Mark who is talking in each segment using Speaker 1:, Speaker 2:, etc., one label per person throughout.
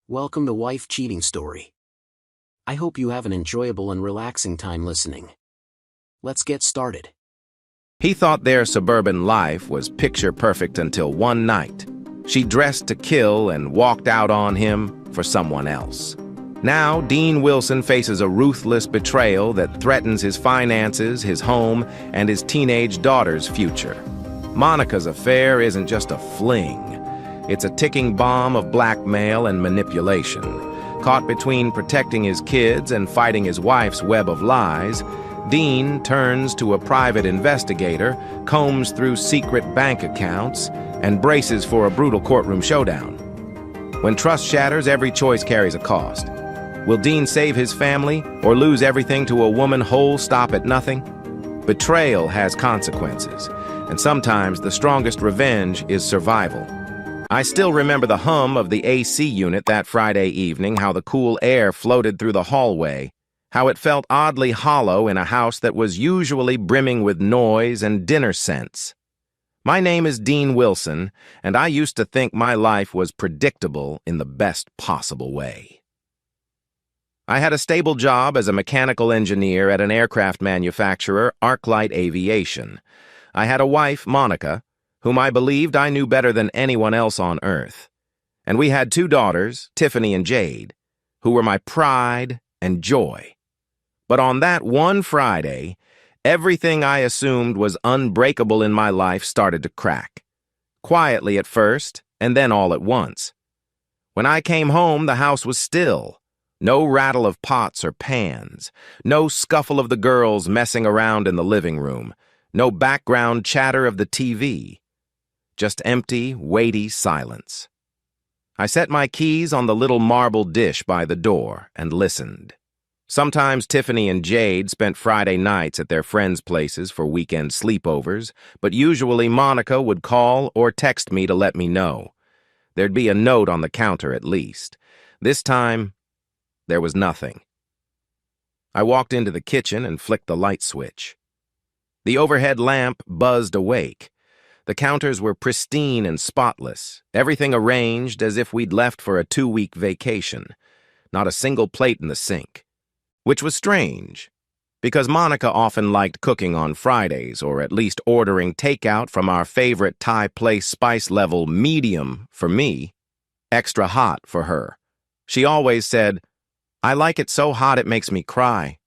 Speaker 1: Welcome to Wife Cheating Story. I hope you have an enjoyable and relaxing time listening. Let's get started.
Speaker 2: He thought their suburban life was picture perfect until one night. She dressed to kill and walked out on him for someone else. Now, Dean Wilson faces a ruthless betrayal that threatens his finances, his home, and his teenage daughter's future. Monica's affair isn't just a fling. It's a ticking bomb of blackmail and manipulation. Caught between protecting his kids and fighting his wife's web of lies, Dean turns to a private investigator, combs through secret bank accounts, and braces for a brutal courtroom showdown. When trust shatters, every choice carries a cost. Will Dean save his family or lose everything to a woman whole stop at nothing? Betrayal has consequences, and sometimes the strongest revenge is survival. I still remember the hum of the AC unit that Friday evening, how the cool air floated through the hallway, how it felt oddly hollow in a house that was usually brimming with noise and dinner scents. My name is Dean Wilson, and I used to think my life was predictable in the best possible way. I had a stable job as a mechanical engineer at an aircraft manufacturer, Arclight Aviation. I had a wife, Monica, whom I believed I knew better than anyone else on earth. And we had two daughters, Tiffany and Jade, who were my pride and joy. But on that one Friday, everything I assumed was unbreakable in my life started to crack. Quietly at first, and then all at once. When I came home, the house was still. No rattle of pots or pans. No scuffle of the girls messing around in the living room. No background chatter of the TV. Just empty, weighty silence. I set my keys on the little marble dish by the door and listened. Sometimes Tiffany and Jade spent Friday nights at their friends' places for weekend sleepovers, but usually Monica would call or text me to let me know. There'd be a note on the counter at least. This time, there was nothing. I walked into the kitchen and flicked the light switch. The overhead lamp buzzed awake. The counters were pristine and spotless, everything arranged as if we'd left for a 2-week vacation. Not a single plate in the sink. Which was strange, because Monica often liked cooking on Fridays, or at least ordering takeout from our favorite Thai place spice level medium for me, extra hot for her. She always said, "I like it so hot it makes me cry.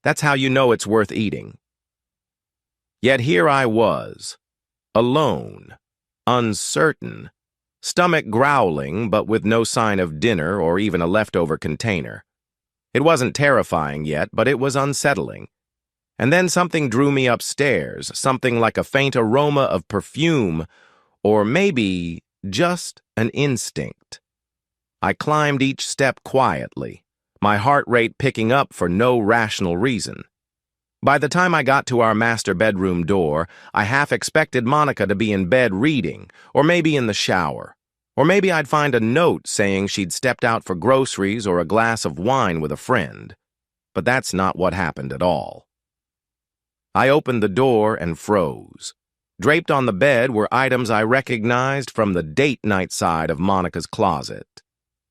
Speaker 2: That's how you know it's worth eating." Yet here I was, alone, uncertain, stomach growling but with no sign of dinner or even a leftover container. It wasn't terrifying yet, but it was unsettling. And then something drew me upstairs, something like a faint aroma of perfume, or maybe just an instinct. I climbed each step quietly, my heart rate picking up for no rational reason. By the time I got to our master bedroom door, I half expected Monica to be in bed reading, or maybe in the shower. Or maybe I'd find a note saying she'd stepped out for groceries or a glass of wine with a friend. But that's not what happened at all. I opened the door and froze. Draped on the bed were items I recognized from the date night side of Monica's closet.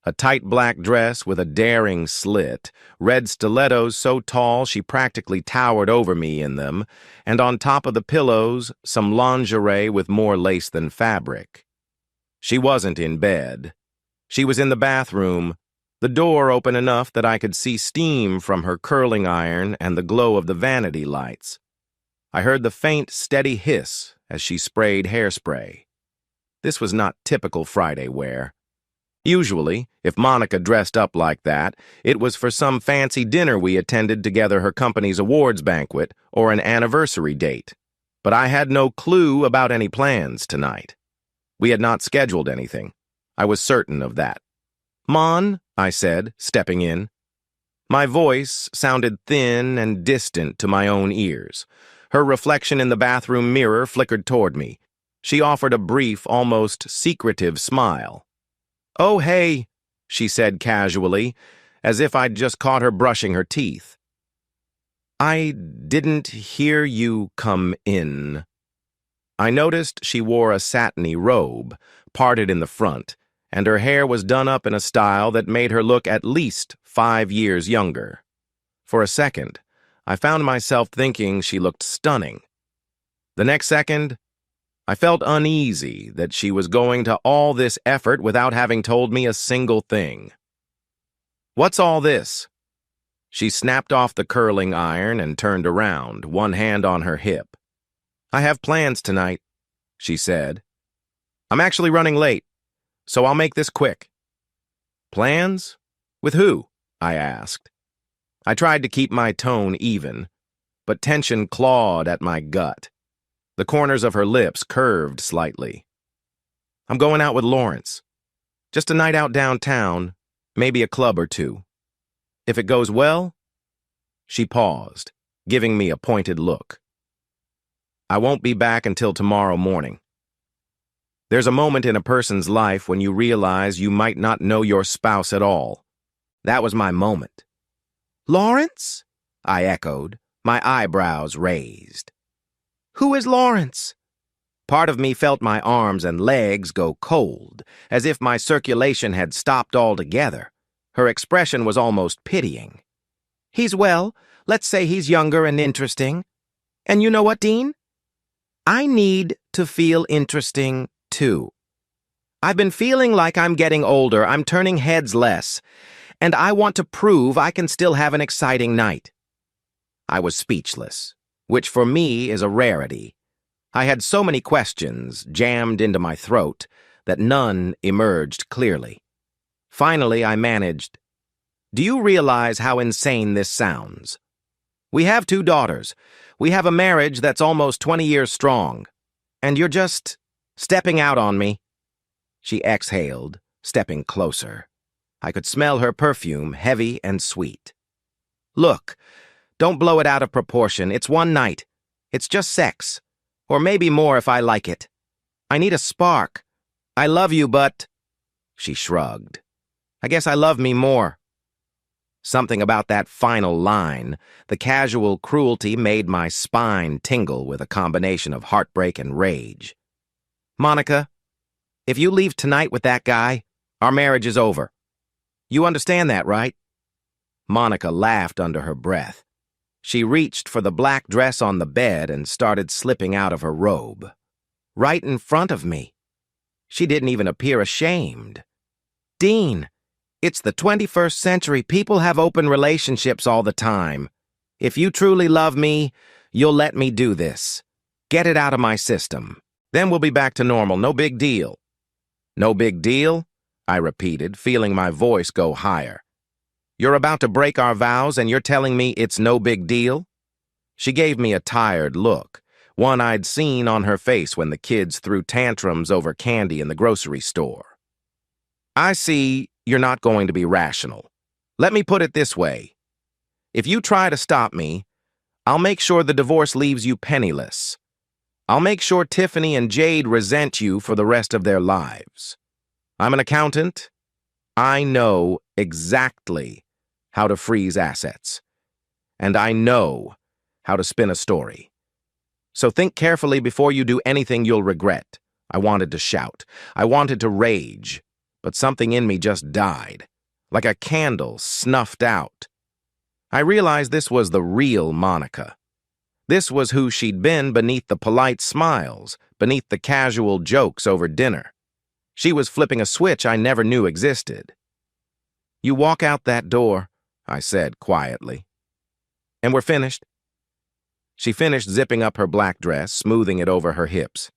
Speaker 2: A tight black dress with a daring slit, red stilettos so tall she practically towered over me in them, and on top of the pillows, some lingerie with more lace than fabric. She wasn't in bed. She was in the bathroom, the door open enough that I could see steam from her curling iron and the glow of the vanity lights. I heard the faint, steady hiss as she sprayed hairspray. This was not typical Friday wear. Usually, if Monica dressed up like that, it was for some fancy dinner we attended together, her company's awards banquet, or an anniversary date. But I had no clue about any plans tonight. We had not scheduled anything. I was certain of that. "Mon," I said, stepping in. My voice sounded thin and distant to my own ears. Her reflection in the bathroom mirror flickered toward me. She offered a brief, almost secretive smile. "Oh, hey," she said casually, as if I'd just caught her brushing her teeth. "I didn't hear you come in." I noticed she wore a satiny robe, parted in the front, and her hair was done up in a style that made her look at least 5 years younger. For a second, I found myself thinking she looked stunning. The next second, I felt uneasy that she was going to all this effort without having told me a single thing. "What's all this?" She snapped off the curling iron and turned around, one hand on her hip. "I have plans tonight," she said. "I'm actually running late, so I'll make this quick." "Plans? With who?" I asked. I tried to keep my tone even, but tension clawed at my gut. The corners of her lips curved slightly. "I'm going out with Lawrence. Just a night out downtown, maybe a club or two. If it goes well..." She paused, giving me a pointed look. "I won't be back until tomorrow morning." There's a moment in a person's life when you realize you might not know your spouse at all. That was my moment. "Lawrence?" I echoed, my eyebrows raised. "Who is Lawrence?" Part of me felt my arms and legs go cold, as if my circulation had stopped altogether. Her expression was almost pitying. "He's well, let's say he's younger and interesting. And you know what, Dean? I need to feel interesting, too. I've been feeling like I'm getting older, I'm turning heads less, and I want to prove I can still have an exciting night." I was speechless, which for me is a rarity. I had so many questions jammed into my throat that none emerged clearly. Finally, I managed, "Do you realize how insane this sounds? We have 2 daughters. We have a marriage that's almost 20 years strong. And you're just stepping out on me." She exhaled, stepping closer. I could smell her perfume, heavy and sweet. "Look, don't blow it out of proportion. It's one night. It's just sex. Or maybe more if I like it. I need a spark. I love you, but..." She shrugged. "I guess I love me more." Something about that final line, the casual cruelty, made my spine tingle with a combination of heartbreak and rage. "Monica, if you leave tonight with that guy, our marriage is over. You understand that, right?" Monica laughed under her breath. She reached for the black dress on the bed and started slipping out of her robe. Right in front of me. She didn't even appear ashamed. "Dean, it's the 21st century. People have open relationships all the time. If you truly love me, you'll let me do this. Get it out of my system. Then we'll be back to normal. No big deal." "No big deal?" I repeated, feeling my voice go higher. "You're about to break our vows and you're telling me it's no big deal?" She gave me a tired look, one I'd seen on her face when the kids threw tantrums over candy in the grocery store. "I see you're not going to be rational. Let me put it this way. If you try to stop me, I'll make sure the divorce leaves you penniless. I'll make sure Tiffany and Jade resent you for the rest of their lives. I'm an accountant. I know exactly how to freeze assets. And I know how to spin a story. So think carefully before you do anything you'll regret." I wanted to shout. I wanted to rage. But something in me just died, like a candle snuffed out. I realized this was the real Monica. This was who she'd been beneath the polite smiles, beneath the casual jokes over dinner. She was flipping a switch I never knew existed. "You walk out that door," I said quietly. "And we're finished." She finished zipping up her black dress, smoothing it over her hips.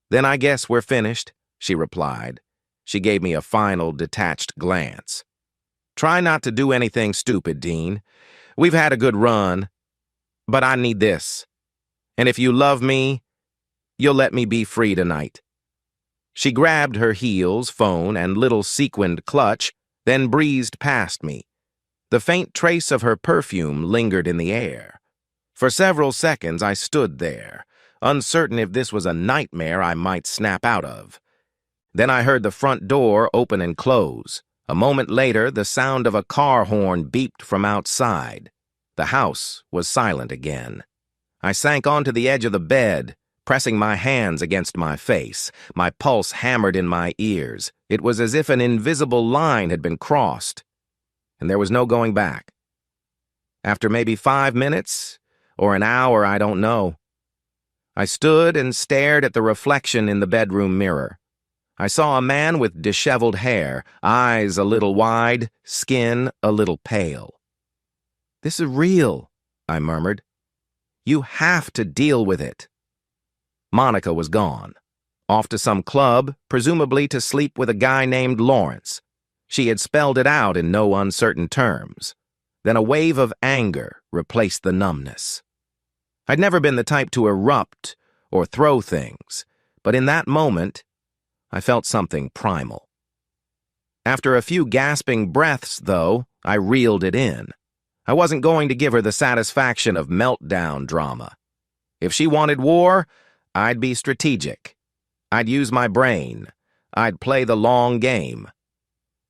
Speaker 2: "Then I guess we're finished," she replied. She gave me a final, detached glance. "Try not to do anything stupid, Dean. We've had a good run, but I need this. And if you love me, you'll let me be free tonight." She grabbed her heels, phone, and little sequined clutch, then breezed past me. The faint trace of her perfume lingered in the air. For several seconds I stood there, uncertain if this was a nightmare I might snap out of. Then I heard the front door open and close. A moment later, the sound of a car horn beeped from outside. The house was silent again. I sank onto the edge of the bed, pressing my hands against my face, my pulse hammered in my ears. It was as if an invisible line had been crossed, and there was no going back. After maybe 5 minutes, or an hour, I don't know, I stood and stared at the reflection in the bedroom mirror. I saw a man with disheveled hair, eyes a little wide, skin a little pale. "This is real," I murmured. "You have to deal with it." Monica was gone, off to some club, presumably to sleep with a guy named Lawrence. She had spelled it out in no uncertain terms. Then a wave of anger replaced the numbness. I'd never been the type to erupt or throw things, but in that moment, I felt something primal. After a few gasping breaths, though, I reeled it in. I wasn't going to give her the satisfaction of meltdown drama. If she wanted war, I'd be strategic. I'd use my brain. I'd play the long game.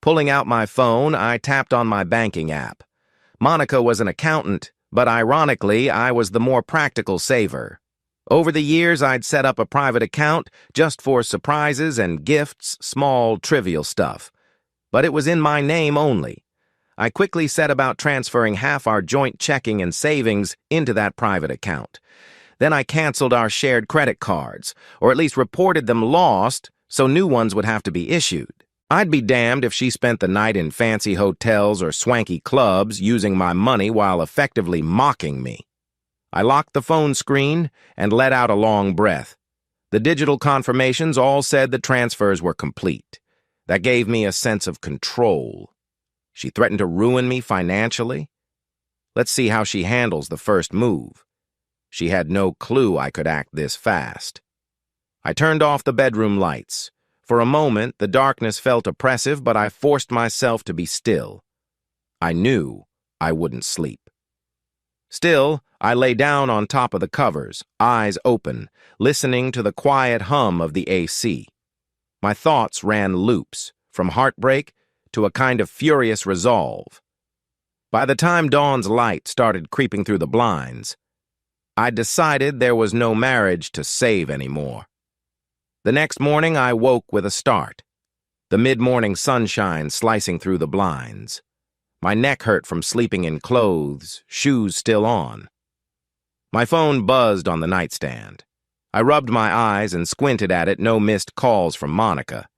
Speaker 2: Pulling out my phone, I tapped on my banking app. Monica was an accountant, but ironically, I was the more practical saver. Over the years, I'd set up a private account just for surprises and gifts, small, trivial stuff. But it was in my name only. I quickly set about transferring half our joint checking and savings into that private account. Then I canceled our shared credit cards, or at least reported them lost, so new ones would have to be issued. I'd be damned if she spent the night in fancy hotels or swanky clubs using my money while effectively mocking me. I locked the phone screen and let out a long breath. The digital confirmations all said the transfers were complete. That gave me a sense of control. She threatened to ruin me financially? Let's see how she handles the first move. She had no clue I could act this fast. I turned off the bedroom lights. For a moment, the darkness felt oppressive, but I forced myself to be still. I knew I wouldn't sleep. Still, I lay down on top of the covers, eyes open, listening to the quiet hum of the AC. My thoughts ran loops, from heartbreak to a kind of furious resolve. By the time dawn's light started creeping through the blinds, I decided there was no marriage to save anymore. The next morning, I woke with a start, the mid-morning sunshine slicing through the blinds. My neck hurt from sleeping in clothes, shoes still on. My phone buzzed on the nightstand. I rubbed my eyes and squinted at it, no missed calls from Monica.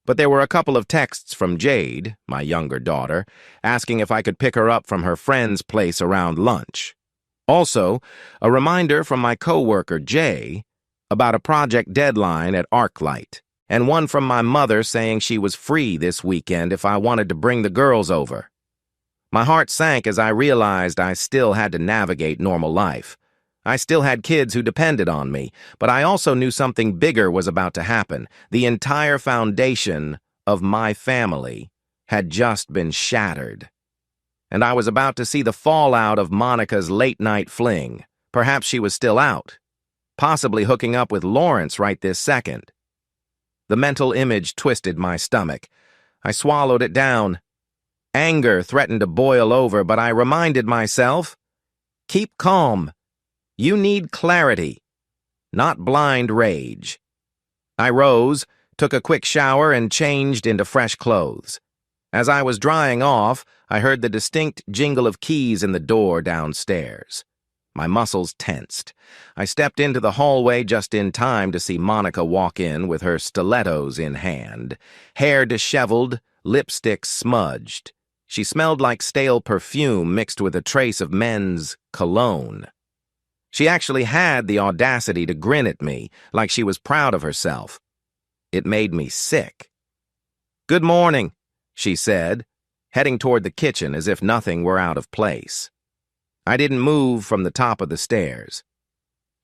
Speaker 2: But there were a couple of texts from Jade, my younger daughter, asking if I could pick her up from her friend's place around lunch. Also, a reminder from my coworker, Jay, about a project deadline at ArcLight, and one from my mother saying she was free this weekend if I wanted to bring the girls over. My heart sank as I realized I still had to navigate normal life. I still had kids who depended on me, but I also knew something bigger was about to happen. The entire foundation of my family had just been shattered. And I was about to see the fallout of Monica's late-night fling. Perhaps she was still out, possibly hooking up with Lawrence right this second. The mental image twisted my stomach. I swallowed it down. Anger threatened to boil over, but I reminded myself, keep calm. You need clarity, not blind rage. I rose, took a quick shower, and changed into fresh clothes. As I was drying off, I heard the distinct jingle of keys in the door downstairs. My muscles tensed. I stepped into the hallway just in time to see Monica walk in with her stilettos in hand, hair disheveled, lipstick smudged. She smelled like stale perfume mixed with a trace of men's cologne. She actually had the audacity to grin at me, like she was proud of herself. It made me sick. "Good morning," she said, heading toward the kitchen as if nothing were out of place. I didn't move from the top of the stairs.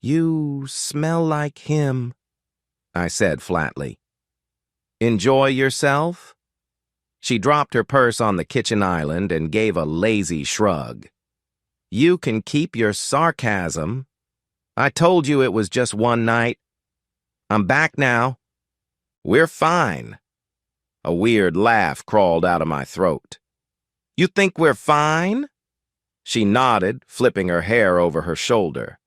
Speaker 2: "You smell like him," I said flatly. "Enjoy yourself?" She dropped her purse on the kitchen island and gave a lazy shrug. "You can keep your sarcasm. I told you it was just one night. I'm back now. We're fine." A weird laugh crawled out of my throat. "You think we're fine?" She nodded, flipping her hair over her shoulder.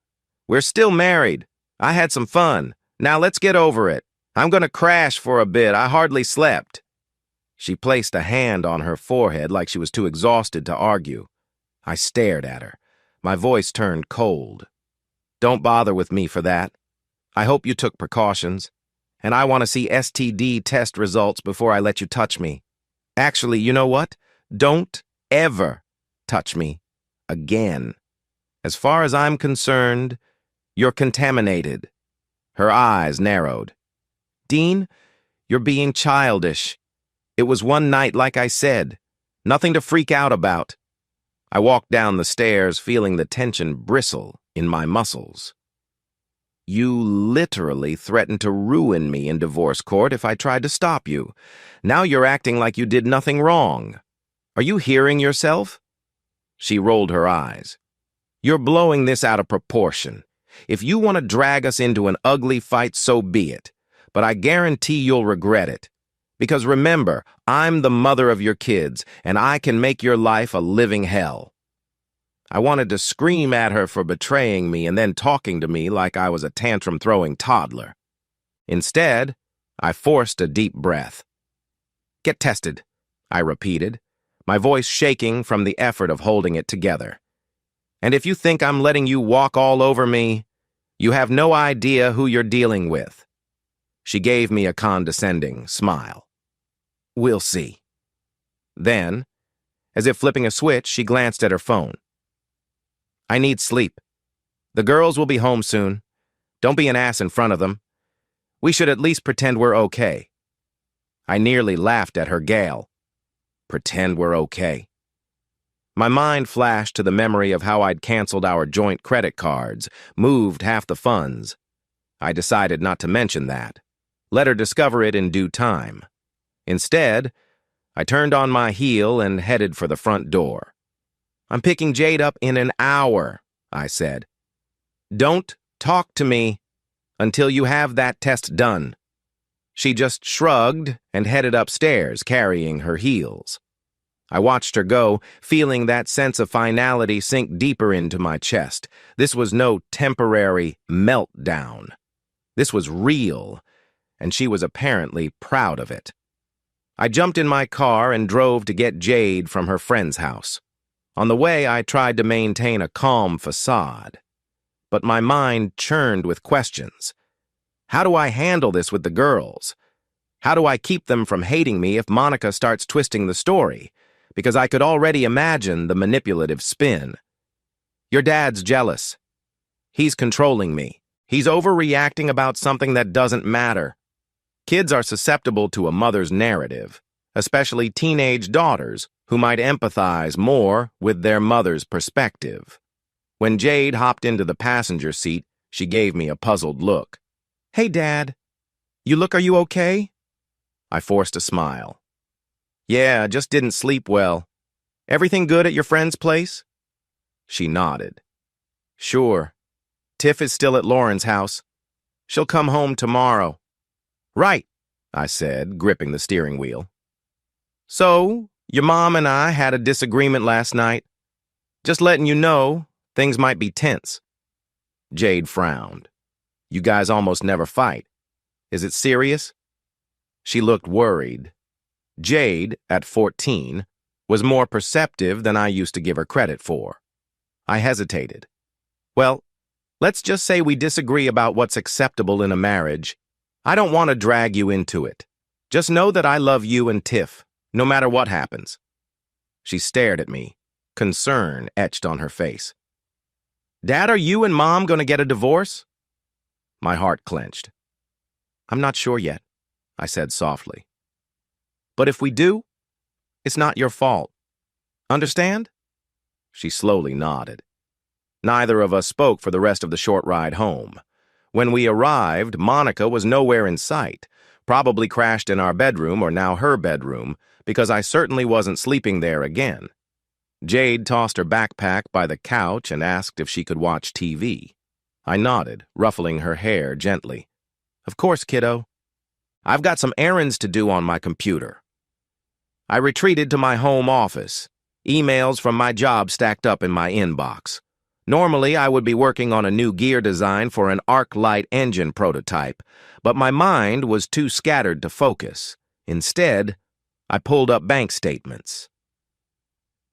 Speaker 2: "We're still married. I had some fun. Now let's get over it. I'm gonna crash for a bit. I hardly slept. She placed a hand on her forehead like she was too exhausted to argue. I stared at her. My voice turned cold. Don't bother with me for that. I hope you took precautions. And I want to see STD test results before I let you touch me. Actually, you know what? Don't ever touch me again. As far as I'm concerned, you're contaminated. Her eyes narrowed. Dean, you're being childish. It was one night, like I said. Nothing to freak out about. I walked down the stairs, feeling the tension bristle in my muscles. You literally threatened to ruin me in divorce court if I tried to stop you. Now you're acting like you did nothing wrong. Are you hearing yourself? She rolled her eyes. You're blowing this out of proportion. If you want to drag us into an ugly fight, so be it. But I guarantee you'll regret it. Because remember, I'm the mother of your kids, and I can make your life a living hell. I wanted to scream at her for betraying me and then talking to me like I was a tantrum-throwing toddler. Instead, I forced a deep breath. Get tested, I repeated, my voice shaking from the effort of holding it together. And if you think I'm letting you walk all over me, you have no idea who you're dealing with. She gave me a condescending smile. We'll see. Then, as if flipping a switch, she glanced at her phone. I need sleep. The girls will be home soon. Don't be an ass in front of them. We should at least pretend we're okay. I nearly laughed at her gale. Pretend we're okay. My mind flashed to the memory of how I'd canceled our joint credit cards, moved half the funds. I decided not to mention that. Let her discover it in due time. Instead, I turned on my heel and headed for the front door. I'm picking Jade up in an hour, I said. Don't talk to me until you have that test done. She just shrugged and headed upstairs, carrying her heels. I watched her go, feeling that sense of finality sink deeper into my chest. This was no temporary meltdown. This was real, and she was apparently proud of it. I jumped in my car and drove to get Jade from her friend's house. On the way, I tried to maintain a calm facade. But my mind churned with questions. How do I handle this with the girls? How do I keep them from hating me if Monica starts twisting the story? Because I could already imagine the manipulative spin. Your dad's jealous. He's controlling me. He's overreacting about something that doesn't matter. Kids are susceptible to a mother's narrative, especially teenage daughters who might empathize more with their mother's perspective. When Jade hopped into the passenger seat, she gave me a puzzled look. Hey, Dad. Are you okay? I forced a smile. Yeah, just didn't sleep well. Everything good at your friend's place? She nodded. Sure. Tiff is still at Lauren's house. She'll come home tomorrow. Right, I said, gripping the steering wheel. So, your mom and I had a disagreement last night. Just letting you know, things might be tense. Jade frowned. You guys almost never fight. Is it serious? She looked worried. Jade, at 14, was more perceptive than I used to give her credit for. I hesitated. Well, let's just say we disagree about what's acceptable in a marriage. I don't want to drag you into it. Just know that I love you and Tiff, no matter what happens. She stared at me, concern etched on her face. Dad, are you and Mom going to get a divorce? My heart clenched. I'm not sure yet, I said softly. But if we do, it's not your fault. Understand? She slowly nodded. Neither of us spoke for the rest of the short ride home. When we arrived, Monica was nowhere in sight, probably crashed in our bedroom or now her bedroom, because I certainly wasn't sleeping there again. Jade tossed her backpack by the couch and asked if she could watch TV. I nodded, ruffling her hair gently. Of course, kiddo. I've got some errands to do on my computer. I retreated to my home office, emails from my job stacked up in my inbox. Normally, I would be working on a new gear design for an arc light engine prototype, but my mind was too scattered to focus. Instead, I pulled up bank statements.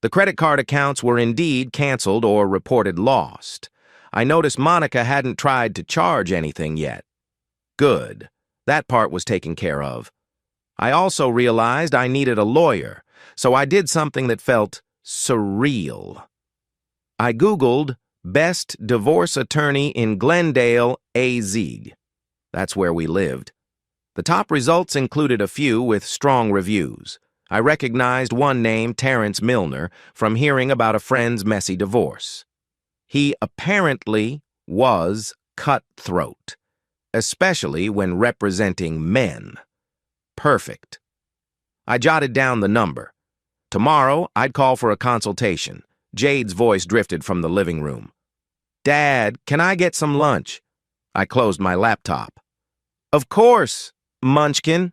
Speaker 2: The credit card accounts were indeed canceled or reported lost. I noticed Monica hadn't tried to charge anything yet. Good. That part was taken care of. I also realized I needed a lawyer, so I did something that felt surreal. I Googled best divorce attorney in Glendale, AZ. That's where we lived. The top results included a few with strong reviews. I recognized one name, Terrence Milner, from hearing about a friend's messy divorce. He apparently was cutthroat, especially when representing men. Perfect. I jotted down the number. Tomorrow, I'd call for a consultation. Jade's voice drifted from the living room. Dad, can I get some lunch? I closed my laptop. Of course, Munchkin.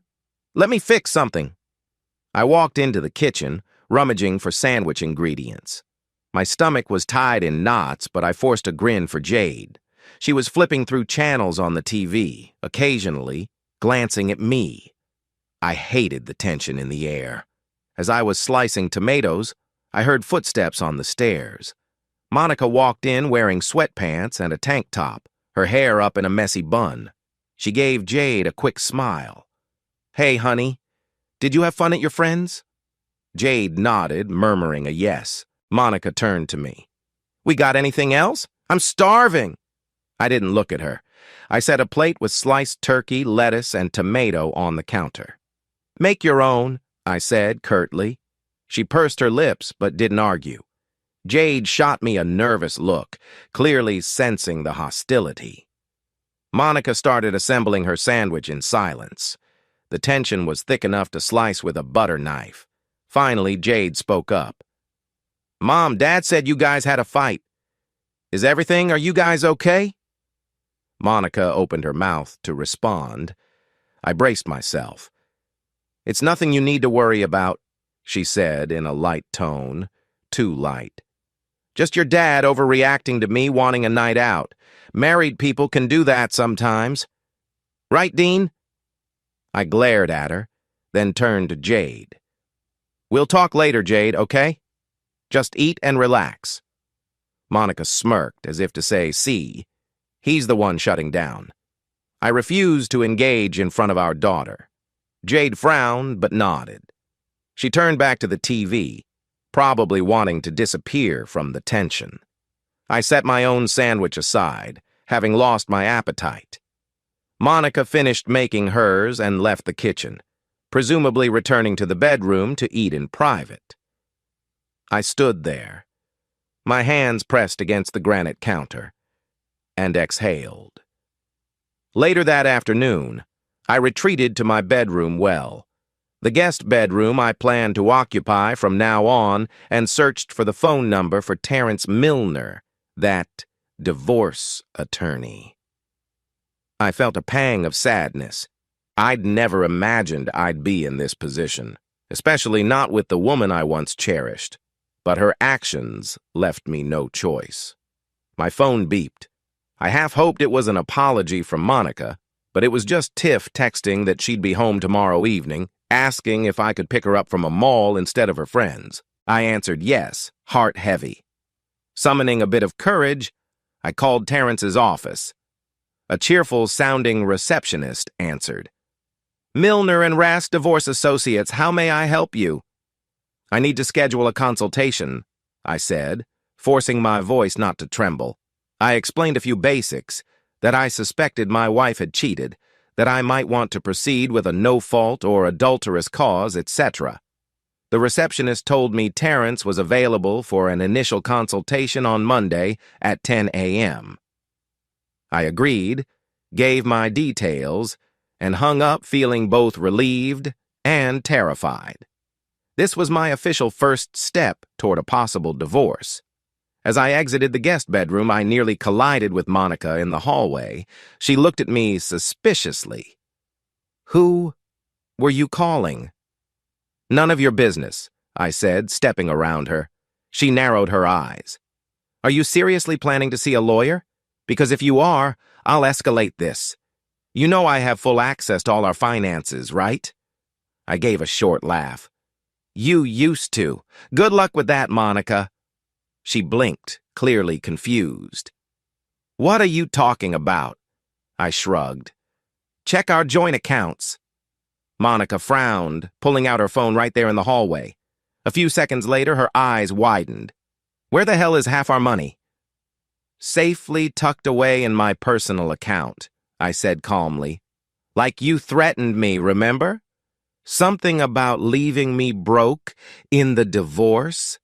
Speaker 2: Let me fix something. I walked into the kitchen, rummaging for sandwich ingredients. My stomach was tied in knots, but I forced a grin for Jade. She was flipping through channels on the TV, occasionally glancing at me. I hated the tension in the air. As I was slicing tomatoes, I heard footsteps on the stairs. Monica walked in wearing sweatpants and a tank top, her hair up in a messy bun. She gave Jade a quick smile. Hey, honey, did you have fun at your friend's? Jade nodded, murmuring a yes. Monica turned to me. We got anything else? I'm starving. I didn't look at her. I set a plate with sliced turkey, lettuce, and tomato on the counter. Make your own, I said curtly. She pursed her lips but didn't argue. Jade shot me a nervous look, clearly sensing the hostility. Monica started assembling her sandwich in silence. The tension was thick enough to slice with a butter knife. Finally, Jade spoke up. Mom, Dad said you guys had a fight. Are you guys okay? Monica opened her mouth to respond. I braced myself. It's nothing you need to worry about, she said in a light tone, too light. Just your dad overreacting to me wanting a night out. Married people can do that sometimes. Right, Dean? I glared at her, then turned to Jade. We'll talk later, Jade, okay? Just eat and relax. Monica smirked as if to say, see, he's the one shutting down. I refused to engage in front of our daughter. Jade frowned but nodded. She turned back to the TV, probably wanting to disappear from the tension. I set my own sandwich aside, having lost my appetite. Monica finished making hers and left the kitchen, presumably returning to the bedroom to eat in private. I stood there, my hands pressed against the granite counter, and exhaled. Later that afternoon, I retreated to my bedroom well. The guest bedroom I planned to occupy from now on, and searched for the phone number for Terrence Milner, that divorce attorney. I felt a pang of sadness. I'd never imagined I'd be in this position, especially not with the woman I once cherished. But her actions left me no choice. My phone beeped. I half hoped it was an apology from Monica, but it was just Tiff texting that she'd be home tomorrow evening, asking if I could pick her up from a mall instead of her friends. I answered yes, heart heavy. Summoning a bit of courage, I called Terrence's office. A cheerful-sounding receptionist answered. Milner and Rass Divorce Associates, how may I help you? I need to schedule a consultation, I said, forcing my voice not to tremble. I explained a few basics, that I suspected my wife had cheated, that I might want to proceed with a no-fault or adulterous cause, etc. The receptionist told me Terrence was available for an initial consultation on Monday at 10 a.m. I agreed, gave my details, and hung up feeling both relieved and terrified. This was my official first step toward a possible divorce. As I exited the guest bedroom, I nearly collided with Monica in the hallway. She looked at me suspiciously. Who were you calling? None of your business, I said, stepping around her. She narrowed her eyes. Are you seriously planning to see a lawyer? Because if you are, I'll escalate this. You know I have full access to all our finances, right? I gave a short laugh. You used to. Good luck with that, Monica. She blinked, clearly confused. What are you talking about? I shrugged. Check our joint accounts. Monica frowned, pulling out her phone right there in the hallway. A few seconds later, her eyes widened. Where the hell is half our money? Safely tucked away in my personal account, I said calmly. Like you threatened me, remember? Something about leaving me broke in the divorce?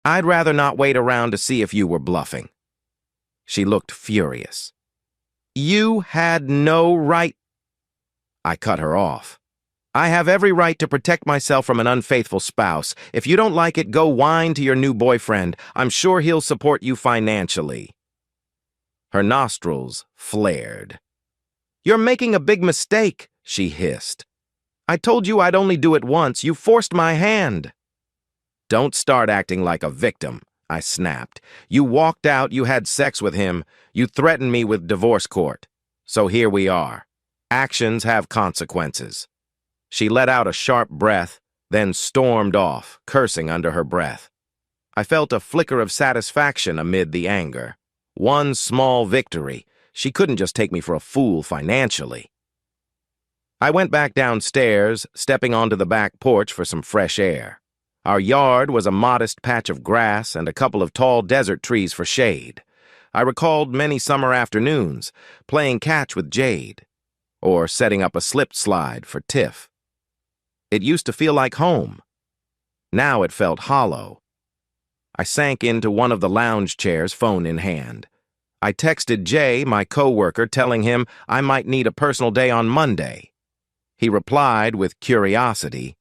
Speaker 2: I'd rather not wait around to see if you were bluffing. She looked furious. You had no right. I cut her off. I have every right to protect myself from an unfaithful spouse. If you don't like it, go whine to your new boyfriend. I'm sure he'll support you financially. Her nostrils flared. You're making a big mistake, she hissed. I told you I'd only do it once. You forced my hand. Don't start acting like a victim, I snapped. You walked out, you had sex with him, you threatened me with divorce court. So here we are. Actions have consequences. She let out a sharp breath, then stormed off, cursing under her breath. I felt a flicker of satisfaction amid the anger. One small victory. She couldn't just take me for a fool financially. I went back downstairs, stepping onto the back porch for some fresh air. Our yard was a modest patch of grass and a couple of tall desert trees for shade. I recalled many summer afternoons, playing catch with Jade, or setting up a slip slide for Tiff. It used to feel like home. Now it felt hollow. I sank into one of the lounge chairs, phone in hand. I texted Jay, my coworker, telling him I might need a personal day on Monday. He replied with curiosity,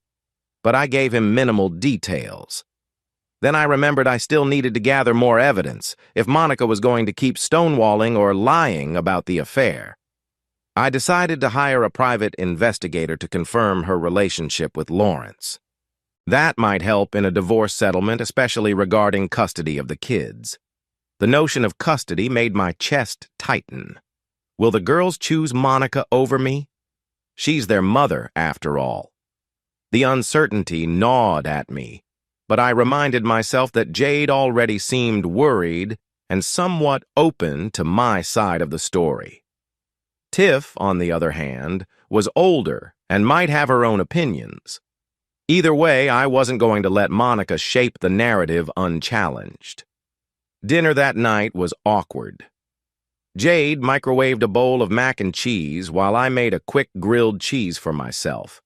Speaker 2: but I gave him minimal details. Then I remembered I still needed to gather more evidence if Monica was going to keep stonewalling or lying about the affair. I decided to hire a private investigator to confirm her relationship with Lawrence. That might help in a divorce settlement, especially regarding custody of the kids. The notion of custody made my chest tighten. Will the girls choose Monica over me? She's their mother, after all. The uncertainty gnawed at me, but I reminded myself that Jade already seemed worried and somewhat open to my side of the story. Tiff, on the other hand, was older and might have her own opinions. Either way, I wasn't going to let Monica shape the narrative unchallenged. Dinner that night was awkward. Jade microwaved a bowl of mac and cheese while I made a quick grilled cheese for myself.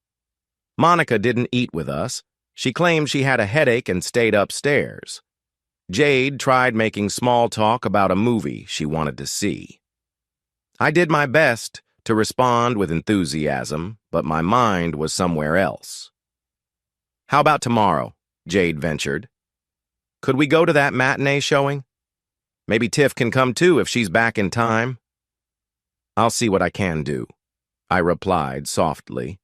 Speaker 2: Monica didn't eat with us. She claimed she had a headache and stayed upstairs. Jade tried making small talk about a movie she wanted to see. I did my best to respond with enthusiasm, but my mind was somewhere else. How about tomorrow? Jade ventured. Could we go to that matinee showing? Maybe Tiff can come too if she's back in time. I'll see what I can do, I replied softly,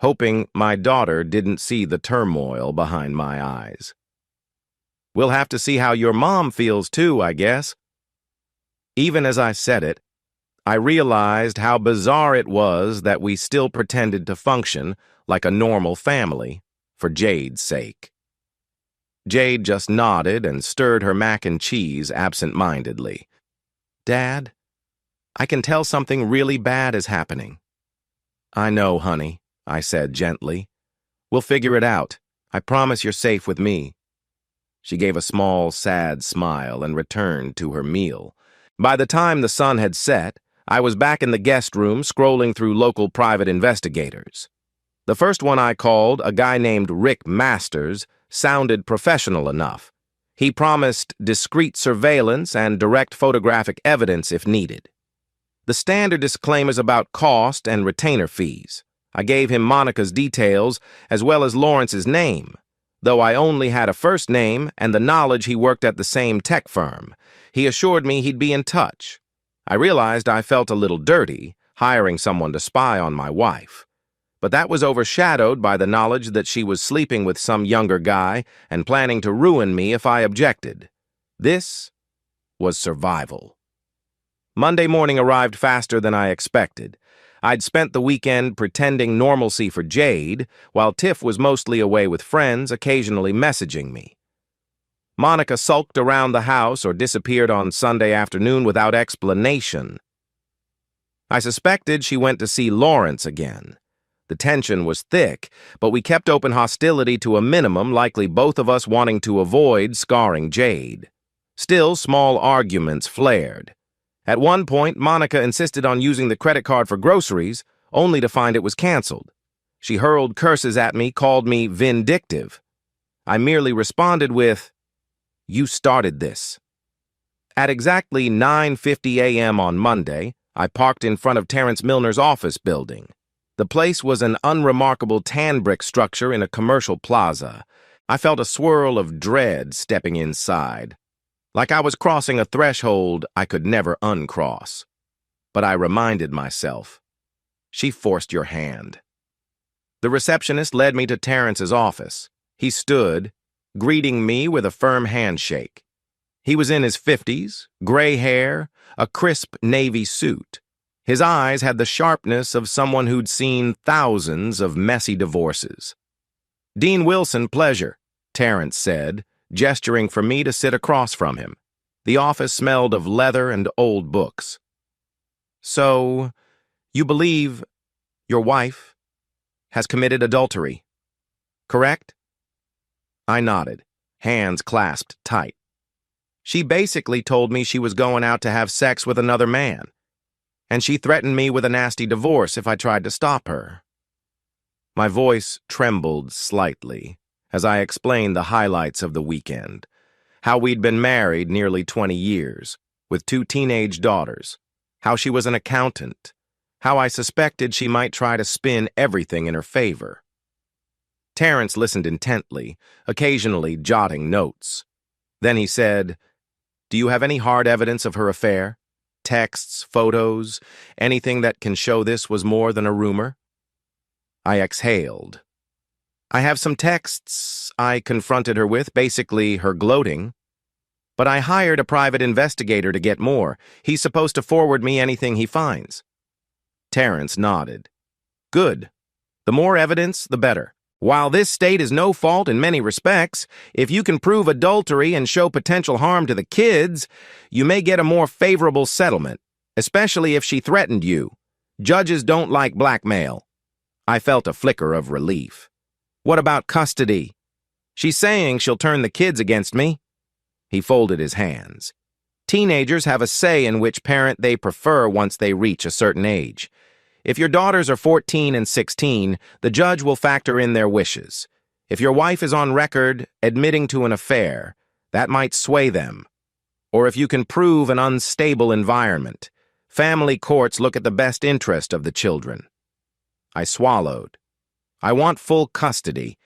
Speaker 2: hoping my daughter didn't see the turmoil behind my eyes. We'll have to see how your mom feels too, I guess. Even as I said it, I realized how bizarre it was that we still pretended to function like a normal family for Jade's sake. Jade just nodded and stirred her mac and cheese absent-mindedly. Dad, I can tell something really bad is happening. I know, honey, I said gently. We'll figure it out. I promise you're safe with me. She gave a small, sad smile and returned to her meal. By the time the sun had set, I was back in the guest room scrolling through local private investigators. The first one I called, a guy named Rick Masters, sounded professional enough. He promised discreet surveillance and direct photographic evidence if needed. The standard disclaimers about cost and retainer fees. I gave him Monica's details as well as Lawrence's name, though I only had a first name and the knowledge he worked at the same tech firm. He assured me he'd be in touch. I realized I felt a little dirty, hiring someone to spy on my wife. But that was overshadowed by the knowledge that she was sleeping with some younger guy and planning to ruin me if I objected. This was survival. Monday morning arrived faster than I expected. I'd spent the weekend pretending normalcy for Jade, while Tiff was mostly away with friends, occasionally messaging me. Monica sulked around the house or disappeared on Sunday afternoon without explanation. I suspected she went to see Lawrence again. The tension was thick, but we kept open hostility to a minimum, likely both of us wanting to avoid scarring Jade. Still, small arguments flared. At one point, Monica insisted on using the credit card for groceries, only to find it was canceled. She hurled curses at me, called me vindictive. I merely responded with, "You started this." At exactly 9:50 a.m. on Monday, I parked in front of Terrence Milner's office building. The place was an unremarkable tan brick structure in a commercial plaza. I felt a swirl of dread stepping inside, like I was crossing a threshold I could never uncross. But I reminded myself, she forced your hand. The receptionist led me to Terrence's office. He stood, greeting me with a firm handshake. He was in his 50s, gray hair, a crisp navy suit. His eyes had the sharpness of someone who'd seen thousands of messy divorces. "Dean Wilson, pleasure," Terrence said, gesturing for me to sit across from him. The office smelled of leather and old books. "So, you believe your wife has committed adultery, correct?" I nodded, hands clasped tight. "She basically told me she was going out to have sex with another man, and she threatened me with a nasty divorce if I tried to stop her." My voice trembled slightly as I explained the highlights of the weekend, how we'd been married nearly 20 years, with 2 teenage daughters, how she was an accountant, how I suspected she might try to spin everything in her favor. Terrence listened intently, occasionally jotting notes. Then he said, "Do you have any hard evidence of her affair? Texts, photos, anything that can show this was more than a rumor?" I exhaled. "I have some texts I confronted her with, basically her gloating. But I hired a private investigator to get more. He's supposed to forward me anything he finds." Terrence nodded. "Good. The more evidence, the better. While this state is no fault in many respects, if you can prove adultery and show potential harm to the kids, you may get a more favorable settlement, especially if she threatened you. Judges don't like blackmail." I felt a flicker of relief. "What about custody? She's saying she'll turn the kids against me." He folded his hands. "Teenagers have a say in which parent they prefer once they reach a certain age. If your daughters are 14 and 16, the judge will factor in their wishes. If your wife is on record admitting to an affair, that might sway them. Or if you can prove an unstable environment, family courts look at the best interest of the children." I swallowed. "I want full custody,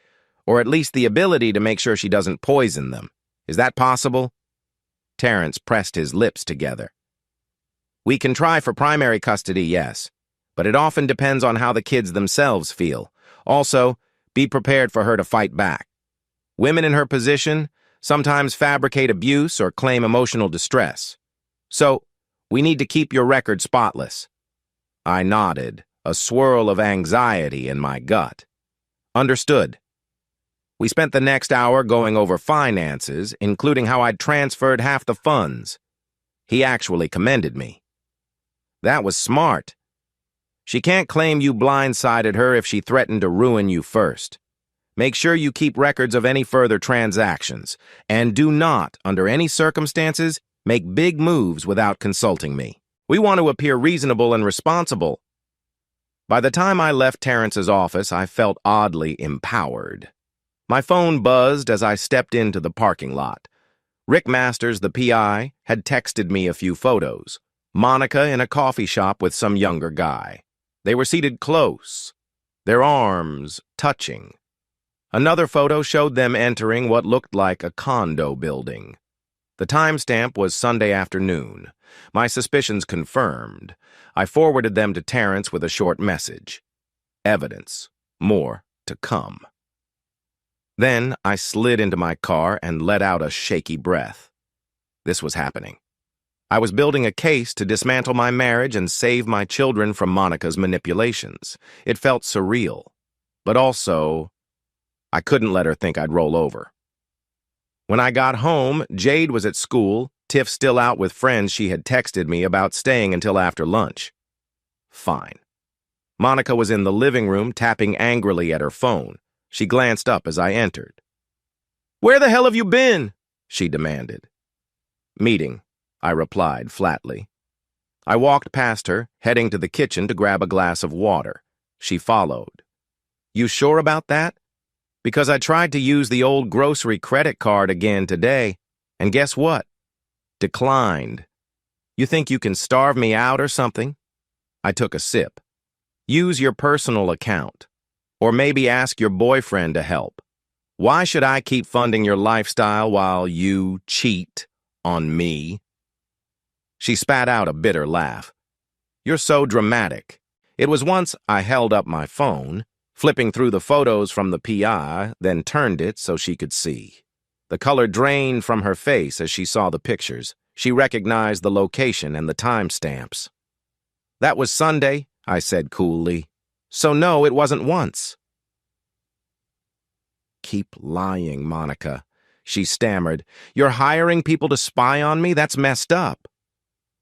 Speaker 2: or at least the ability to make sure she doesn't poison them. Is that possible?" Terrence pressed his lips together. "We can try for primary custody, yes, but it often depends on how the kids themselves feel. Also, be prepared for her to fight back. Women in her position sometimes fabricate abuse or claim emotional distress. So, we need to keep your record spotless." I nodded, a swirl of anxiety in my gut. "Understood." We spent the next hour going over finances, including how I'd transferred half the funds. He actually commended me. "That was smart. She can't claim you blindsided her if she threatened to ruin you first. Make sure you keep records of any further transactions, and do not, under any circumstances, make big moves without consulting me. We want to appear reasonable and responsible." By the time I left Terrence's office, I felt oddly empowered. My phone buzzed as I stepped into the parking lot. Rick Masters, the PI, had texted me a few photos. Monica in a coffee shop with some younger guy. They were seated close, their arms touching. Another photo showed them entering what looked like a condo building. The timestamp was Sunday afternoon. My suspicions confirmed. I forwarded them to Terrence with a short message. Evidence. More to come. Then I slid into my car and let out a shaky breath. This was happening. I was building a case to dismantle my marriage and save my children from Monica's manipulations. It felt surreal, but also, I couldn't let her think I'd roll over. When I got home, Jade was at school, Tiff still out with friends she had texted me about staying until after lunch. Fine. Monica was in the living room tapping angrily at her phone. She glanced up as I entered. "Where the hell have you been?" she demanded. "Meeting," I replied flatly. I walked past her, heading to the kitchen to grab a glass of water. She followed. "You sure about that? Because I tried to use the old grocery credit card again today, and guess what? Declined. You think you can starve me out or something?" I took a sip. "Use your personal account. Or maybe ask your boyfriend to help. Why should I keep funding your lifestyle while you cheat on me?" She spat out a bitter laugh. "You're so dramatic." It was once I held up my phone, flipping through the photos from the PI, then turned it so she could see. The color drained from her face as she saw the pictures. She recognized the location and the timestamps. "That was Sunday," I said coolly. "So no, it wasn't once." "Keep lying, Monica," she stammered. "You're hiring people to spy on me? That's messed up."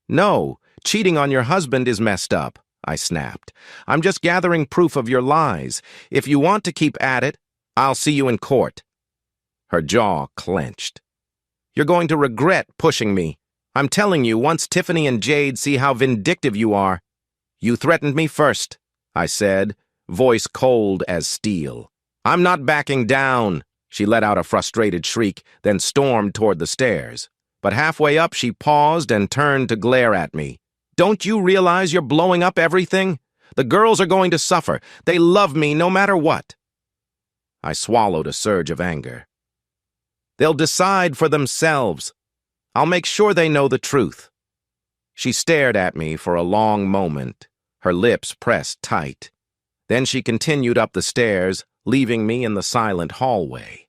Speaker 2: "No, cheating on your husband is messed up," I snapped. "I'm just gathering proof of your lies. If you want to keep at it, I'll see you in court." Her jaw clenched. "You're going to regret pushing me. I'm telling you, once Tiffany and Jade see how vindictive you are." "You threatened me first," I said, voice cold as steel. "I'm not backing down." She let out a frustrated shriek, then stormed toward the stairs. But halfway up, she paused and turned to glare at me. "Don't you realize you're blowing up everything? The girls are going to suffer. They love me no matter what." I swallowed a surge of anger. "They'll decide for themselves. I'll make sure they know the truth." She stared at me for a long moment, her lips pressed tight. Then she continued up the stairs, leaving me in the silent hallway.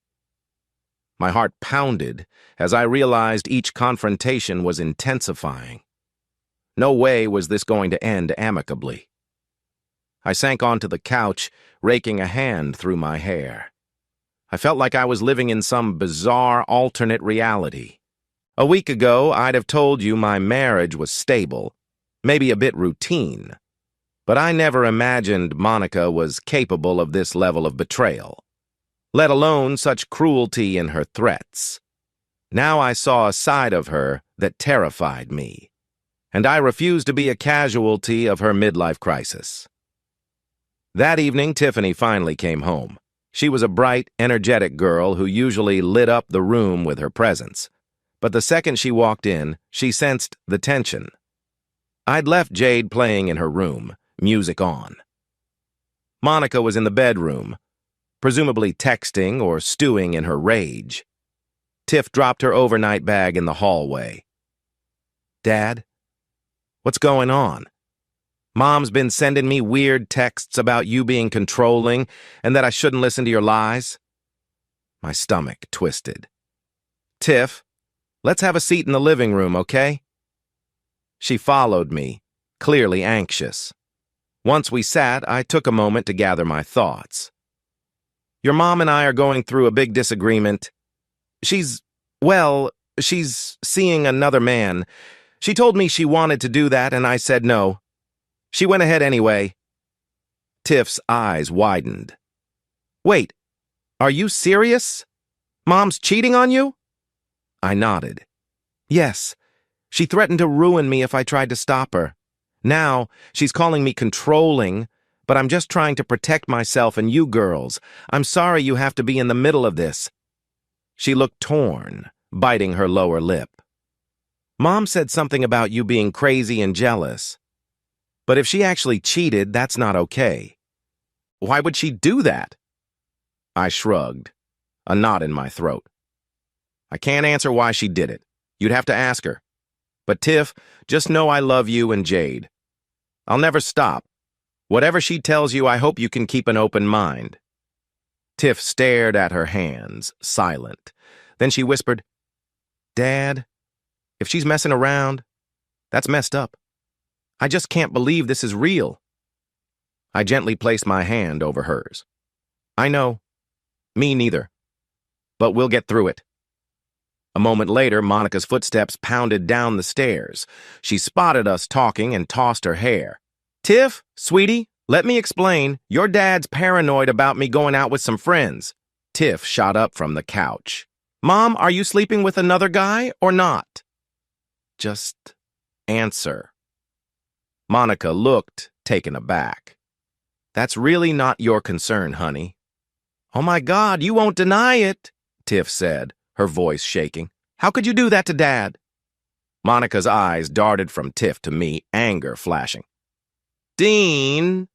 Speaker 2: My heart pounded as I realized each confrontation was intensifying. No way was this going to end amicably. I sank onto the couch, raking a hand through my hair. I felt like I was living in some bizarre alternate reality. A week ago, I'd have told you my marriage was stable, maybe a bit routine. But I never imagined Monica was capable of this level of betrayal, let alone such cruelty in her threats. Now I saw a side of her that terrified me, and I refused to be a casualty of her midlife crisis. That evening, Tiffany finally came home. She was a bright, energetic girl who usually lit up the room with her presence. But the second she walked in, she sensed the tension. I'd left Jade playing in her room, music on. Monica was in the bedroom, presumably texting or stewing in her rage. Tiff dropped her overnight bag in the hallway. "Dad, what's going on? Mom's been sending me weird texts about you being controlling and that I shouldn't listen to your lies." My stomach twisted. "Tiff, let's have a seat in the living room, okay?" She followed me, clearly anxious. Once we sat, I took a moment to gather my thoughts. "Your mom and I are going through a big disagreement. She's seeing another man. She told me she wanted to do that, and I said no. She went ahead anyway." Tiff's eyes widened. "Wait, are you serious? Mom's cheating on you?" I nodded. "Yes, she threatened to ruin me if I tried to stop her. Now, she's calling me controlling, but I'm just trying to protect myself and you girls. I'm sorry you have to be in the middle of this." She looked torn, biting her lower lip. "Mom said something about you being crazy and jealous. But if she actually cheated, that's not okay. Why would she do that?" I shrugged, a knot in my throat. "I can't answer why she did it. You'd have to ask her. But Tiff, just know I love you and Jade. I'll never stop. Whatever she tells you, I hope you can keep an open mind." Tiff stared at her hands, silent. Then she whispered, "Dad, if she's messing around, That's messed up. I just can't believe this is real. I gently placed my hand over hers. I know. Me neither. But we'll get through it. A moment later, Monica's footsteps pounded down the stairs. She spotted us talking and tossed her hair. Tiff, sweetie, let me explain. Your dad's paranoid about me going out with some friends. Tiff shot up from the couch. Mom, are you sleeping with another guy or not? Just answer. Monica looked taken aback. That's really not your concern, honey. Oh my God, you won't deny it, Tiff said, her voice shaking. How could you do that to Dad? Monica's eyes darted from Tiff to me, anger flashing. Dean,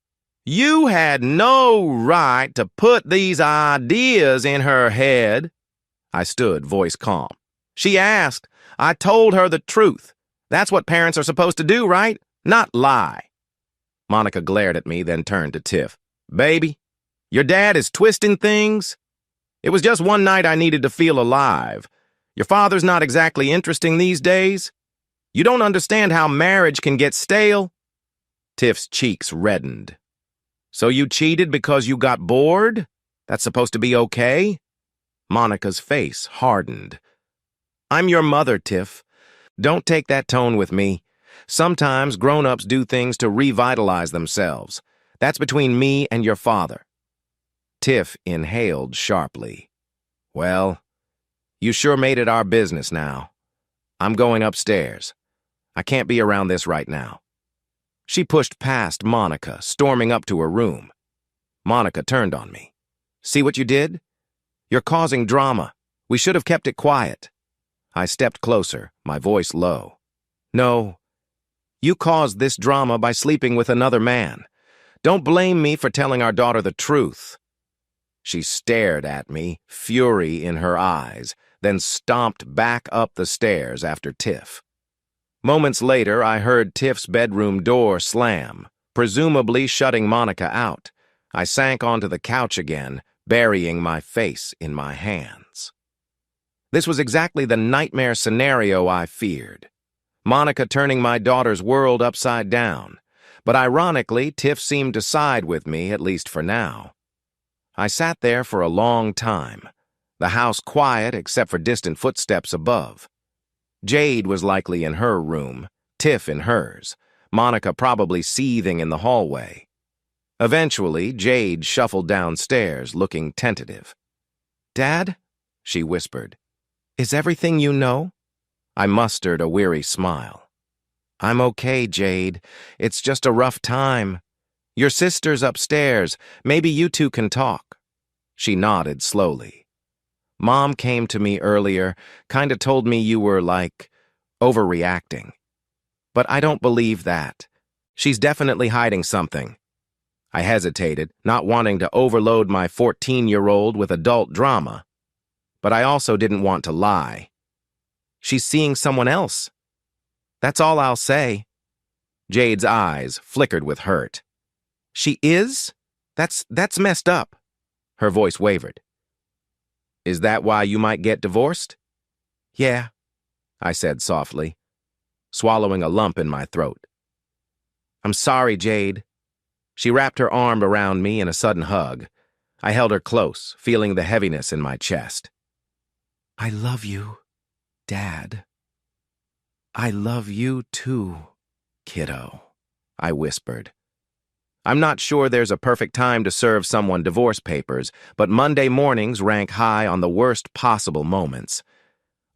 Speaker 2: you had no right to put these ideas in her head. I stood, voice calm. She asked. I told her the truth. That's what parents are supposed to do, right? Not lie. Monica glared at me, then turned to Tiff. Baby, your dad is twisting things. It was just one night I needed to feel alive. Your father's not exactly interesting these days. You don't understand how marriage can get stale. Tiff's cheeks reddened. So you cheated because you got bored? That's supposed to be okay? Monica's face hardened. I'm your mother, Tiff. Don't take that tone with me. Sometimes grown-ups do things to revitalize themselves. That's between me and your father. Tiff inhaled sharply. Well, you sure made it our business now. I'm going upstairs. I can't be around this right now. She pushed past Monica, storming up to her room. Monica turned on me. See what you did? You're causing drama. We should have kept it quiet. I stepped closer, my voice low. No, you caused this drama by sleeping with another man. Don't blame me for telling our daughter the truth. She stared at me, fury in her eyes, then stomped back up the stairs after Tiff. Moments later, I heard Tiff's bedroom door slam, presumably shutting Monica out. I sank onto the couch again, burying my face in my hands. This was exactly the nightmare scenario I feared. Monica turning my daughter's world upside down. But ironically, Tiff seemed to side with me, at least for now. I sat there for a long time, the house quiet except for distant footsteps above. Jade was likely in her room, Tiff in hers, Monica probably seething in the hallway. Eventually, Jade shuffled downstairs, looking tentative. Dad, she whispered, is everything you know? I mustered a weary smile. I'm okay, Jade. It's just a rough time. Your sister's upstairs. Maybe you two can talk. She nodded slowly. Mom came to me earlier, kinda told me you were, overreacting. But I don't believe that. She's definitely hiding something. I hesitated, not wanting to overload my 14-year-old with adult drama. But I also didn't want to lie. She's seeing someone else. That's all I'll say. Jade's eyes flickered with hurt. She is? That's messed up. Her voice wavered. Is that why you might get divorced? Yeah, I said softly, swallowing a lump in my throat. I'm sorry, Jade. She wrapped her arm around me in a sudden hug. I held her close, feeling the heaviness in my chest. I love you, Dad. I love you too, kiddo, I whispered. I'm not sure there's a perfect time to serve someone divorce papers, but Monday mornings rank high on the worst possible moments.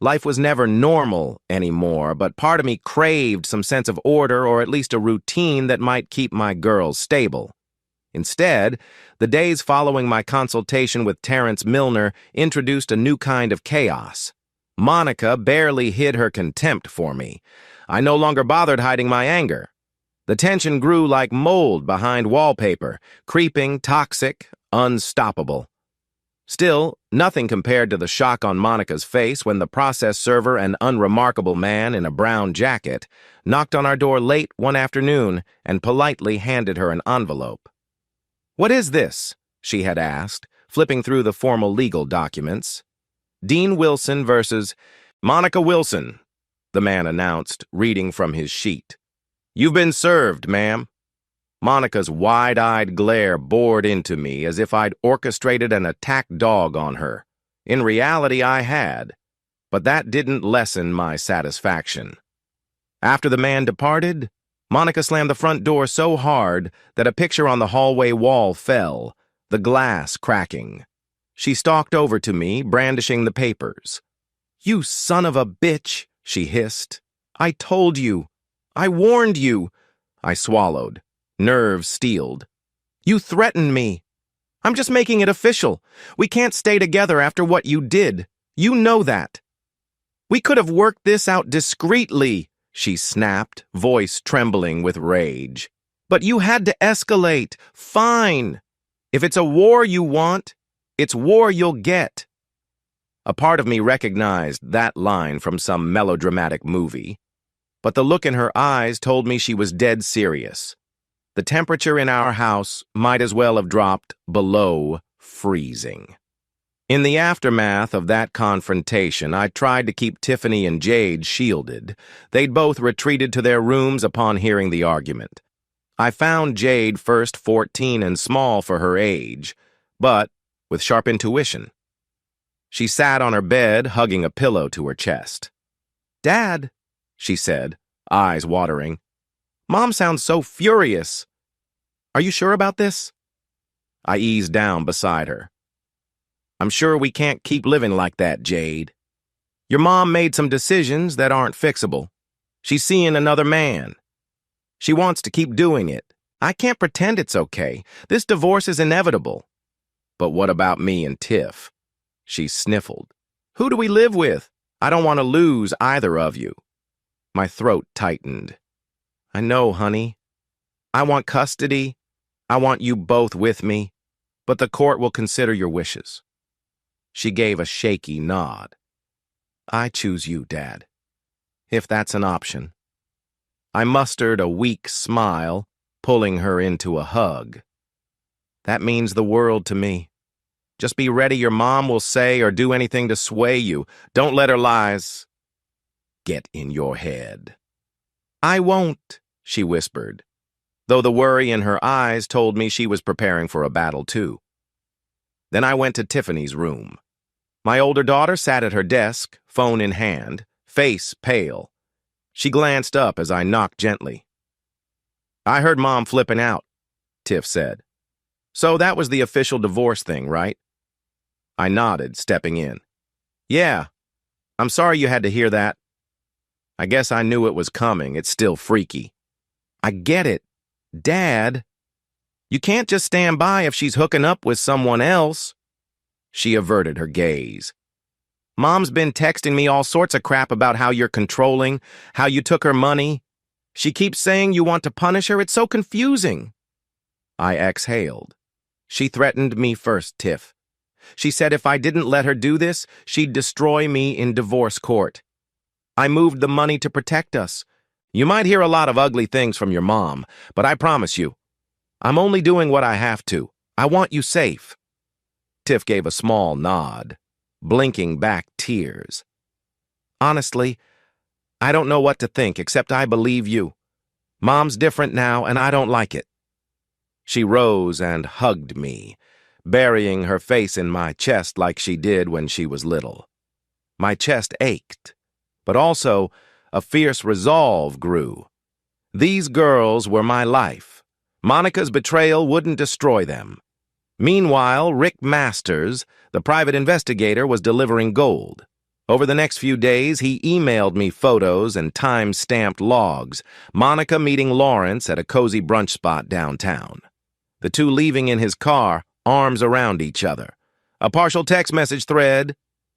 Speaker 2: Life was never normal anymore, but part of me craved some sense of order or at least a routine that might keep my girls stable. Instead, the days following my consultation with Terrence Milner introduced a new kind of chaos. Monica barely hid her contempt for me. I no longer bothered hiding my anger. The tension grew like mold behind wallpaper, creeping, toxic, unstoppable. Still, nothing compared to the shock on Monica's face when the process server, an unremarkable man in a brown jacket, knocked on our door late one afternoon and politely handed her an envelope. What is this? She had asked, flipping through the formal legal documents. Dean Wilson versus Monica Wilson. the man announced, reading from his sheet. "You've been served, ma'am." Monica's wide-eyed glare bored into me as if I'd orchestrated an attack dog on her. In reality, I had, but that didn't lessen my satisfaction. After the man departed, Monica slammed the front door so hard that a picture on the hallway wall fell, the glass cracking. She stalked over to me, brandishing the papers. "You son of a bitch," she hissed. "I told you. I warned you." I swallowed, nerves steeled. "You threatened me. I'm just making it official. We can't stay together after what you did. You know that." "We could have worked this out discreetly," she snapped, voice trembling with rage. "But you had to escalate. Fine. If it's a war you want, it's war you'll get." A part of me recognized that line from some melodramatic movie, but the look in her eyes told me she was dead serious. The temperature in our house might as well have dropped below freezing. In the aftermath of that confrontation, I tried to keep Tiffany and Jade shielded. They'd both retreated to their rooms upon hearing the argument. I found Jade first 14 and small for her age, but with sharp intuition. She sat on her bed, hugging a pillow to her chest. "Dad," she said, eyes watering. "Mom sounds so furious. Are you sure about this?" I eased down beside her. "I'm sure we can't keep living like that, Jade. Your mom made some decisions that aren't fixable. She's seeing another man. She wants to keep doing it. I can't pretend it's okay. This divorce is inevitable." "But what about me and Tiff?" She sniffled. "Who do we live with? I don't want to lose either of you." My throat tightened. "I know, honey. I want custody. I want you both with me, but the court will consider your wishes." She gave a shaky nod. "I choose you, Dad, if that's an option." I mustered a weak smile, pulling her into a hug. "That means the world to me. Just be ready. Your mom will say or do anything to sway you. Don't let her lies get in your head." "I won't," she whispered, though the worry in her eyes told me she was preparing for a battle too. Then I went to Tiffany's room. My older daughter sat at her desk, phone in hand, face pale. She glanced up as I knocked gently. "I heard Mom flipping out," Tiff said. "So that was the official divorce thing, right?" I nodded, stepping in. "Yeah, I'm sorry you had to hear that. I guess I knew it was coming. It's still freaky." "I get it. Dad, you can't just stand by if she's hooking up with someone else." She averted her gaze. "Mom's been texting me all sorts of crap about how you're controlling, how you took her money. She keeps saying you want to punish her. It's so confusing." I exhaled. "She threatened me first, Tiff. She said if I didn't let her do this, she'd destroy me in divorce court. I moved the money to protect us. You might hear a lot of ugly things from your mom, but I promise you, I'm only doing what I have to. I want you safe." Tiff gave a small nod, blinking back tears. "Honestly, I don't know what to think, except I believe you. Mom's different now, and I don't like it." She rose and hugged me, burying her face in my chest like she did when she was little. My chest ached, but also a fierce resolve grew. These girls were my life. Monica's betrayal wouldn't destroy them. Meanwhile, Rick Masters, the private investigator, was delivering gold. Over the next few days, he emailed me photos and time-stamped logs, Monica meeting Lawrence at a cozy brunch spot downtown. The two leaving in his car, arms around each other. A partial text message thread.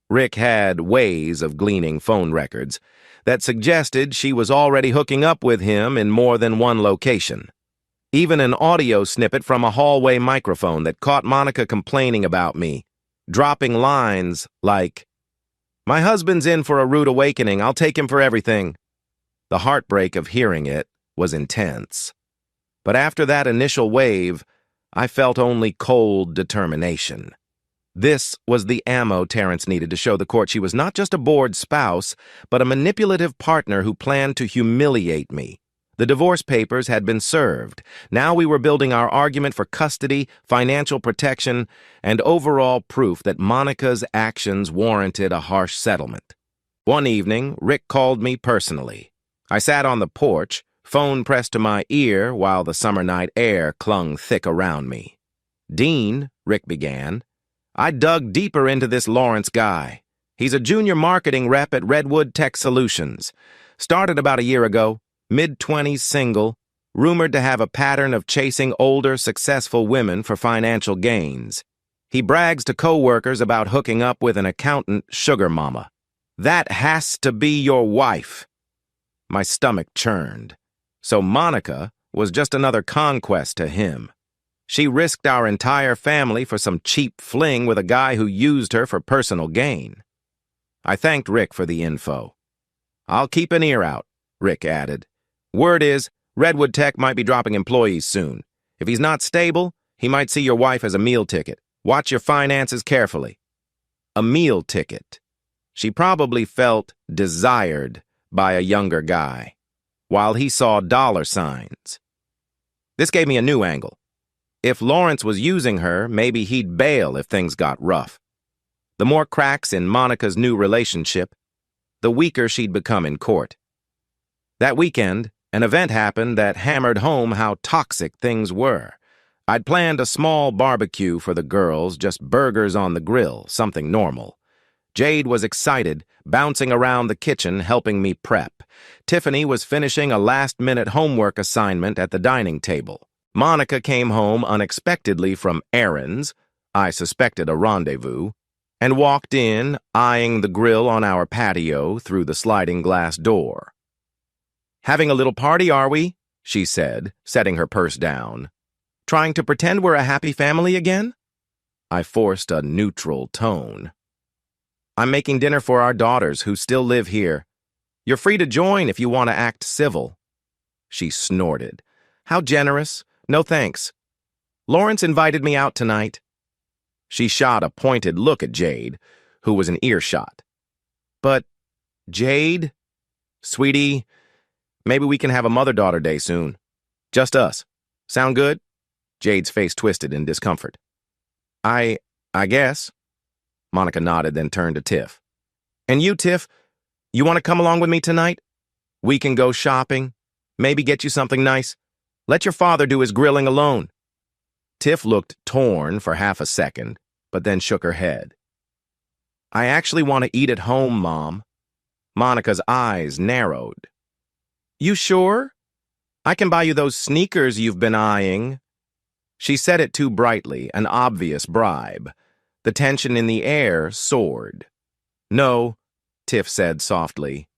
Speaker 2: Rick had ways of gleaning phone records that suggested she was already hooking up with him in more than one location. Even an audio snippet from a hallway microphone that caught Monica complaining about me, dropping lines like, "My husband's in for a rude awakening. I'll take him for everything." The heartbreak of hearing it was intense. But after that initial wave, I felt only cold determination. This was the ammo Terrence needed to show the court she was not just a bored spouse, but a manipulative partner who planned to humiliate me. The divorce papers had been served. Now we were building our argument for custody, financial protection, and overall proof that Monica's actions warranted a harsh settlement. One evening, Rick called me personally. I sat on the porch, phone pressed to my ear while the summer night air clung thick around me. "Dean," Rick began, "I dug deeper into this Lawrence guy. He's a junior marketing rep at Redwood Tech Solutions. Started about a year ago, mid-20s single, rumored to have a pattern of chasing older, successful women for financial gains. He brags to coworkers about hooking up with an accountant sugar mama. That has to be your wife." My stomach churned. So Monica was just another conquest to him. She risked our entire family for some cheap fling with a guy who used her for personal gain. I thanked Rick for the info. "I'll keep an ear out," Rick added. "Word is, Redwood Tech might be dropping employees soon. If he's not stable, he might see your wife as a meal ticket. Watch your finances carefully." A meal ticket. She probably felt desired by a younger guy, while he saw dollar signs. This gave me a new angle. If Lawrence was using her, maybe he'd bail if things got rough. The more cracks in Monica's new relationship, the weaker she'd become in court. That weekend, an event happened that hammered home how toxic things were. I'd planned a small barbecue for the girls, just burgers on the grill, something normal. Jade was excited, bouncing around the kitchen, helping me prep. Tiffany was finishing a last-minute homework assignment at the dining table. Monica came home unexpectedly from errands, I suspected a rendezvous, and walked in, eyeing the grill on our patio through the sliding glass door. "Having a little party, are we?" she said, setting her purse down. "Trying to pretend we're a happy family again?" I forced a neutral tone. "I'm making dinner for our daughters who still live here. You're free to join if you want to act civil." She snorted. "How generous. No thanks. Lawrence invited me out tonight." She shot a pointed look at Jade, who was in earshot. "But, Jade? Sweetie, maybe we can have a mother-daughter day soon. Just us. Sound good?" Jade's face twisted in discomfort. I guess." Monica nodded, then turned to Tiff. "And you, Tiff, you want to come along with me tonight? We can go shopping, maybe get you something nice. Let your father do his grilling alone." Tiff looked torn for half a second, but then shook her head. "I actually want to eat at home, Mom." Monica's eyes narrowed. "You sure? I can buy you those sneakers you've been eyeing." She said it too brightly, an obvious bribe. The tension in the air soared. "No," Tiff said softly.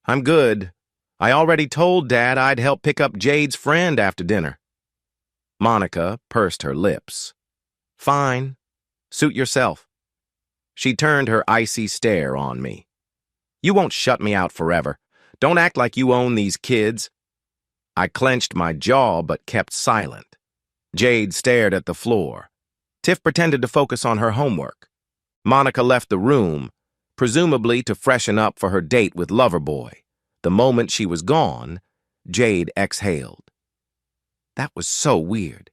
Speaker 2: "I'm good. I already told Dad I'd help pick up Jade's friend after dinner." Monica pursed her lips. "Fine. Suit yourself." She turned her icy stare on me. "You won't shut me out forever. Don't act like you own these kids." I clenched my jaw but kept silent. Jade stared at the floor. Tiff pretended to focus on her homework. Monica left the room, presumably to freshen up for her date with Loverboy. The moment she was gone, Jade exhaled. "That was so weird.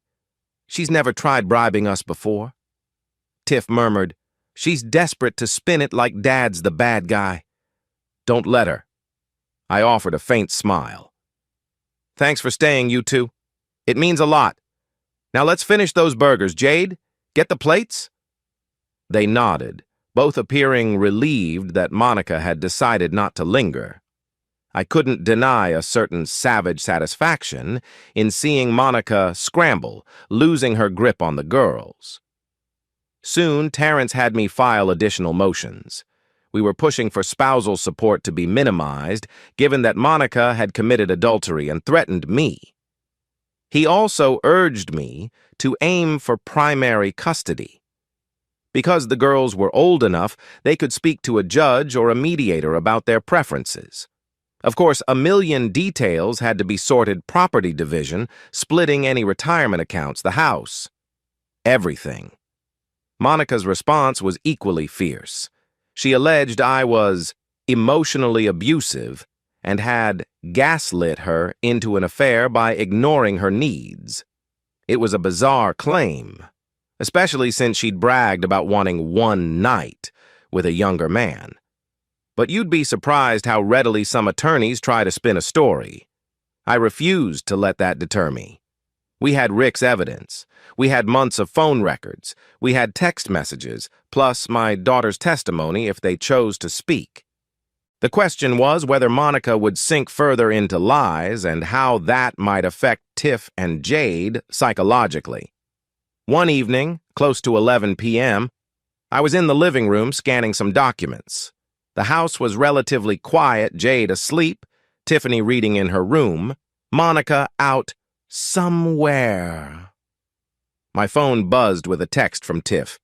Speaker 2: She's never tried bribing us before." Tiff murmured, "She's desperate to spin it like Dad's the bad guy." "Don't let her." I offered a faint smile. "Thanks for staying, you two. It means a lot. Now let's finish those burgers. Jade, get the plates?" They nodded, both appearing relieved that Monica had decided not to linger. I couldn't deny a certain savage satisfaction in seeing Monica scramble, losing her grip on the girls. Soon, Terrence had me file additional motions. We were pushing for spousal support to be minimized, given that Monica had committed adultery and threatened me. He also urged me to aim for primary custody. Because the girls were old enough, they could speak to a judge or a mediator about their preferences. Of course, a million details had to be sorted: property division, splitting any retirement accounts, the house. Everything. Monica's response was equally fierce. She alleged I was emotionally abusive and had gaslit her into an affair by ignoring her needs. It was a bizarre claim, especially since she'd bragged about wanting one night with a younger man. But you'd be surprised how readily some attorneys try to spin a story. I refused to let that deter me. We had Rick's evidence. We had months of phone records. We had text messages, plus my daughter's testimony if they chose to speak. The question was whether Monica would sink further into lies and how that might affect Tiff and Jade psychologically. One evening, close to 11 p.m., I was in the living room scanning some documents. The house was relatively quiet, Jade asleep, Tiffany reading in her room, Monica out somewhere. My phone buzzed with a text from Tiff.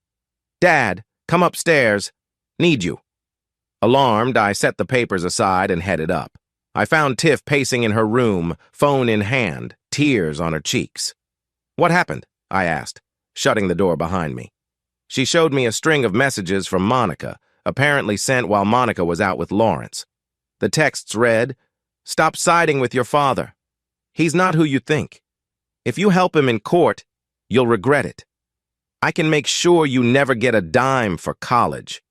Speaker 2: "Dad, come upstairs. Need you." Alarmed, I set the papers aside and headed up. I found Tiff pacing in her room, phone in hand, tears on her cheeks. "What happened?" I asked, shutting the door behind me. She showed me a string of messages from Monica, apparently sent while Monica was out with Lawrence. The texts read, "Stop siding with your father. He's not who you think. If you help him in court, you'll regret it. I can make sure you never get a dime for college."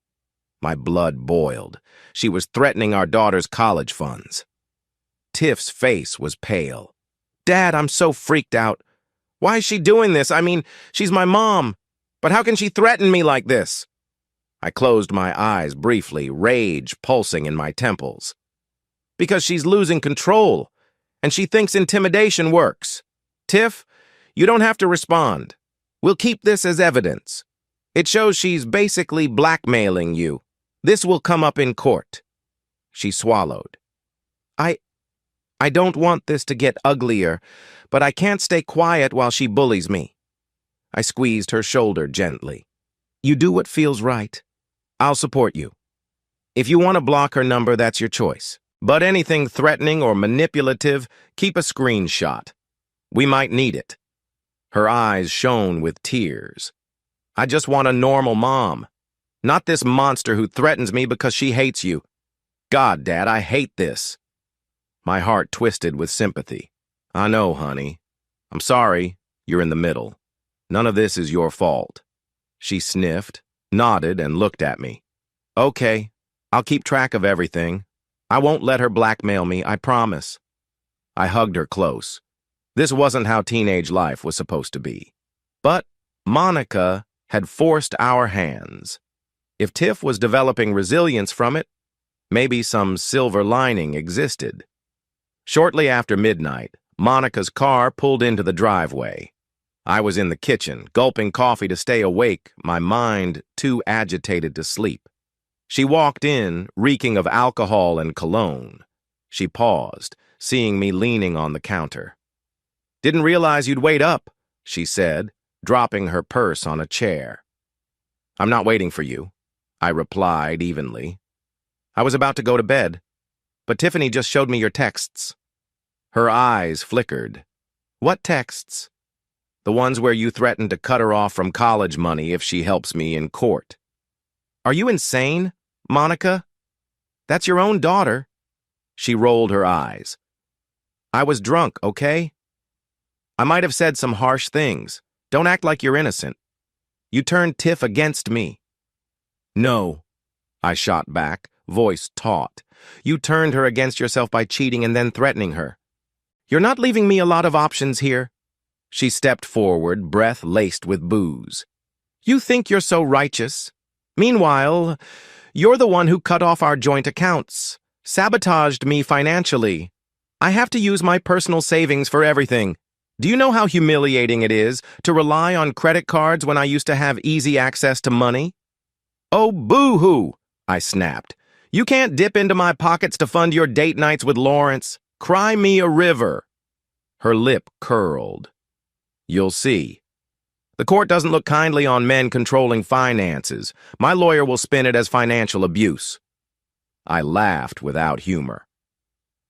Speaker 2: My blood boiled. She was threatening our daughter's college funds. Tiff's face was pale. "Dad, I'm so freaked out. Why is she doing this? I mean, she's my mom. But how can she threaten me like this?" I closed my eyes briefly, rage pulsing in my temples. "Because she's losing control, and she thinks intimidation works. Tiff, you don't have to respond. We'll keep this as evidence. It shows she's basically blackmailing you. This will come up in court." She swallowed. I don't want this to get uglier, but I can't stay quiet while she bullies me." I squeezed her shoulder gently. "You do what feels right. I'll support you. If you want to block her number, that's your choice. But anything threatening or manipulative, keep a screenshot. We might need it." Her eyes shone with tears. "I just want a normal mom. Not this monster who threatens me because she hates you. God, Dad, I hate this." My heart twisted with sympathy. "I know, honey. I'm sorry you're in the middle. None of this is your fault." She sniffed, nodded, and looked at me. "Okay, I'll keep track of everything. I won't let her blackmail me, I promise." I hugged her close. This wasn't how teenage life was supposed to be. But Monica had forced our hands. If Tiff was developing resilience from it, maybe some silver lining existed. Shortly after midnight, Monica's car pulled into the driveway. I was in the kitchen, gulping coffee to stay awake, my mind too agitated to sleep. She walked in, reeking of alcohol and cologne. She paused, seeing me leaning on the counter. "Didn't realize you'd wait up," she said, dropping her purse on a chair. "I'm not waiting for you," I replied evenly. "I was about to go to bed, but Tiffany just showed me your texts." Her eyes flickered. "What texts?" "The ones where you threatened to cut her off from college money if she helps me in court." "Are you insane, Monica? That's your own daughter." She rolled her eyes. "I was drunk, okay? I might have said some harsh things. Don't act like you're innocent. You turned Tiff against me." "No," I shot back, voice taut. "You turned her against yourself by cheating and then threatening her. You're not leaving me a lot of options here." She stepped forward, breath laced with booze. "You think you're so righteous. Meanwhile, you're the one who cut off our joint accounts, sabotaged me financially. I have to use my personal savings for everything. Do you know how humiliating it is to rely on credit cards when I used to have easy access to money?" "Oh, boo-hoo," I snapped. "You can't dip into my pockets to fund your date nights with Lawrence. Cry me a river." Her lip curled. "You'll see. The court doesn't look kindly on men controlling finances. My lawyer will spin it as financial abuse." I laughed without humor.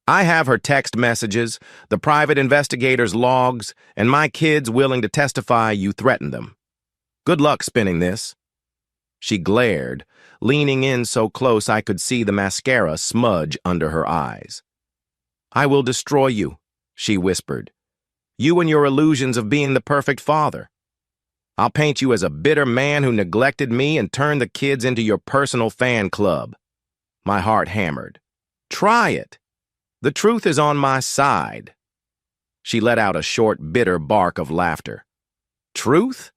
Speaker 2: "I have her text messages, the private investigator's logs, and my kids willing to testify you threatened them. Good luck spinning this. She glared, leaning in so close I could see the mascara smudge under her eyes. "I will destroy you," she whispered. "You and your illusions of being the perfect father. I'll paint you as a bitter man who neglected me and turned the kids into your personal fan club." My heart hammered. "Try it. The truth is on my side." She let out a short, bitter bark of laughter. "Truth?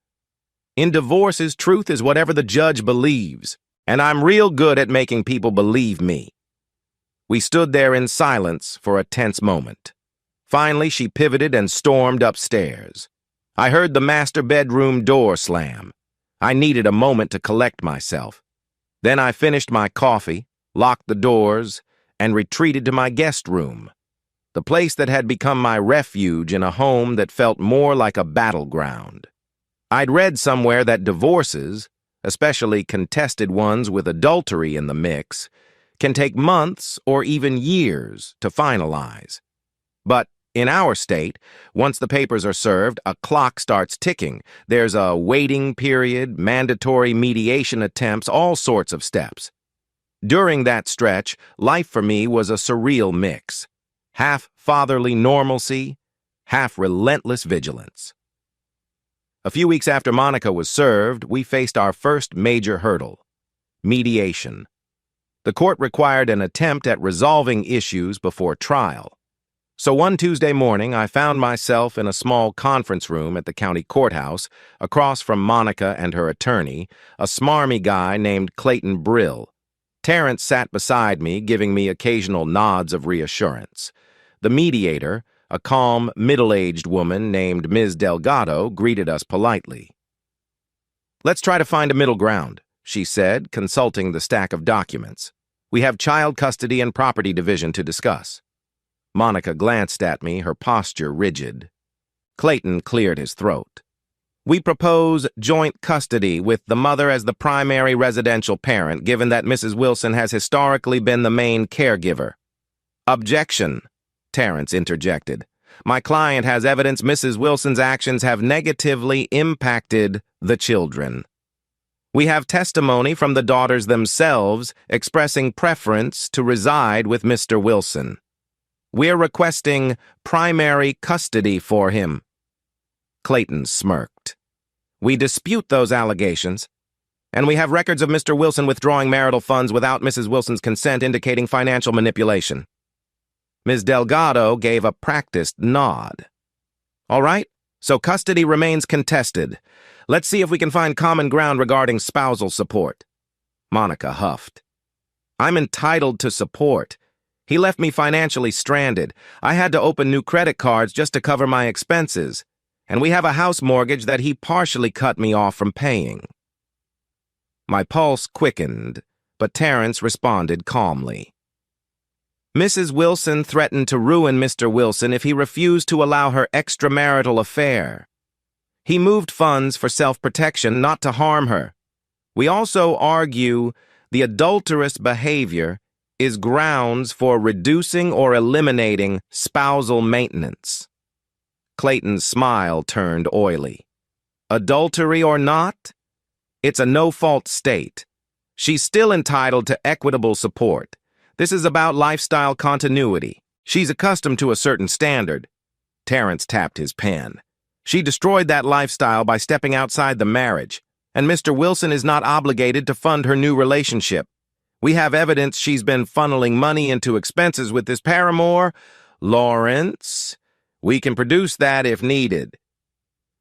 Speaker 2: In divorces, truth is whatever the judge believes, and I'm real good at making people believe me." We stood there in silence for a tense moment. Finally, she pivoted and stormed upstairs. I heard the master bedroom door slam. I needed a moment to collect myself. Then I finished my coffee, locked the doors, and retreated to my guest room, the place that had become my refuge in a home that felt more like a battleground. I'd read somewhere that divorces, especially contested ones with adultery in the mix, can take months or even years to finalize. But in our state, once the papers are served, a clock starts ticking. There's a waiting period, mandatory mediation attempts, all sorts of steps. During that stretch, life for me was a surreal mix. Half fatherly normalcy, half relentless vigilance. A few weeks after Monica was served, we faced our first major hurdle: mediation. The court required an attempt at resolving issues before trial. So one Tuesday morning, I found myself in a small conference room at the county courthouse, across from Monica and her attorney, a smarmy guy named Clayton Brill. Terrence sat beside me, giving me occasional nods of reassurance. The mediator, a calm, middle-aged woman named Ms. Delgado, greeted us politely. "Let's try to find a middle ground," she said, consulting the stack of documents. "We have child custody and property division to discuss." Monica glanced at me, her posture rigid. Clayton cleared his throat. "We propose joint custody with the mother as the primary residential parent, given that Mrs. Wilson has historically been the main caregiver." "Objection," Terrence interjected. "My client has evidence Mrs. Wilson's actions have negatively impacted the children. We have testimony from the daughters themselves expressing preference to reside with Mr. Wilson. We're requesting primary custody for him." Clayton smirked. "We dispute those allegations, and we have records of Mr. Wilson withdrawing marital funds without Mrs. Wilson's consent, indicating financial manipulation." Ms. Delgado gave a practiced nod. "All right, so custody remains contested. Let's see if we can find common ground regarding spousal support." Monica huffed. "I'm entitled to support. He left me financially stranded. I had to open new credit cards just to cover my expenses, and we have a house mortgage that he partially cut me off from paying." My pulse quickened, but Terrence responded calmly. "Mrs. Wilson threatened to ruin Mr. Wilson if he refused to allow her extramarital affair. He moved funds for self-protection, not to harm her. We also argue the adulterous behavior is grounds for reducing or eliminating spousal maintenance." Clayton's smile turned oily. "Adultery or not, it's a no-fault state. She's still entitled to equitable support. This is about lifestyle continuity. She's accustomed to a certain standard." Terrence tapped his pen. "She destroyed that lifestyle by stepping outside the marriage, and Mr. Wilson is not obligated to fund her new relationship. We have evidence she's been funneling money into expenses with this paramour, Lawrence. We can produce that if needed."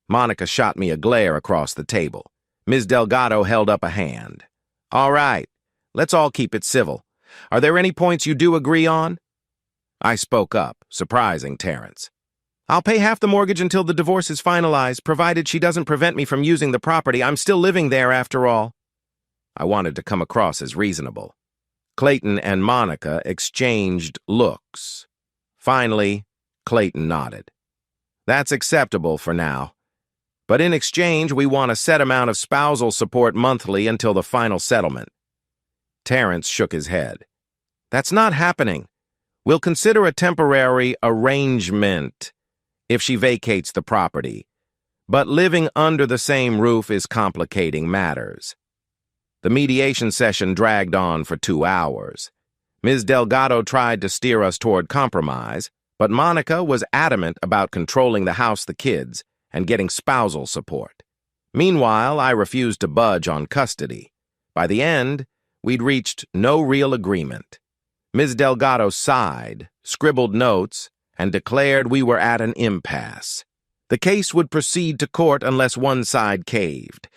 Speaker 2: Monica shot me a glare across the table. Ms. Delgado held up a hand. "All right, let's all keep it civil. Are there any points you do agree on?" I spoke up, surprising Terrence. "I'll pay half the mortgage until the divorce is finalized, provided she doesn't prevent me from using the property. I'm still living there after all." I wanted to come across as reasonable. Clayton and Monica exchanged looks. Finally, Clayton nodded. "That's acceptable for now. But in exchange, we want a set amount of spousal support monthly until the final settlement." Terrence shook his head. "That's not happening. We'll consider a temporary arrangement if she vacates the property. But living under the same roof is complicating matters." The mediation session dragged on for 2 hours. Ms. Delgado tried to steer us toward compromise, but Monica was adamant about controlling the house, the kids, and getting spousal support. Meanwhile, I refused to budge on custody. By the end, we'd reached no real agreement. Ms. Delgado sighed, scribbled notes, and declared we were at an impasse. The case would proceed to court unless one side caved.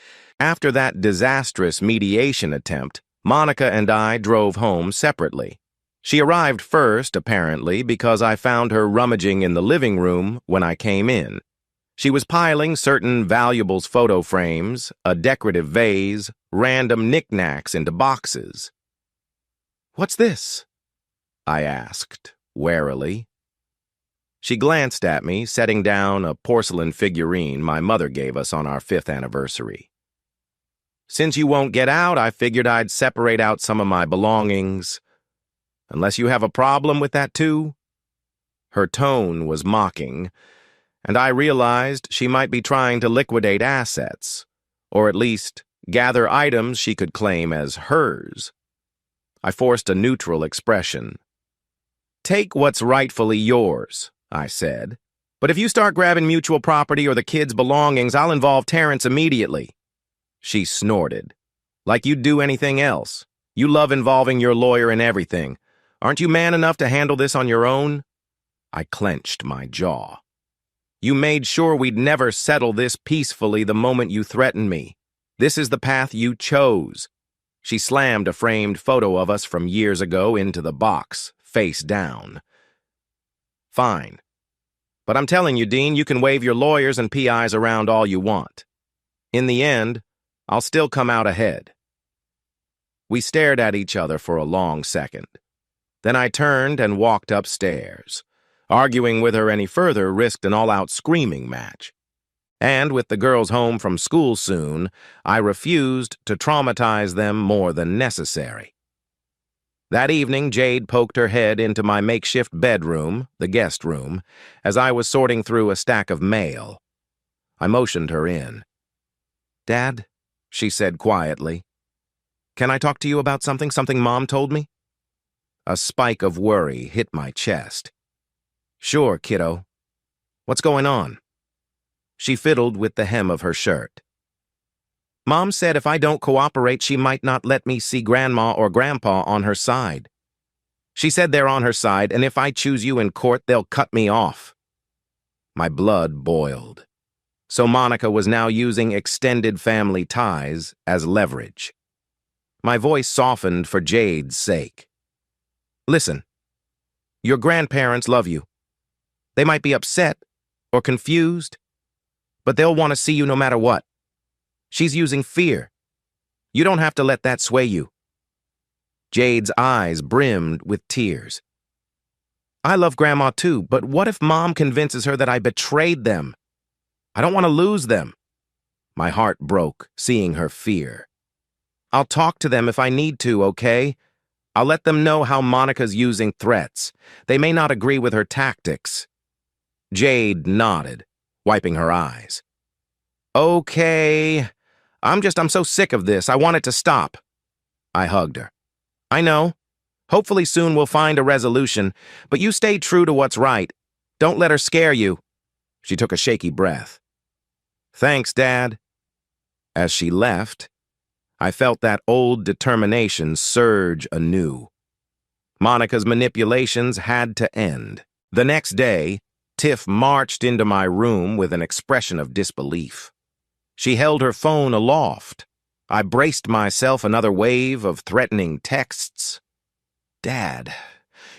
Speaker 2: After that disastrous mediation attempt, Monica and I drove home separately. She arrived first, apparently, because I found her rummaging in the living room when I came in. She was piling certain valuables, photo frames, a decorative vase, random knickknacks into boxes. "What's this?" I asked, warily. She glanced at me, setting down a porcelain figurine my mother gave us on our 5th anniversary. "Since you won't get out, I figured I'd separate out some of my belongings. Unless you have a problem with that too?" Her tone was mocking, and I realized she might be trying to liquidate assets, or at least gather items she could claim as hers. I forced a neutral expression. "Take what's rightfully yours," I said. "But if you start grabbing mutual property or the kids' belongings, I'll involve Terrence immediately." She snorted. "Like you'd do anything else. You love involving your lawyer in everything. Aren't you man enough to handle this on your own?" I clenched my jaw. "You made sure we'd never settle this peacefully the moment you threatened me. This is the path you chose." She slammed a framed photo of us from years ago into the box, face down. "Fine. But I'm telling you, Dean, you can wave your lawyers and PIs around all you want. In the end, I'll still come out ahead." We stared at each other for a long second. Then I turned and walked upstairs. Arguing with her any further risked an all-out screaming match. And with the girls home from school soon, I refused to traumatize them more than necessary. That evening, Jade poked her head into my makeshift bedroom, the guest room, as I was sorting through a stack of mail. I motioned her in. "Dad," she said quietly, "can I talk to you about something Mom told me?" A spike of worry hit my chest. "Sure, kiddo. What's going on?" She fiddled with the hem of her shirt. "Mom said if I don't cooperate, she might not let me see Grandma or Grandpa on her side. She said they're on her side, and if I choose you in court, they'll cut me off." My blood boiled. So Monica was now using extended family ties as leverage. My voice softened for Jade's sake. "Listen, your grandparents love you. They might be upset or confused, but they'll want to see you no matter what. She's using fear. You don't have to let that sway you." Jade's eyes brimmed with tears. "I love Grandma too, but what if Mom convinces her that I betrayed them? I don't want to lose them." My heart broke, seeing her fear. "I'll talk to them if I need to, okay? I'll let them know how Monica's using threats. They may not agree with her tactics." Jade nodded, wiping her eyes. "Okay. I'm so sick of this. I want it to stop." I hugged her. "I know. Hopefully soon we'll find a resolution, but you stay true to what's right. Don't let her scare you." She took a shaky breath. "Thanks, Dad." As she left, I felt that old determination surge anew. Monica's manipulations had to end. The next day, Tiff marched into my room with an expression of disbelief. She held her phone aloft. I braced myself another wave of threatening texts. "Dad,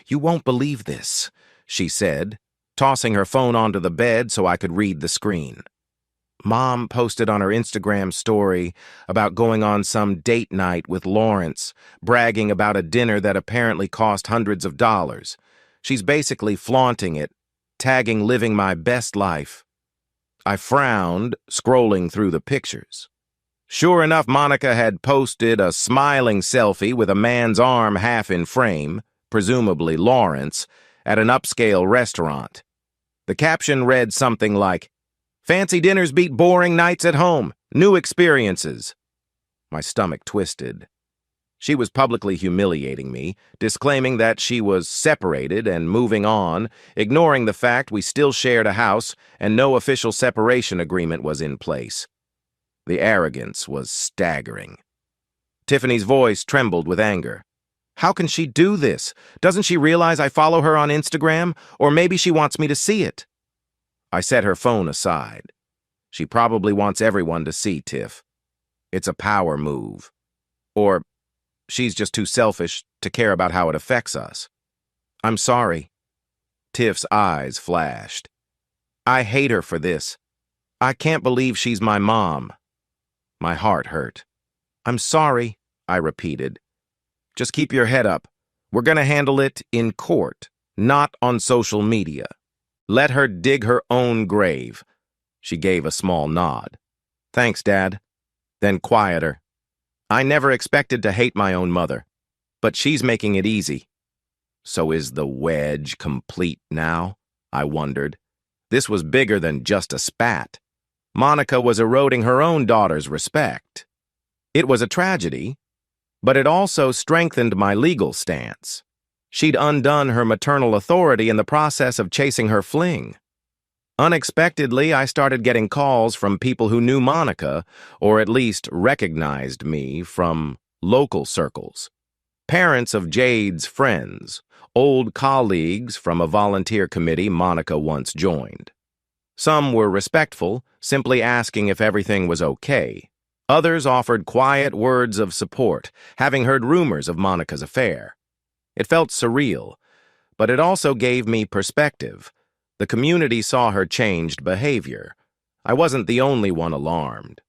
Speaker 2: you won't believe this," she said, tossing her phone onto the bed so I could read the screen. "Mom posted on her Instagram story about going on some date night with Lawrence, bragging about a dinner that apparently cost hundreds of dollars. She's basically flaunting it, tagging living my best life." I frowned, scrolling through the pictures. Sure enough, Monica had posted a smiling selfie with a man's arm half in frame, presumably Lawrence, at an upscale restaurant. The caption read something like, "Fancy dinners beat boring nights at home. New experiences." My stomach twisted. She was publicly humiliating me, disclaiming that she was separated and moving on, ignoring the fact we still shared a house and no official separation agreement was in place. The arrogance was staggering. Tiffany's voice trembled with anger. How can she do this? Doesn't she realize I follow her on Instagram? Or maybe she wants me to see it. I set her phone aside. She probably wants everyone to see Tiff. It's a power move. Or she's just too selfish to care about how it affects us. I'm sorry. Tiff's eyes flashed. I hate her for this. I can't believe she's my mom. My heart hurt. I'm sorry, I repeated. Just keep your head up. We're going to handle it in court, not on social media. Let her dig her own grave. She gave a small nod. Thanks, Dad. Then quieter. I never expected to hate my own mother, but she's making it easy. So is the wedge complete now? I wondered. This was bigger than just a spat. Monica was eroding her own daughter's respect. It was a tragedy, but it also strengthened my legal stance. She'd undone her maternal authority in the process of chasing her fling. Unexpectedly, I started getting calls from people who knew Monica, or at least recognized me from local circles. Parents of Jade's friends, old colleagues from a volunteer committee Monica once joined. Some were respectful, simply asking if everything was okay. Others offered quiet words of support, having heard rumors of Monica's affair. It felt surreal, but it also gave me perspective. The community saw her changed behavior. I wasn't the only one alarmed.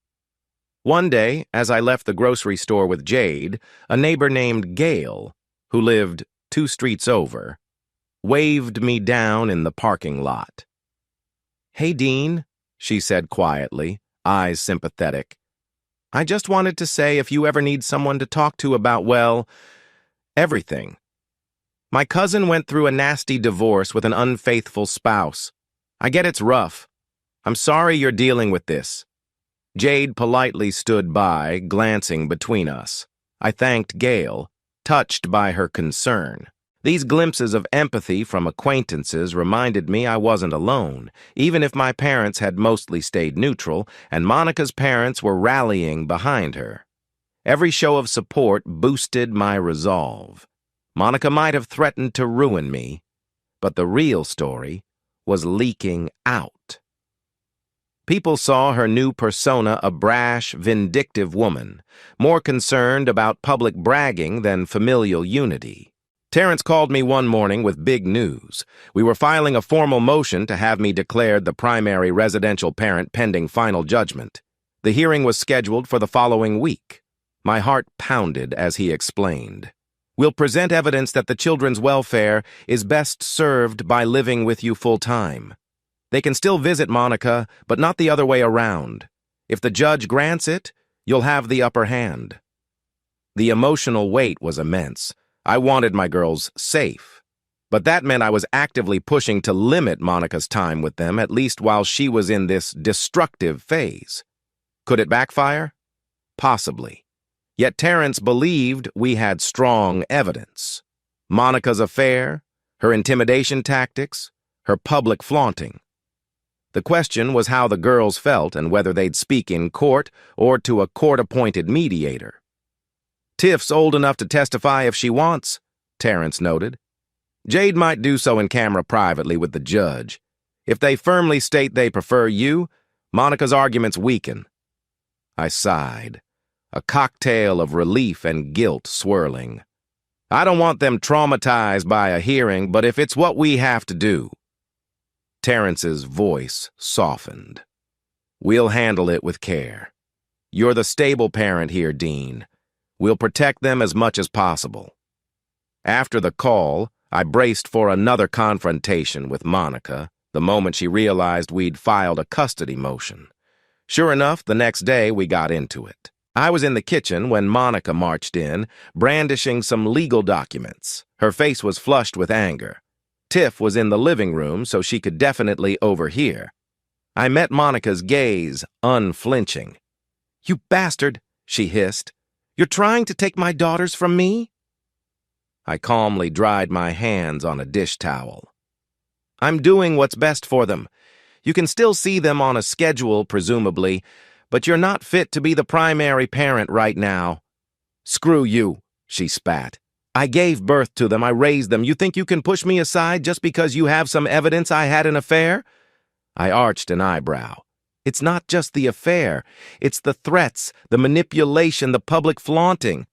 Speaker 2: One day, as I left the grocery store with Jade, a neighbor named Gail, who lived 2 streets over, waved me down in the parking lot. Hey, Dean, she said quietly, eyes sympathetic. I just wanted to say if you ever need someone to talk to about, well, everything. My cousin went through a nasty divorce with an unfaithful spouse. I get it's rough. I'm sorry you're dealing with this. Jade politely stood by, glancing between us. I thanked Gail, touched by her concern. These glimpses of empathy from acquaintances reminded me I wasn't alone, even if my parents had mostly stayed neutral, and Monica's parents were rallying behind her. Every show of support boosted my resolve. Monica might have threatened to ruin me, but the real story was leaking out. People saw her new persona a brash, vindictive woman, more concerned about public bragging than familial unity. Terrence called me one morning with big news. We were filing a formal motion to have me declared the primary residential parent pending final judgment. The hearing was scheduled for the following week. My heart pounded as he explained. We'll present evidence that the children's welfare is best served by living with you full-time. They can still visit Monica, but not the other way around. If the judge grants it, you'll have the upper hand. The emotional weight was immense. I wanted my girls safe. But that meant I was actively pushing to limit Monica's time with them, at least while she was in this destructive phase. Could it backfire? Possibly. Yet Terrence believed we had strong evidence. Monica's affair, her intimidation tactics, her public flaunting. The question was how the girls felt and whether they'd speak in court or to a court-appointed mediator. Tiff's old enough to testify if she wants, Terrence noted. Jade might do so in camera privately with the judge. If they firmly state they prefer you, Monica's arguments weaken. I sighed, a cocktail of relief and guilt swirling. I don't want them traumatized by a hearing, but if it's what we have to do. Terrence's voice softened. We'll handle it with care. You're the stable parent here, Dean. We'll protect them as much as possible. After the call, I braced for another confrontation with Monica the moment she realized we'd filed a custody motion. Sure enough, the next day we got into it. I was in the kitchen when Monica marched in, brandishing some legal documents. Her face was flushed with anger. Tiff was in the living room, so she could definitely overhear. I met Monica's gaze, unflinching. You bastard! she hissed. "You're trying to take my daughters from me?" I calmly dried my hands on a dish towel. "I'm doing what's best for them. You can still see them on a schedule, presumably, but you're not fit to be the primary parent right now." "Screw you," she spat. "I gave birth to them. I raised them. You think you can push me aside just because you have some evidence I had an affair?" I arched an eyebrow. "It's not just the affair. It's the threats, the manipulation, the public flaunting.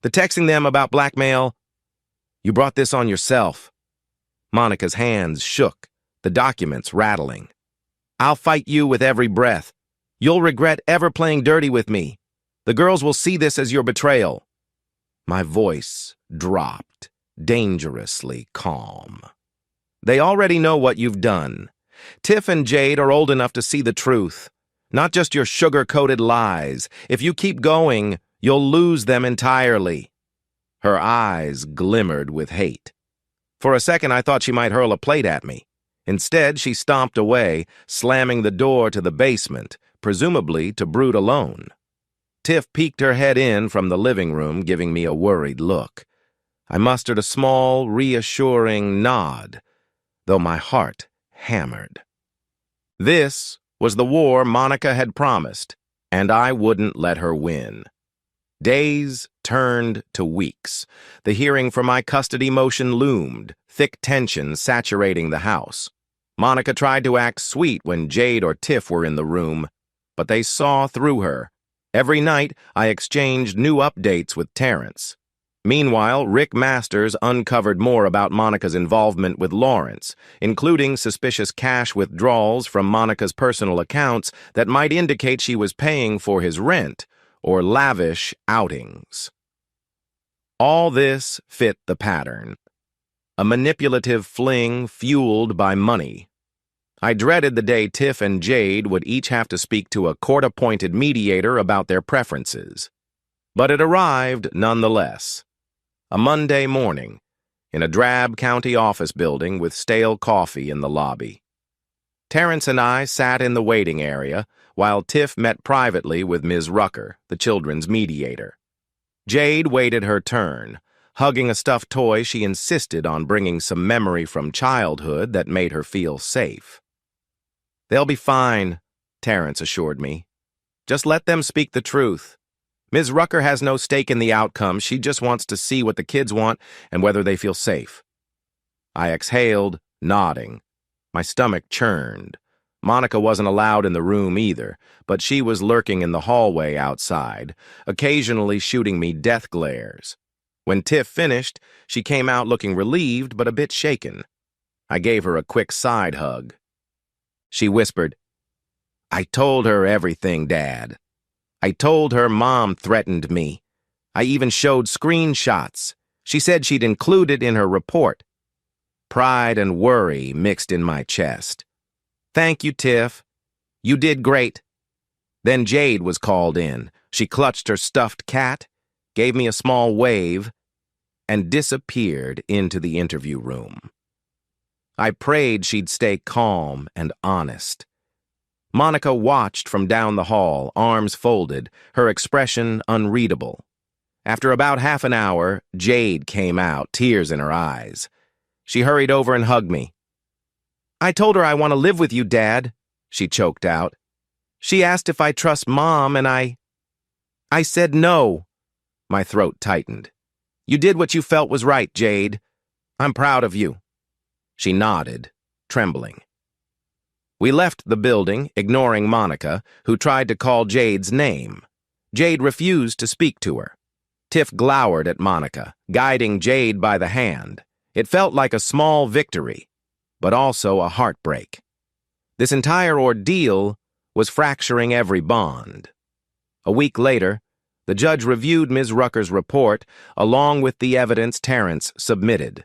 Speaker 2: The texting them about blackmail. You brought this on yourself." Monica's hands shook, the documents rattling. "I'll fight you with every breath. You'll regret ever playing dirty with me. The girls will see this as your betrayal." My voice dropped, dangerously calm. "They already know what you've done. Tiff and Jade are old enough to see the truth, not just your sugar-coated lies. If you keep going, you'll lose them entirely." Her eyes glimmered with hate. For a second, I thought she might hurl a plate at me. Instead, she stomped away, slamming the door to the basement, presumably to brood alone. Tiff peeked her head in from the living room, giving me a worried look. I mustered a small, reassuring nod, though my heart hammered. This was the war Monica had promised, and I wouldn't let her win. Days turned to weeks. The hearing for my custody motion loomed, thick tension saturating the house. Monica tried to act sweet when Jade or Tiff were in the room, but they saw through her. Every night, I exchanged new updates with Terrence. Meanwhile, Rick Masters uncovered more about Monica's involvement with Lawrence, including suspicious cash withdrawals from Monica's personal accounts that might indicate she was paying for his rent or lavish outings. All this fit the pattern. A manipulative fling fueled by money. I dreaded the day Tiff and Jade would each have to speak to a court-appointed mediator about their preferences. But it arrived nonetheless. A Monday morning, in a drab county office building with stale coffee in the lobby. Terrence and I sat in the waiting area, while Tiff met privately with Ms. Rucker, the children's mediator. Jade waited her turn. Hugging a stuffed toy, she insisted on bringing some memory from childhood that made her feel safe. "They'll be fine," Terrence assured me. "Just let them speak the truth. Ms. Rucker has no stake in the outcome. She just wants to see what the kids want and whether they feel safe." I exhaled, nodding. My stomach churned. Monica wasn't allowed in the room either, but she was lurking in the hallway outside, occasionally shooting me death glares. When Tiff finished, she came out looking relieved but a bit shaken. I gave her a quick side hug. She whispered, "I told her everything, Dad. I told her Mom threatened me. I even showed screenshots. She said she'd include it in her report." Pride and worry mixed in my chest. "Thank you, Tiff. You did great." Then Jade was called in. She clutched her stuffed cat, gave me a small wave, and disappeared into the interview room. I prayed she'd stay calm and honest. Monica watched from down the hall, arms folded, her expression unreadable. After about half an hour, Jade came out, tears in her eyes. She hurried over and hugged me. "I told her I want to live with you, Dad," she choked out. "She asked if I trust Mom, and I said no." My throat tightened. "You did what you felt was right, Jade. I'm proud of you." She nodded, trembling. We left the building, ignoring Monica, who tried to call Jade's name. Jade refused to speak to her. Tiff glowered at Monica, guiding Jade by the hand. It felt like a small victory, but also a heartbreak. This entire ordeal was fracturing every bond. A week later, the judge reviewed Ms. Rucker's report along with the evidence Terrence submitted.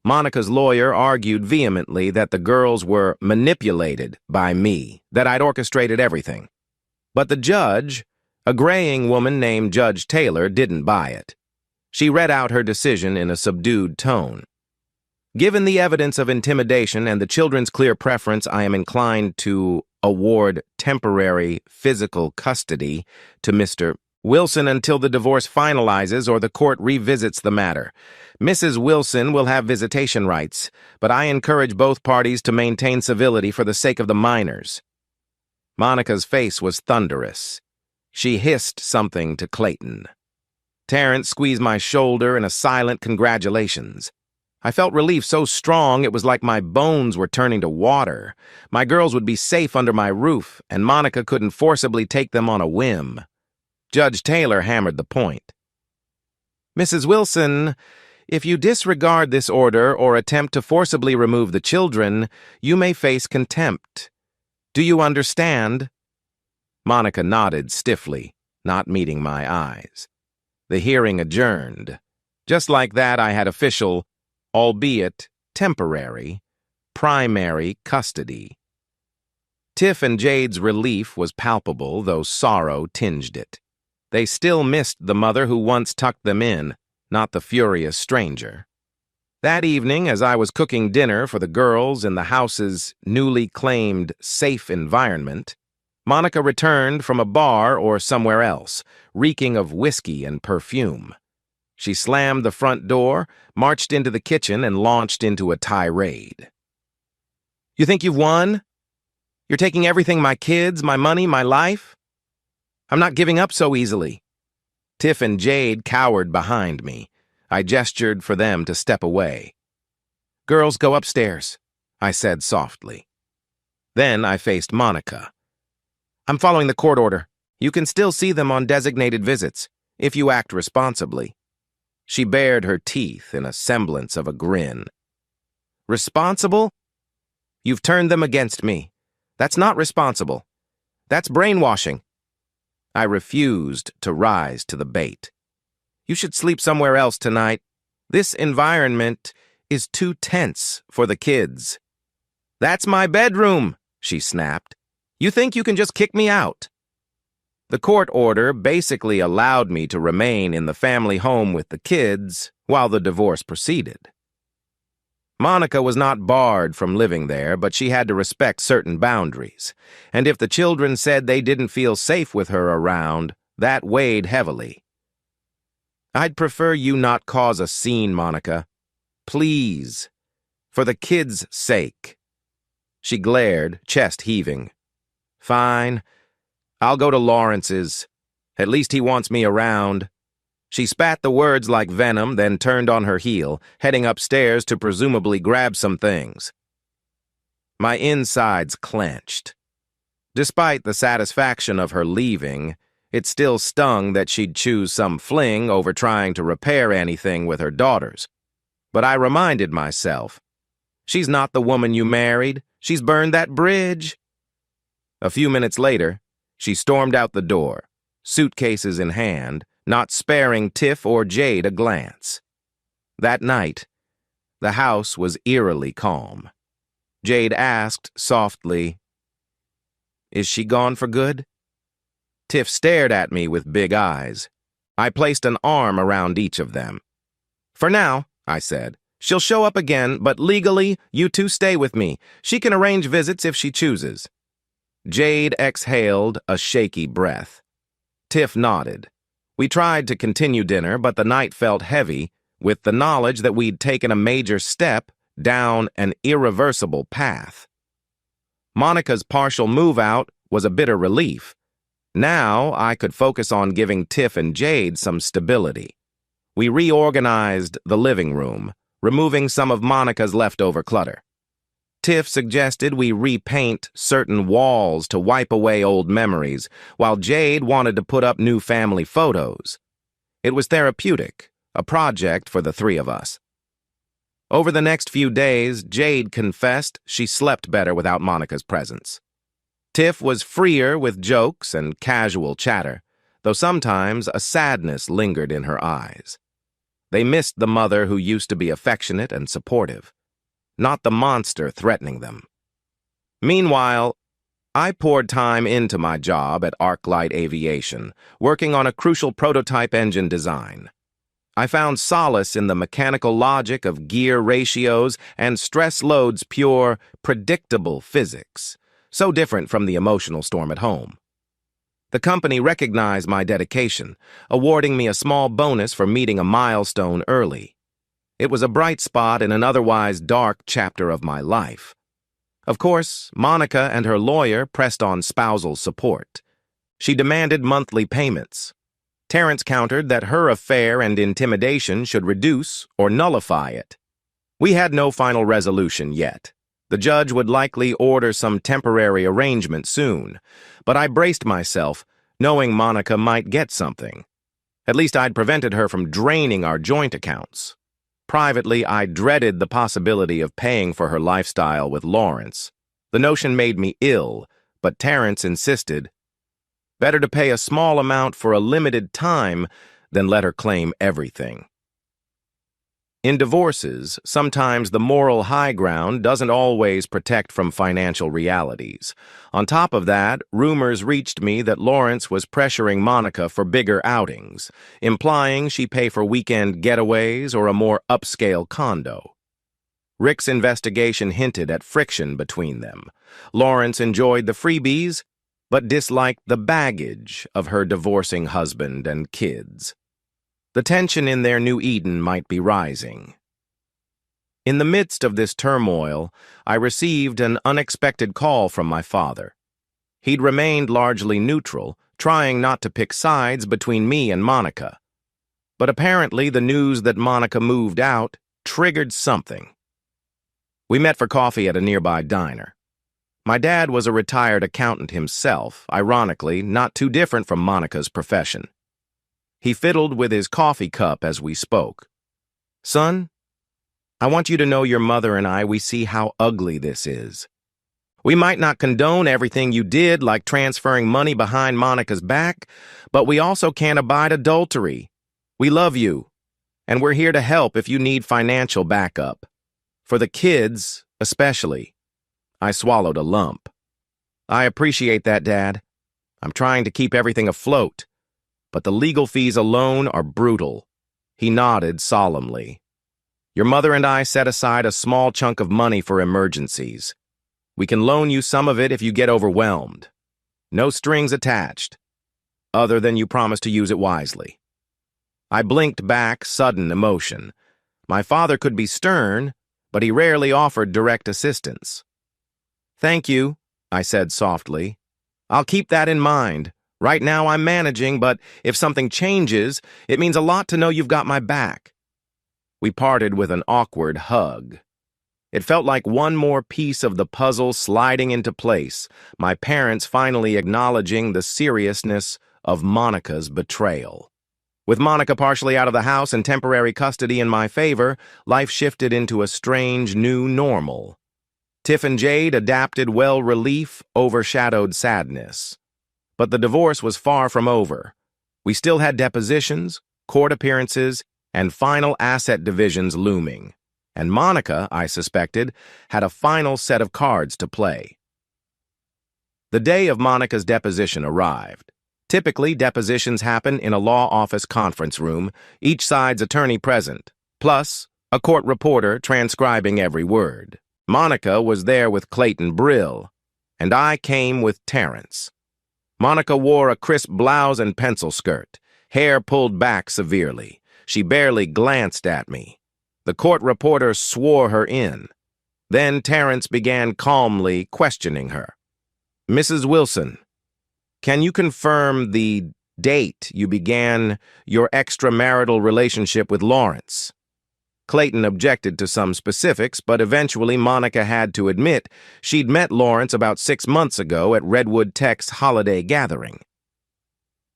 Speaker 2: Monica's lawyer argued vehemently that the girls were manipulated by me, that I'd orchestrated everything. But the judge, a graying woman named Judge Taylor, didn't buy it. She read out her decision in a subdued tone. "Given the evidence of intimidation and the children's clear preference, I am inclined to award temporary physical custody to Mr. Wilson until the divorce finalizes or the court revisits the matter. Mrs. Wilson will have visitation rights, but I encourage both parties to maintain civility for the sake of the minors." Monica's face was thunderous. She hissed something to Clayton. Terrence squeezed my shoulder in a silent congratulations. I felt relief so strong it was like my bones were turning to water. My girls would be safe under my roof, and Monica couldn't forcibly take them on a whim. Judge Taylor hammered the point. "Mrs. Wilson, if you disregard this order or attempt to forcibly remove the children, you may face contempt. Do you understand?" Monica nodded stiffly, not meeting my eyes. The hearing adjourned. Just like that, I had official, albeit temporary, primary custody. Tiff and Jade's relief was palpable, though sorrow tinged it. They still missed the mother who once tucked them in, not the furious stranger. That evening, as I was cooking dinner for the girls in the house's newly claimed safe environment, Monica returned from a bar or somewhere else, reeking of whiskey and perfume. She slammed the front door, marched into the kitchen, and launched into a tirade. "You think you've won? You're taking everything, my kids, my money, my life? I'm not giving up so easily." Tiff and Jade cowered behind me. I gestured for them to step away. "Girls, go upstairs," I said softly. Then I faced Monica. "I'm following the court order. You can still see them on designated visits, if you act responsibly." She bared her teeth in a semblance of a grin. "Responsible? You've turned them against me. That's not responsible. That's brainwashing." I refused to rise to the bait. "You should sleep somewhere else tonight. This environment is too tense for the kids." "That's my bedroom," she snapped. "You think you can just kick me out?" The court order basically allowed me to remain in the family home with the kids while the divorce proceeded. Monica was not barred from living there, but she had to respect certain boundaries, and if the children said they didn't feel safe with her around, that weighed heavily. "I'd prefer you not cause a scene, Monica. Please. For the kids' sake." She glared, chest heaving. "Fine. I'll go to Lawrence's. At least he wants me around." She spat the words like venom, then turned on her heel, heading upstairs to presumably grab some things. My insides clenched. Despite the satisfaction of her leaving, it still stung that she'd choose some fling over trying to repair anything with her daughters. But I reminded myself, she's not the woman you married. She's burned that bridge. A few minutes later, she stormed out the door, suitcases in hand, not sparing Tiff or Jade a glance. That night, the house was eerily calm. Jade asked softly, "Is she gone for good?" Tiff stared at me with big eyes. I placed an arm around each of them. "For now," I said. "She'll show up again, but legally, you two stay with me. She can arrange visits if she chooses." Jade exhaled a shaky breath. Tiff nodded. We tried to continue dinner, but the night felt heavy, with the knowledge that we'd taken a major step down an irreversible path. Monica's partial move-out was a bitter relief. Now I could focus on giving Tiff and Jade some stability. We reorganized the living room, removing some of Monica's leftover clutter. Tiff suggested we repaint certain walls to wipe away old memories, while Jade wanted to put up new family photos. It was therapeutic, a project for the three of us. Over the next few days, Jade confessed she slept better without Monica's presence. Tiff was freer with jokes and casual chatter, though sometimes a sadness lingered in her eyes. They missed the mother who used to be affectionate and supportive, not the monster threatening them. Meanwhile, I poured time into my job at ArcLight Aviation, working on a crucial prototype engine design. I found solace in the mechanical logic of gear ratios and stress loads' pure, predictable physics, so different from the emotional storm at home. The company recognized my dedication, awarding me a small bonus for meeting a milestone early. It was a bright spot in an otherwise dark chapter of my life. Of course, Monica and her lawyer pressed on spousal support. She demanded monthly payments. Terrence countered that her affair and intimidation should reduce or nullify it. We had no final resolution yet. The judge would likely order some temporary arrangement soon, but I braced myself, knowing Monica might get something. At least I'd prevented her from draining our joint accounts. Privately, I dreaded the possibility of paying for her lifestyle with Lawrence. The notion made me ill, but Terrence insisted. Better to pay a small amount for a limited time than let her claim everything. In divorces, sometimes the moral high ground doesn't always protect from financial realities. On top of that, rumors reached me that Lawrence was pressuring Monica for bigger outings, implying she pay for weekend getaways or a more upscale condo. Rick's investigation hinted at friction between them. Lawrence enjoyed the freebies, but disliked the baggage of her divorcing husband and kids. The tension in their new Eden might be rising. In the midst of this turmoil, I received an unexpected call from my father. He'd remained largely neutral, trying not to pick sides between me and Monica. But apparently the news that Monica moved out triggered something. We met for coffee at a nearby diner. My dad was a retired accountant himself, ironically, not too different from Monica's profession. He fiddled with his coffee cup as we spoke. "Son, I want you to know your mother and we see how ugly this is. We might not condone everything you did, like transferring money behind Monica's back, but we also can't abide adultery. We love you, and we're here to help if you need financial backup. For the kids, especially." I swallowed a lump. "I appreciate that, Dad. I'm trying to keep everything afloat, but the legal fees alone are brutal." He nodded solemnly. "Your mother and I set aside a small chunk of money for emergencies. We can loan you some of it if you get overwhelmed. No strings attached, other than you promise to use it wisely." I blinked back, sudden emotion. My father could be stern, but he rarely offered direct assistance. "Thank you," I said softly. "I'll keep that in mind. Right now I'm managing, but if something changes, it means a lot to know you've got my back." We parted with an awkward hug. It felt like one more piece of the puzzle sliding into place, my parents finally acknowledging the seriousness of Monica's betrayal. With Monica partially out of the house and temporary custody in my favor, life shifted into a strange new normal. Tiff and Jade adapted well. Relief overshadowed sadness. But the divorce was far from over. We still had depositions, court appearances, and final asset divisions looming. And Monica, I suspected, had a final set of cards to play. The day of Monica's deposition arrived. Typically, depositions happen in a law office conference room, each side's attorney present, plus a court reporter transcribing every word. Monica was there with Clayton Brill, and I came with Terrence. Monica wore a crisp blouse and pencil skirt, hair pulled back severely. She barely glanced at me. The court reporter swore her in. Then Terrence began calmly questioning her. "Mrs. Wilson, can you confirm the date you began your extramarital relationship with Lawrence?" Clayton objected to some specifics, but eventually Monica had to admit she'd met Lawrence about 6 months ago at Redwood Tech's holiday gathering.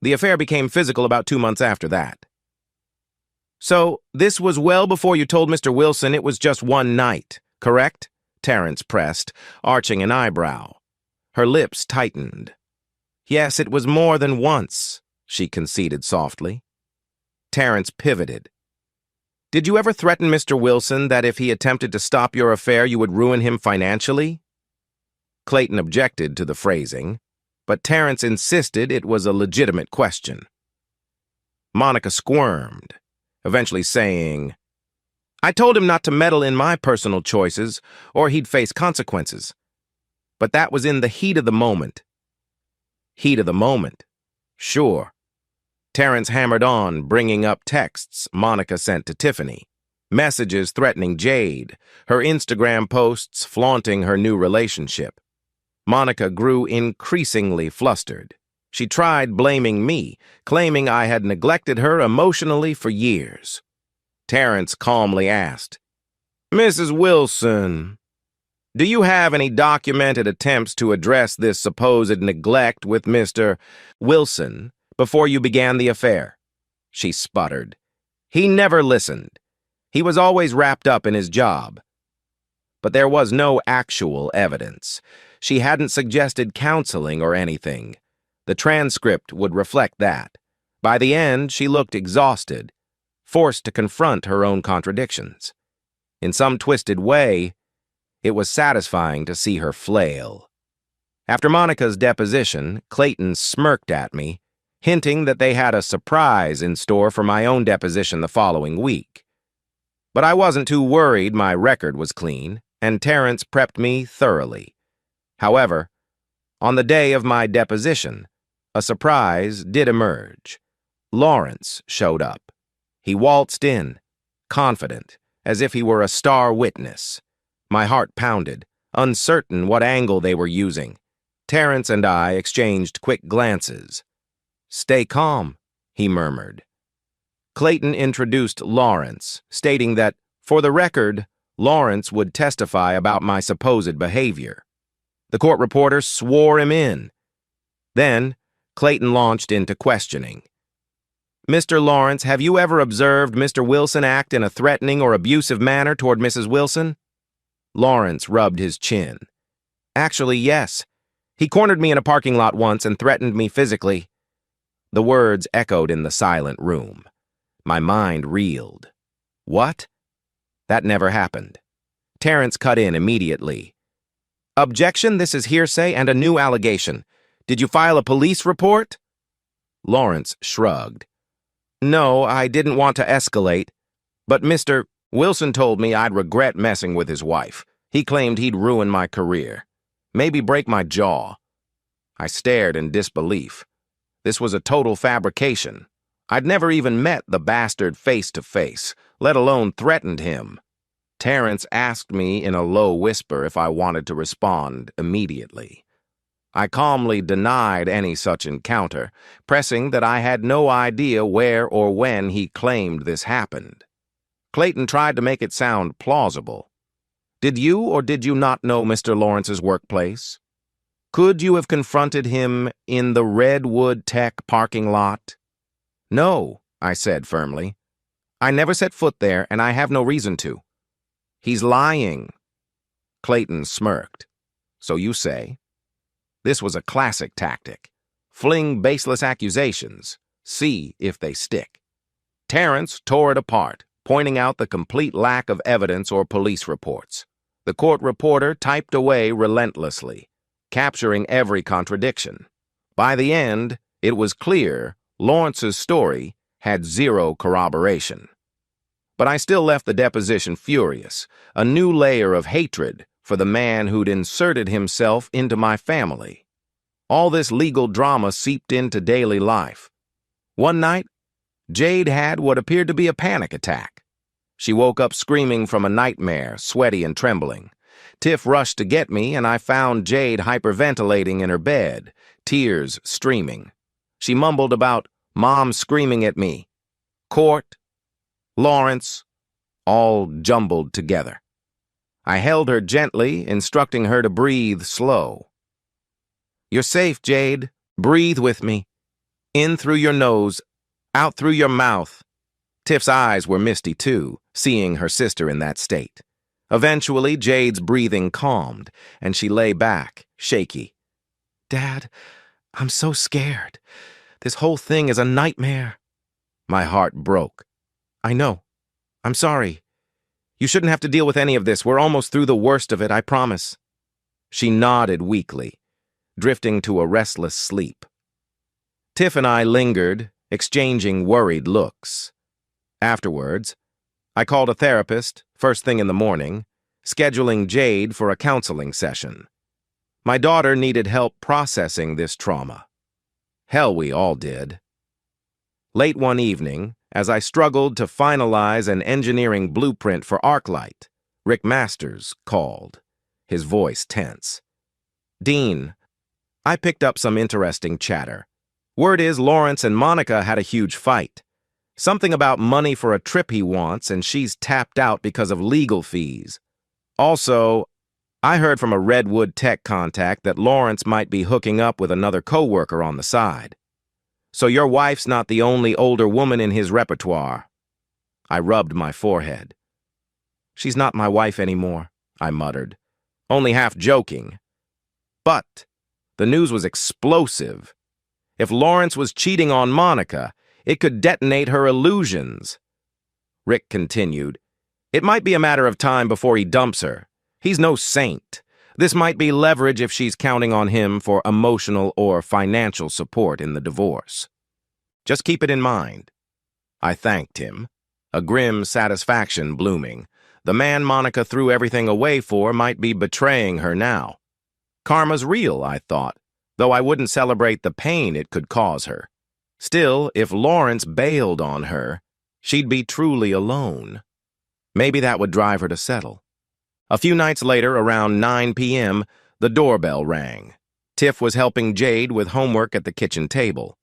Speaker 2: The affair became physical about 2 months after that. "So, this was well before you told Mr. Wilson it was just one night, correct?" Terrence pressed, arching an eyebrow. Her lips tightened. "Yes, it was more than once," she conceded softly. Terrence pivoted. "Did you ever threaten Mr. Wilson that if he attempted to stop your affair, you would ruin him financially?" Clayton objected to the phrasing, but Terrence insisted it was a legitimate question. Monica squirmed, eventually saying, "I told him not to meddle in my personal choices, or he'd face consequences. But that was in the heat of the moment." Heat of the moment. Sure. Terrence hammered on, bringing up texts Monica sent to Tiffany, messages threatening Jade, her Instagram posts flaunting her new relationship. Monica grew increasingly flustered. She tried blaming me, claiming I had neglected her emotionally for years. Terrence calmly asked, "Mrs. Wilson, do you have any documented attempts to address this supposed neglect with Mr. Wilson before you began the affair?" She sputtered. "He never listened. He was always wrapped up in his job." But there was no actual evidence. She hadn't suggested counseling or anything. The transcript would reflect that. By the end, she looked exhausted, forced to confront her own contradictions. In some twisted way, it was satisfying to see her flail. After Monica's deposition, Clayton smirked at me, hinting that they had a surprise in store for my own deposition the following week. But I wasn't too worried. My record was clean, and Terrence prepped me thoroughly. However, on the day of my deposition, a surprise did emerge. Lawrence showed up. He waltzed in, confident, as if he were a star witness. My heart pounded, uncertain what angle they were using. Terrence and I exchanged quick glances. "Stay calm," he murmured. Clayton introduced Lawrence, stating that, for the record, Lawrence would testify about my supposed behavior. The court reporter swore him in. Then, Clayton launched into questioning. "Mr. Lawrence, have you ever observed Mr. Wilson act in a threatening or abusive manner toward Mrs. Wilson?" Lawrence rubbed his chin. "Actually, yes. He cornered me in a parking lot once and threatened me physically." The words echoed in the silent room. My mind reeled. What? That never happened. Terrence cut in immediately. "Objection, this is hearsay and a new allegation. Did you file a police report?" Lawrence shrugged. "No, I didn't want to escalate, but Mr. Wilson told me I'd regret messing with his wife. He claimed he'd ruin my career, maybe break my jaw." I stared in disbelief. This was a total fabrication. I'd never even met the bastard face to face, let alone threatened him. Terrence asked me in a low whisper if I wanted to respond immediately. I calmly denied any such encounter, pressing that I had no idea where or when he claimed this happened. Clayton tried to make it sound plausible. "Did you or did you not know Mr. Lawrence's workplace? Could you have confronted him in the Redwood Tech parking lot?" "No," I said firmly. "I never set foot there, and I have no reason to." "He's lying." Clayton smirked. "So you say?" This was a classic tactic. Fling baseless accusations. See if they stick. Terrence tore it apart, pointing out the complete lack of evidence or police reports. The court reporter typed away relentlessly, capturing every contradiction. By the end, it was clear Lawrence's story had zero corroboration. But I still left the deposition furious, a new layer of hatred for the man who'd inserted himself into my family. All this legal drama seeped into daily life. One night, Jade had what appeared to be a panic attack. She woke up screaming from a nightmare, sweaty and trembling. Tiff rushed to get me, and I found Jade hyperventilating in her bed, tears streaming. She mumbled about Mom screaming at me, court, Lawrence, all jumbled together. I held her gently, instructing her to breathe slow. "You're safe, Jade. Breathe with me. In through your nose, out through your mouth." Tiff's eyes were misty too, seeing her sister in that state. Eventually, Jade's breathing calmed, and she lay back, shaky. "Dad, I'm so scared. This whole thing is a nightmare." My heart broke. "I know. I'm sorry. You shouldn't have to deal with any of this. We're almost through the worst of it, I promise." She nodded weakly, drifting to a restless sleep. Tiff and I lingered, exchanging worried looks. Afterwards, I called a therapist, first thing in the morning, scheduling Jade for a counseling session. My daughter needed help processing this trauma. Hell, we all did. Late one evening, as I struggled to finalize an engineering blueprint for ArcLight, Rick Masters called, his voice tense. "Dean, I picked up some interesting chatter. Word is Lawrence and Monica had a huge fight. Something about money for a trip he wants, and she's tapped out because of legal fees. Also, I heard from a Redwood tech contact that Lawrence might be hooking up with another coworker on the side. So your wife's not the only older woman in his repertoire." I rubbed my forehead. "She's not my wife anymore," I muttered, only half joking. But the news was explosive. If Lawrence was cheating on Monica, it could detonate her illusions. Rick continued, "It might be a matter of time before he dumps her. He's no saint. This might be leverage if she's counting on him for emotional or financial support in the divorce. Just keep it in mind." I thanked him, a grim satisfaction blooming. The man Monica threw everything away for might be betraying her now. Karma's real, I thought, though I wouldn't celebrate the pain it could cause her. Still, if Lawrence bailed on her, she'd be truly alone. Maybe that would drive her to settle. A few nights later, around 9 p.m., the doorbell rang. Tiff was helping Jade with homework at the kitchen table.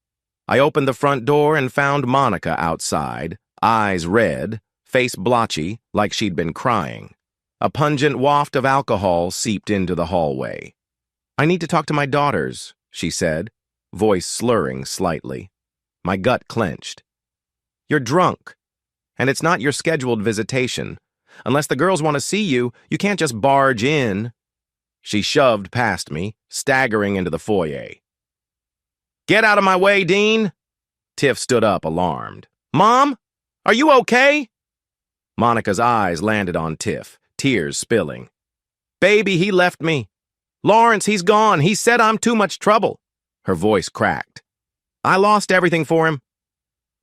Speaker 2: I opened the front door and found Monica outside, eyes red, face blotchy, like she'd been crying. A pungent waft of alcohol seeped into the hallway. "I need to talk to my daughters," she said, voice slurring slightly. My gut clenched. "You're drunk, and it's not your scheduled visitation. Unless the girls want to see you, you can't just barge in." She shoved past me, staggering into the foyer. "Get out of my way, Dean!" Tiff stood up, alarmed. "Mom? Are you okay?" Monica's eyes landed on Tiff, tears spilling. "Baby, he left me. Lawrence, he's gone. He said I'm too much trouble." Her voice cracked. "I lost everything for him.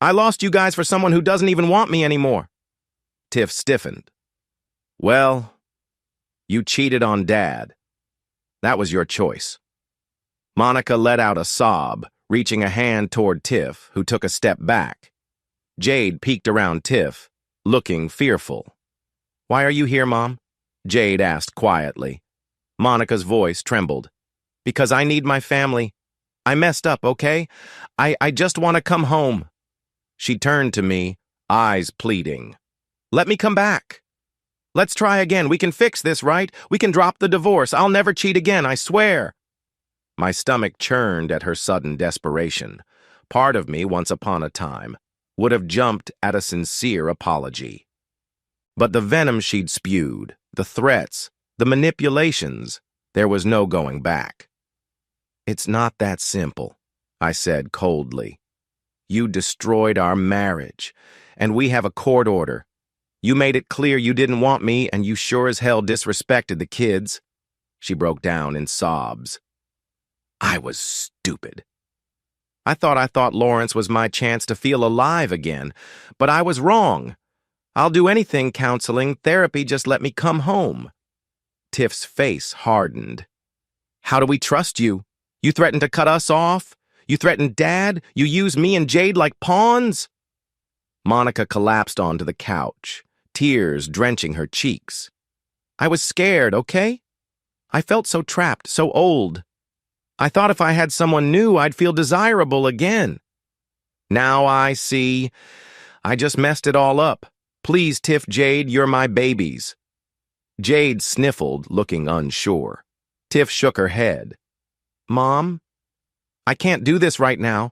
Speaker 2: I lost you guys for someone who doesn't even want me anymore." Tiff stiffened. "Well, you cheated on Dad. That was your choice." Monica let out a sob, reaching a hand toward Tiff, who took a step back. Jade peeked around Tiff, looking fearful. "Why are you here, Mom?" Jade asked quietly. Monica's voice trembled. "Because I need my family. I messed up, okay? I just want to come home." She turned to me, eyes pleading. "Let me come back. Let's try again. We can fix this, right? We can drop the divorce. I'll never cheat again, I swear." My stomach churned at her sudden desperation. Part of me, once upon a time, would have jumped at a sincere apology. But the venom she'd spewed, the threats, the manipulations, there was no going back. "It's not that simple," I said coldly. "You destroyed our marriage, and we have a court order. You made it clear you didn't want me, and you sure as hell disrespected the kids." She broke down in sobs. I was stupid. I thought Lawrence was my chance to feel alive again, but I was wrong. I'll do anything, counseling, therapy, just let me come home. Tiff's face hardened. "How do we trust you? You threatened to cut us off? You threatened Dad? You used me and Jade like pawns?" Monica collapsed onto the couch, tears drenching her cheeks. "I was scared, okay? I felt so trapped, so old. I thought if I had someone new, I'd feel desirable again. Now I see. I just messed it all up. Please, Tiff, Jade, you're my babies." Jade sniffled, looking unsure. Tiff shook her head. "Mom, I can't do this right now.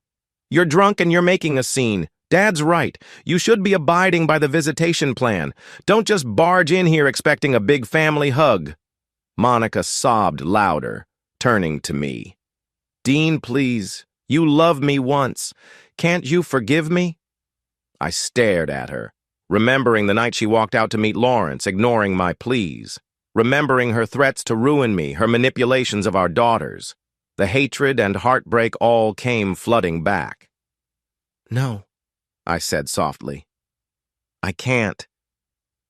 Speaker 2: You're drunk and you're making a scene. Dad's right. You should be abiding by the visitation plan. Don't just barge in here expecting a big family hug." Monica sobbed louder, turning to me. "Dean, please. You loved me once. Can't you forgive me?" I stared at her, remembering the night she walked out to meet Lawrence, ignoring my pleas, remembering her threats to ruin me, her manipulations of our daughters. The hatred and heartbreak all came flooding back. "No," I said softly. "I can't.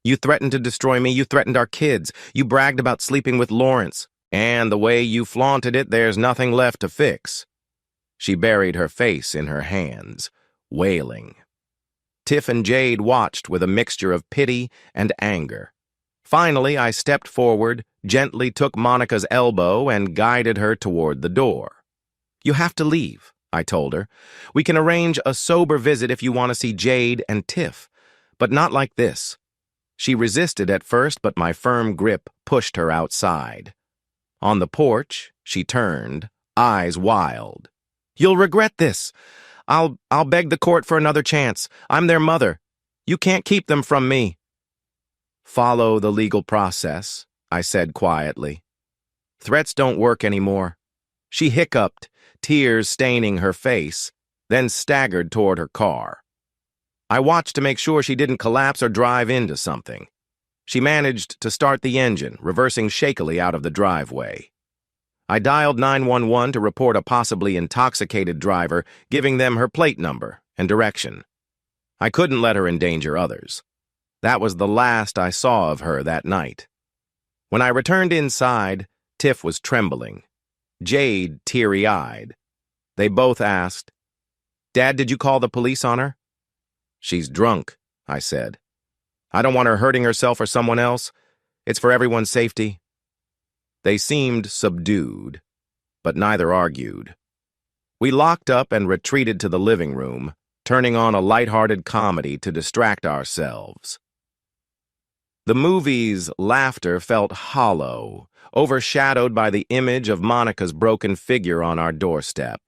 Speaker 2: You threatened to destroy me. You threatened our kids. You bragged about sleeping with Lawrence. And the way you flaunted it, there's nothing left to fix." She buried her face in her hands, wailing. Tiff and Jade watched with a mixture of pity and anger. Finally, I stepped forward, gently took Monica's elbow, and guided her toward the door. "You have to leave," I told her. "We can arrange a sober visit if you want to see Jade and Tiff, but not like this." She resisted at first, but my firm grip pushed her outside. On the porch, she turned, eyes wild. "You'll regret this. I'll beg the court for another chance. I'm their mother. You can't keep them from me." "Follow the legal process," I said quietly. "Threats don't work anymore." She hiccuped, tears staining her face, then staggered toward her car. I watched to make sure she didn't collapse or drive into something. She managed to start the engine, reversing shakily out of the driveway. I dialed 911 to report a possibly intoxicated driver, giving them her plate number and direction. I couldn't let her endanger others. That was the last I saw of her that night. When I returned inside, Tiff was trembling, Jade teary-eyed. They both asked, "Dad, did you call the police on her?" "She's drunk," I said. "I don't want her hurting herself or someone else. It's for everyone's safety." They seemed subdued, but neither argued. We locked up and retreated to the living room, turning on a light-hearted comedy to distract ourselves. The movie's laughter felt hollow, overshadowed by the image of Monica's broken figure on our doorstep.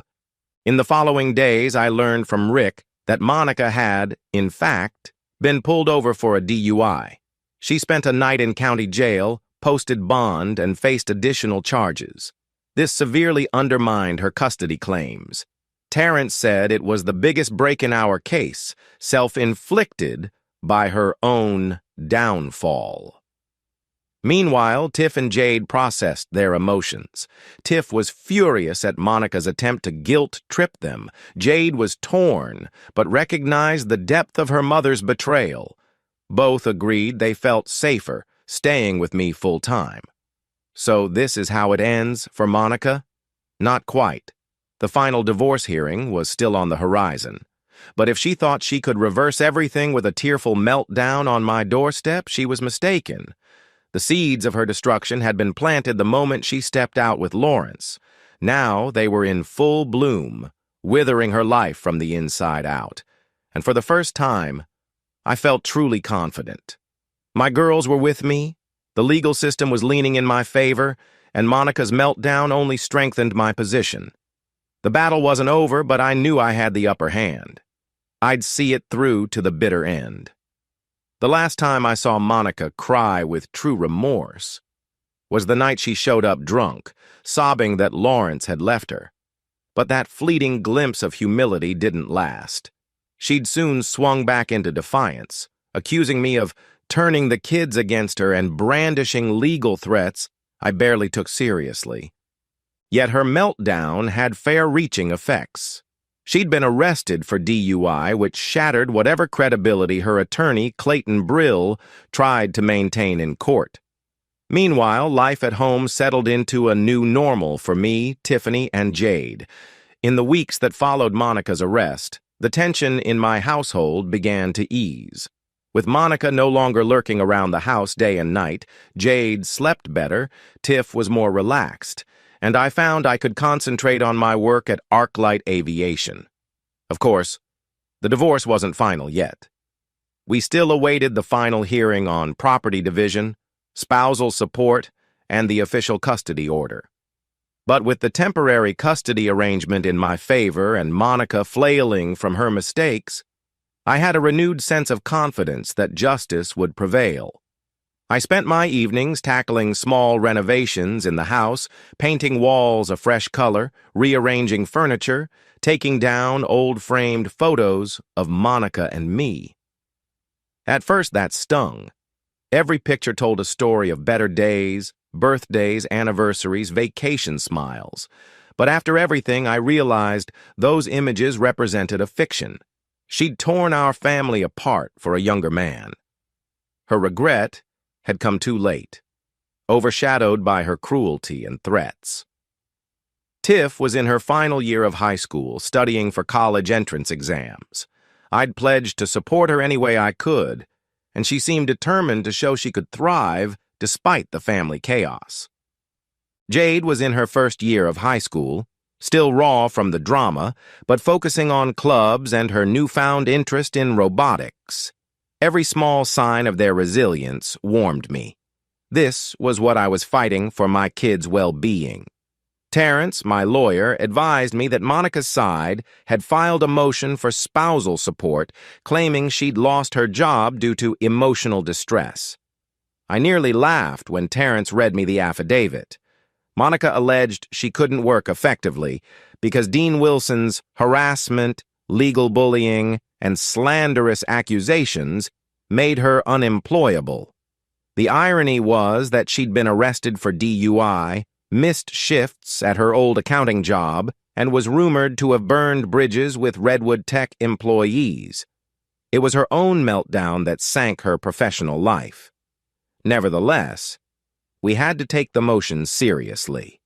Speaker 2: In the following days, I learned from Rick that Monica had, in fact, been pulled over for a DUI. She spent a night in county jail, posted bond, and faced additional charges. This severely undermined her custody claims. Terrence said it was the biggest break in our case, self-inflicted by her own downfall. Meanwhile, Tiff and Jade processed their emotions. Tiff was furious at Monica's attempt to guilt-trip them. Jade was torn, but recognized the depth of her mother's betrayal. Both agreed they felt safer staying with me full-time. So this is how it ends for Monica? Not quite. The final divorce hearing was still on the horizon. But if she thought she could reverse everything with a tearful meltdown on my doorstep, she was mistaken. The seeds of her destruction had been planted the moment she stepped out with Lawrence. Now they were in full bloom, withering her life from the inside out. And for the first time, I felt truly confident. My girls were with me, the legal system was leaning in my favor, and Monica's meltdown only strengthened my position. The battle wasn't over, but I knew I had the upper hand. I'd see it through to the bitter end. The last time I saw Monica cry with true remorse was the night she showed up drunk, sobbing that Lawrence had left her. But that fleeting glimpse of humility didn't last. She'd soon swung back into defiance, accusing me of turning the kids against her and brandishing legal threats I barely took seriously. Yet her meltdown had far-reaching effects. She'd been arrested for DUI, which shattered whatever credibility her attorney, Clayton Brill, tried to maintain in court. Meanwhile, life at home settled into a new normal for me, Tiffany, and Jade. In the weeks that followed Monica's arrest, the tension in my household began to ease. With Monica no longer lurking around the house day and night, Jade slept better, Tiff was more relaxed, and I found I could concentrate on my work at Arclight Aviation. Of course, the divorce wasn't final yet. We still awaited the final hearing on property division, spousal support, and the official custody order. But with the temporary custody arrangement in my favor and Monica flailing from her mistakes, I had a renewed sense of confidence that justice would prevail. I spent my evenings tackling small renovations in the house, painting walls a fresh color, rearranging furniture, taking down old framed photos of Monica and me. At first that stung. Every picture told a story of better days, birthdays, anniversaries, vacation smiles. But after everything, I realized those images represented a fiction. She'd torn our family apart for a younger man. Her regret had come too late, overshadowed by her cruelty and threats. Tiff was in her final year of high school, studying for college entrance exams. I'd pledged to support her any way I could, and she seemed determined to show she could thrive despite the family chaos. Jade was in her first year of high school, still raw from the drama, but focusing on clubs and her newfound interest in robotics. Every small sign of their resilience warmed me. This was what I was fighting for my kids' well-being. Terrence, my lawyer, advised me that Monica's side had filed a motion for spousal support, claiming she'd lost her job due to emotional distress. I nearly laughed when Terrence read me the affidavit. Monica alleged she couldn't work effectively because Dean Wilson's harassment, legal bullying, and slanderous accusations made her unemployable. The irony was that she'd been arrested for DUI, missed shifts at her old accounting job, and was rumored to have burned bridges with Redwood Tech employees. It was her own meltdown that sank her professional life. Nevertheless, we had to take the motion seriously.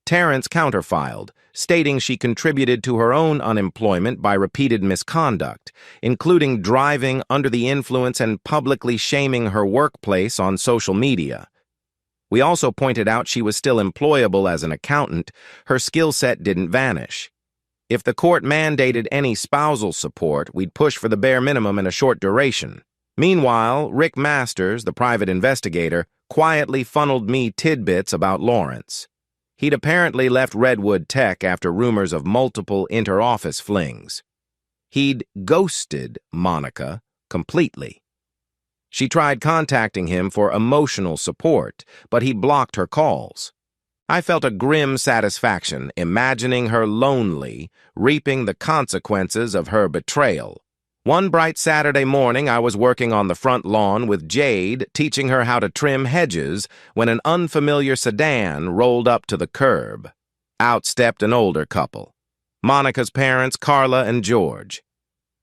Speaker 2: Terrence counterfiled, stating she contributed to her own unemployment by repeated misconduct, including driving under the influence and publicly shaming her workplace on social media. We also pointed out she was still employable as an accountant. Her skill set didn't vanish. If the court mandated any spousal support, we'd push for the bare minimum in a short duration. Meanwhile, Rick Masters, the private investigator, quietly funneled me tidbits about Lawrence. He'd apparently left Redwood Tech after rumors of multiple inter-office flings. He'd ghosted Monica completely. She tried contacting him for emotional support, but he blocked her calls. I felt a grim satisfaction imagining her lonely, reaping the consequences of her betrayal. One bright Saturday morning, I was working on the front lawn with Jade, teaching her how to trim hedges, when an unfamiliar sedan rolled up to the curb. Out stepped an older couple, Monica's parents, Carla and George.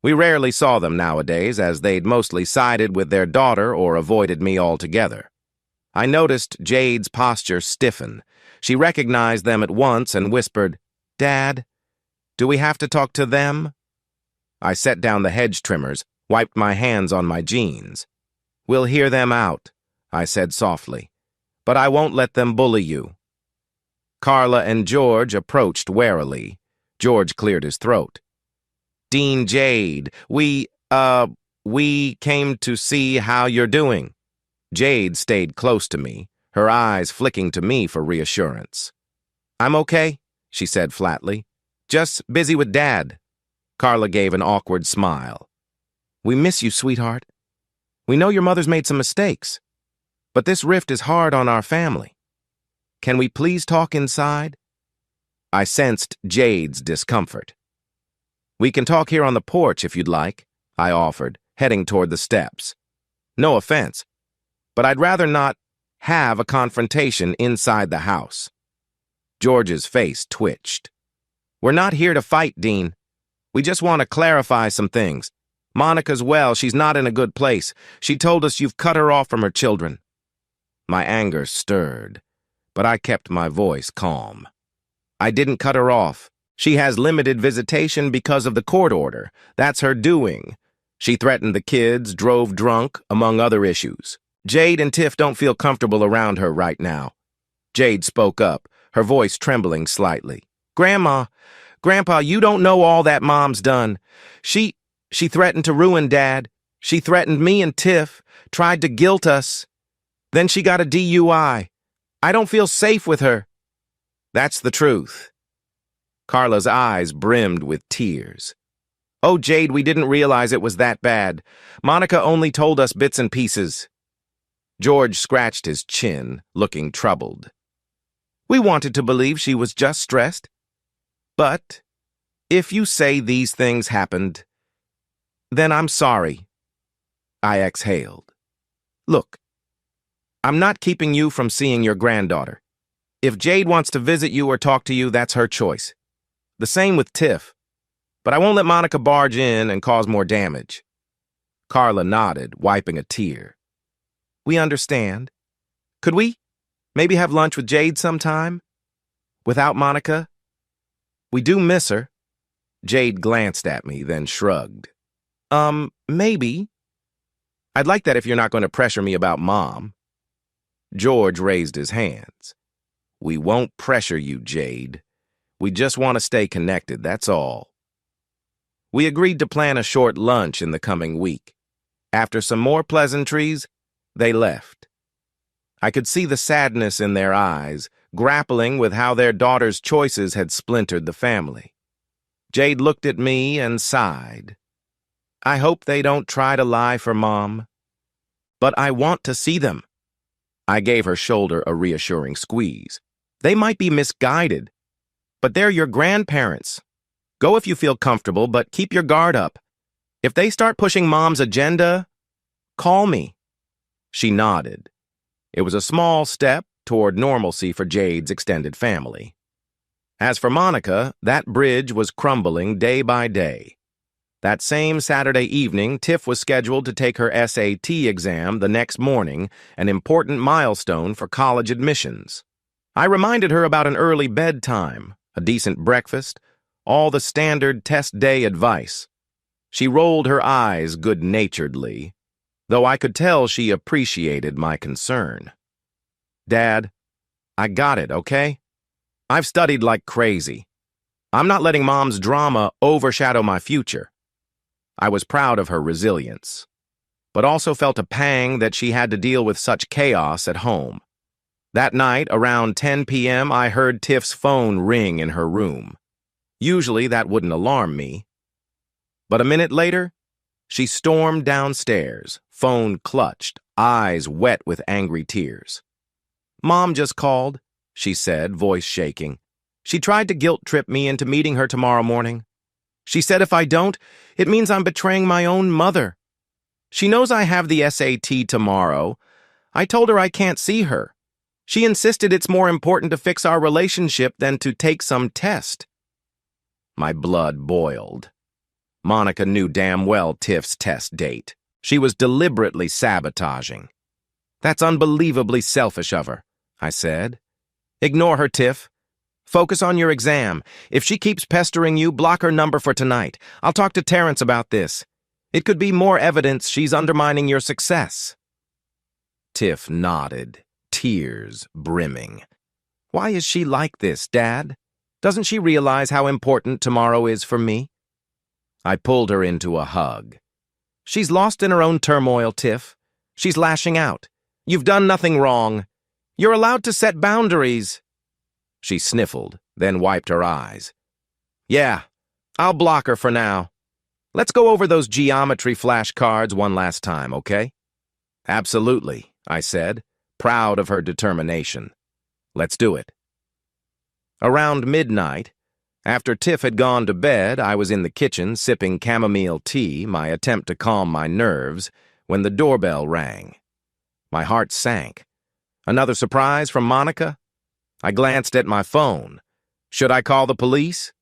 Speaker 2: We rarely saw them nowadays, as they'd mostly sided with their daughter or avoided me altogether. I noticed Jade's posture stiffen. She recognized them at once and whispered, "Dad, do we have to talk to them?" I set down the hedge trimmers, wiped my hands on my jeans. "We'll hear them out," I said softly, "but I won't let them bully you." Carla and George approached warily. George cleared his throat. "Dean, Jade, we came to see how you're doing." Jade stayed close to me, her eyes flicking to me for reassurance. "I'm okay," she said flatly. "Just busy with Dad." Carla gave an awkward smile. "We miss you, sweetheart. We know your mother's made some mistakes, but this rift is hard on our family. Can we please talk inside?" I sensed Jade's discomfort. "We can talk here on the porch if you'd like," I offered, heading toward the steps. "No offense, but I'd rather not have a confrontation inside the house." George's face twitched. "We're not here to fight, Dean. We just want to clarify some things. Monica's well, she's not in a good place. She told us you've cut her off from her children." My anger stirred, but I kept my voice calm. "I didn't cut her off. She has limited visitation because of the court order. That's her doing. She threatened the kids, drove drunk, among other issues. Jade and Tiff don't feel comfortable around her right now." Jade spoke up, her voice trembling slightly. Grandpa, you don't know all that Mom's done. She threatened to ruin Dad. She threatened me and Tiff, tried to guilt us. Then she got a DUI. I don't feel safe with her." "That's the truth." Carla's eyes brimmed with tears. "Oh, Jade, we didn't realize it was that bad. Monica only told us bits and pieces." George scratched his chin, looking troubled. "We wanted to believe she was just stressed. But if you say these things happened, then I'm sorry." I exhaled. "Look, I'm not keeping you from seeing your granddaughter. If Jade wants to visit you or talk to you, that's her choice. The same with Tiff. But I won't let Monica barge in and cause more damage." Carla nodded, wiping a tear. "We understand. Could we maybe have lunch with Jade sometime? Without Monica? We do miss her. Jade glanced at me, then shrugged. Maybe. I'd like that if you're not going to pressure me about Mom. George raised his hands. We won't pressure you, Jade. We just want to stay connected, that's all. We agreed to plan a short lunch in the coming week. After some more pleasantries, they left. I could see the sadness in their eyes, grappling with how their daughter's choices had splintered the family. Jade looked at me and sighed. I hope they don't try to lie for Mom. But I want to see them. I gave her shoulder a reassuring squeeze. They might be misguided, but they're your grandparents. Go if you feel comfortable, but keep your guard up. If they start pushing Mom's agenda, call me. She nodded. It was a small step toward normalcy for Jade's extended family. As for Monica, that bridge was crumbling day by day. That same Saturday evening, Tiff was scheduled to take her SAT exam the next morning, an important milestone for college admissions. I reminded her about an early bedtime, a decent breakfast, all the standard test day advice. She rolled her eyes good-naturedly, though I could tell she appreciated my concern. Dad, I got it, okay? I've studied like crazy. I'm not letting Mom's drama overshadow my future. I was proud of her resilience, but also felt a pang that she had to deal with such chaos at home. That night, around 10 p.m., I heard Tiff's phone ring in her room. Usually, that wouldn't alarm me. But a minute later, she stormed downstairs, phone clutched, eyes wet with angry tears. Mom just called, she said, voice shaking. She tried to guilt-trip me into meeting her tomorrow morning. She said if I don't, it means I'm betraying my own mother. She knows I have the SAT tomorrow. I told her I can't see her. She insisted it's more important to fix our relationship than to take some test. My blood boiled. Monica knew damn well Tiff's test date. She was deliberately sabotaging. That's unbelievably selfish of her, I said. Ignore her, Tiff. Focus on your exam. If she keeps pestering you, block her number for tonight. I'll talk to Terrence about this. It could be more evidence she's undermining your success. Tiff nodded, tears brimming. Why is she like this, Dad? Doesn't she realize how important tomorrow is for me? I pulled her into a hug. She's lost in her own turmoil, Tiff. She's lashing out. You've done nothing wrong. You're allowed to set boundaries. She sniffled, then wiped her eyes. Yeah, I'll block her for now. Let's go over those geometry flashcards one last time, okay? Absolutely, I said, proud of her determination. Let's do it. Around midnight, after Tiff had gone to bed, I was in the kitchen sipping chamomile tea, my attempt to calm my nerves, when the doorbell rang. My heart sank. Another surprise from Monica? I glanced at my phone. Should I call the police?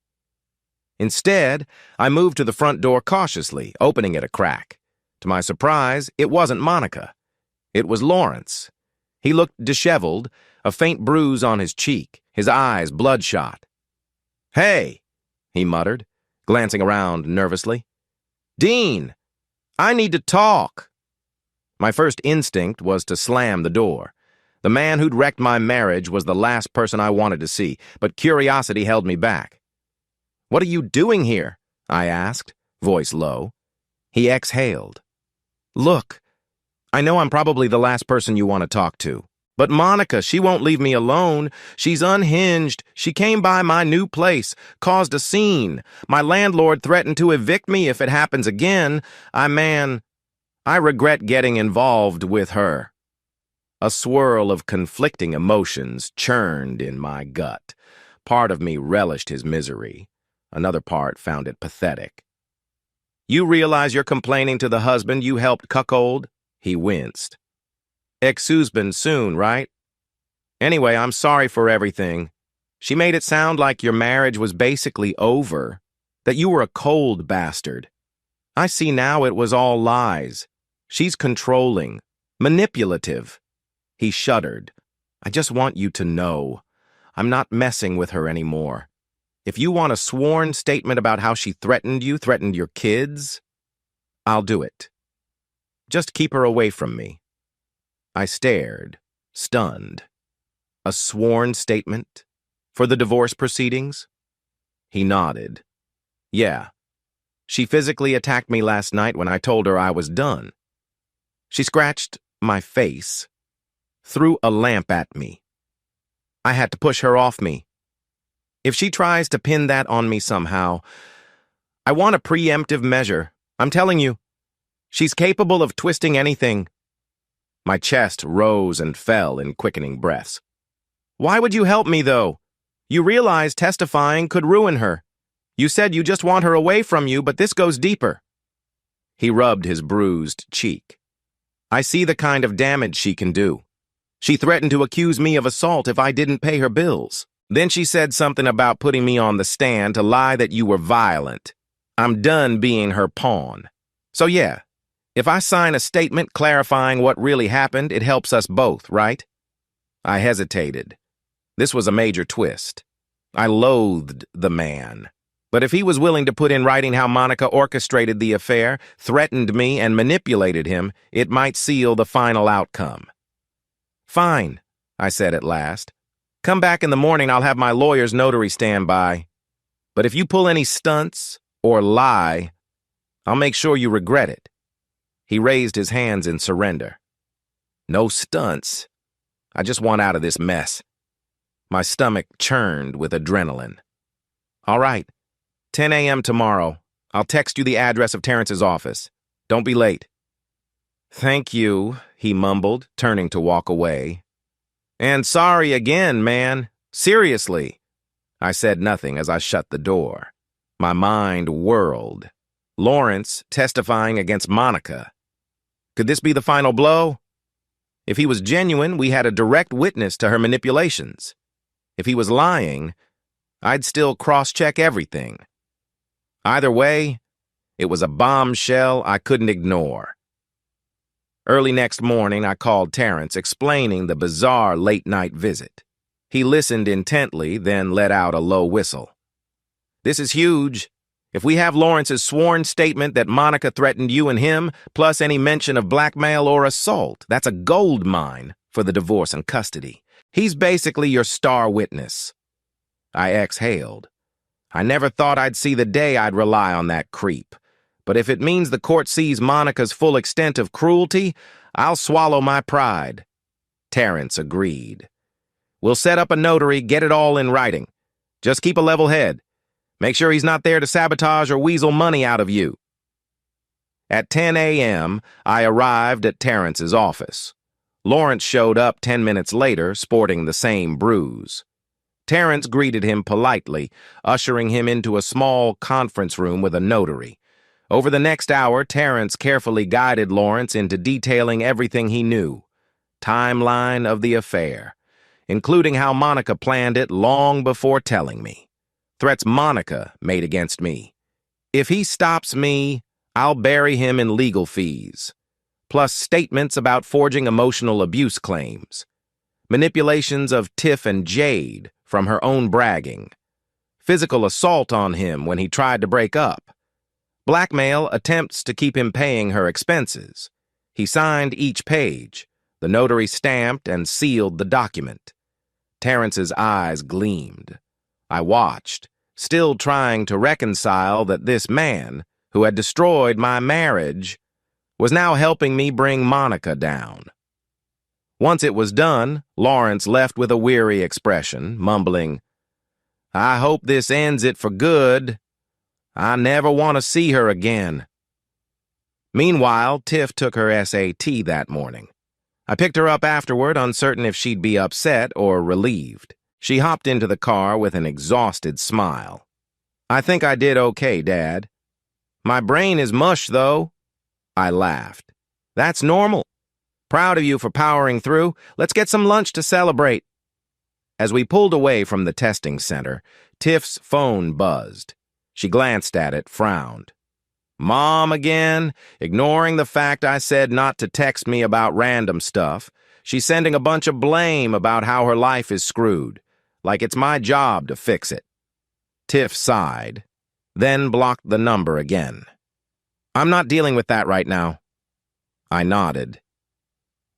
Speaker 2: Instead, I moved to the front door cautiously, opening it a crack. To my surprise, it wasn't Monica. It was Lawrence. He looked disheveled, a faint bruise on his cheek, his eyes bloodshot. Hey, he muttered, glancing around nervously. Dean, I need to talk. My first instinct was to slam the door. The man who'd wrecked my marriage was the last person I wanted to see, but curiosity held me back. What are you doing here? I asked, voice low. He exhaled. Look, I know I'm probably the last person you want to talk to, but Monica, she won't leave me alone. She's unhinged. She came by my new place, caused a scene. My landlord threatened to evict me if it happens again. I regret getting involved with her. A swirl of conflicting emotions churned in my gut. Part of me relished his misery. Another part found it pathetic. You realize you're complaining to the husband you helped cuckold? He winced. Ex-husband soon, right? Anyway, I'm sorry for everything. She made it sound like your marriage was basically over, that you were a cold bastard. I see now it was all lies. She's controlling, manipulative. He shuddered. I just want you to know. I'm not messing with her anymore. If you want a sworn statement about how she threatened you, threatened your kids, I'll do it. Just keep her away from me. I stared, stunned. A sworn statement? For the divorce proceedings? He nodded. Yeah. She physically attacked me last night when I told her I was done. She scratched my face, threw a lamp at me. I had to push her off me. If she tries to pin that on me somehow, I want a preemptive measure. I'm telling you, she's capable of twisting anything. My chest rose and fell in quickening breaths. Why would you help me, though? You realize testifying could ruin her. You said you just want her away from you, but this goes deeper. He rubbed his bruised cheek. I see the kind of damage she can do. She threatened to accuse me of assault if I didn't pay her bills. Then she said something about putting me on the stand to lie that you were violent. I'm done being her pawn. So yeah, if I sign a statement clarifying what really happened, it helps us both, right? I hesitated. This was a major twist. I loathed the man. But if he was willing to put in writing how Monica orchestrated the affair, threatened me, and manipulated him, it might seal the final outcome. Fine, I said at last. Come back in the morning, I'll have my lawyer's notary stand by. But if you pull any stunts or lie, I'll make sure you regret it. He raised his hands in surrender. No stunts. I just want out of this mess. My stomach churned with adrenaline. All right, 10 a.m. tomorrow. I'll text you the address of Terrence's office. Don't be late. Thank you, he mumbled, turning to walk away. And sorry again, man. Seriously. I said nothing as I shut the door. My mind whirled. Lawrence testifying against Monica. Could this be the final blow? If he was genuine, we had a direct witness to her manipulations. If he was lying, I'd still cross-check everything. Either way, it was a bombshell I couldn't ignore. Early next morning, I called Terrence, explaining the bizarre late-night visit. He listened intently, then let out a low whistle. This is huge. If we have Lawrence's sworn statement that Monica threatened you and him, plus any mention of blackmail or assault, that's a gold mine for the divorce and custody. He's basically your star witness. I exhaled. I never thought I'd see the day I'd rely on that creep. But if it means the court sees Monica's full extent of cruelty, I'll swallow my pride. Terrence agreed. We'll set up a notary, get it all in writing. Just keep a level head. Make sure he's not there to sabotage or weasel money out of you. At 10 a.m., I arrived at Terrence's office. Lawrence showed up 10 minutes later, sporting the same bruise. Terrence greeted him politely, ushering him into a small conference room with a notary. Over the next hour, Terrence carefully guided Lawrence into detailing everything he knew. Timeline of the affair, including how Monica planned it long before telling me. Threats Monica made against me. If he stops me, I'll bury him in legal fees. Plus statements about forging emotional abuse claims. Manipulations of Tiff and Jade from her own bragging. Physical assault on him when he tried to break up. Blackmail attempts to keep him paying her expenses. He signed each page. The notary stamped and sealed the document. Terrence's eyes gleamed. I watched, still trying to reconcile that this man, who had destroyed my marriage, was now helping me bring Monica down. Once it was done, Lawrence left with a weary expression, mumbling, I hope this ends it for good. I never want to see her again. Meanwhile, Tiff took her SAT that morning. I picked her up afterward, uncertain if she'd be upset or relieved. She hopped into the car with an exhausted smile. I think I did okay, Dad. My brain is mush, though. I laughed. That's normal. Proud of you for powering through. Let's get some lunch to celebrate. As we pulled away from the testing center, Tiff's phone buzzed. She glanced at it, frowned. Mom again, ignoring the fact I said not to text me about random stuff. She's sending a bunch of blame about how her life is screwed, like it's my job to fix it. Tiff sighed, then blocked the number again. I'm not dealing with that right now. I nodded.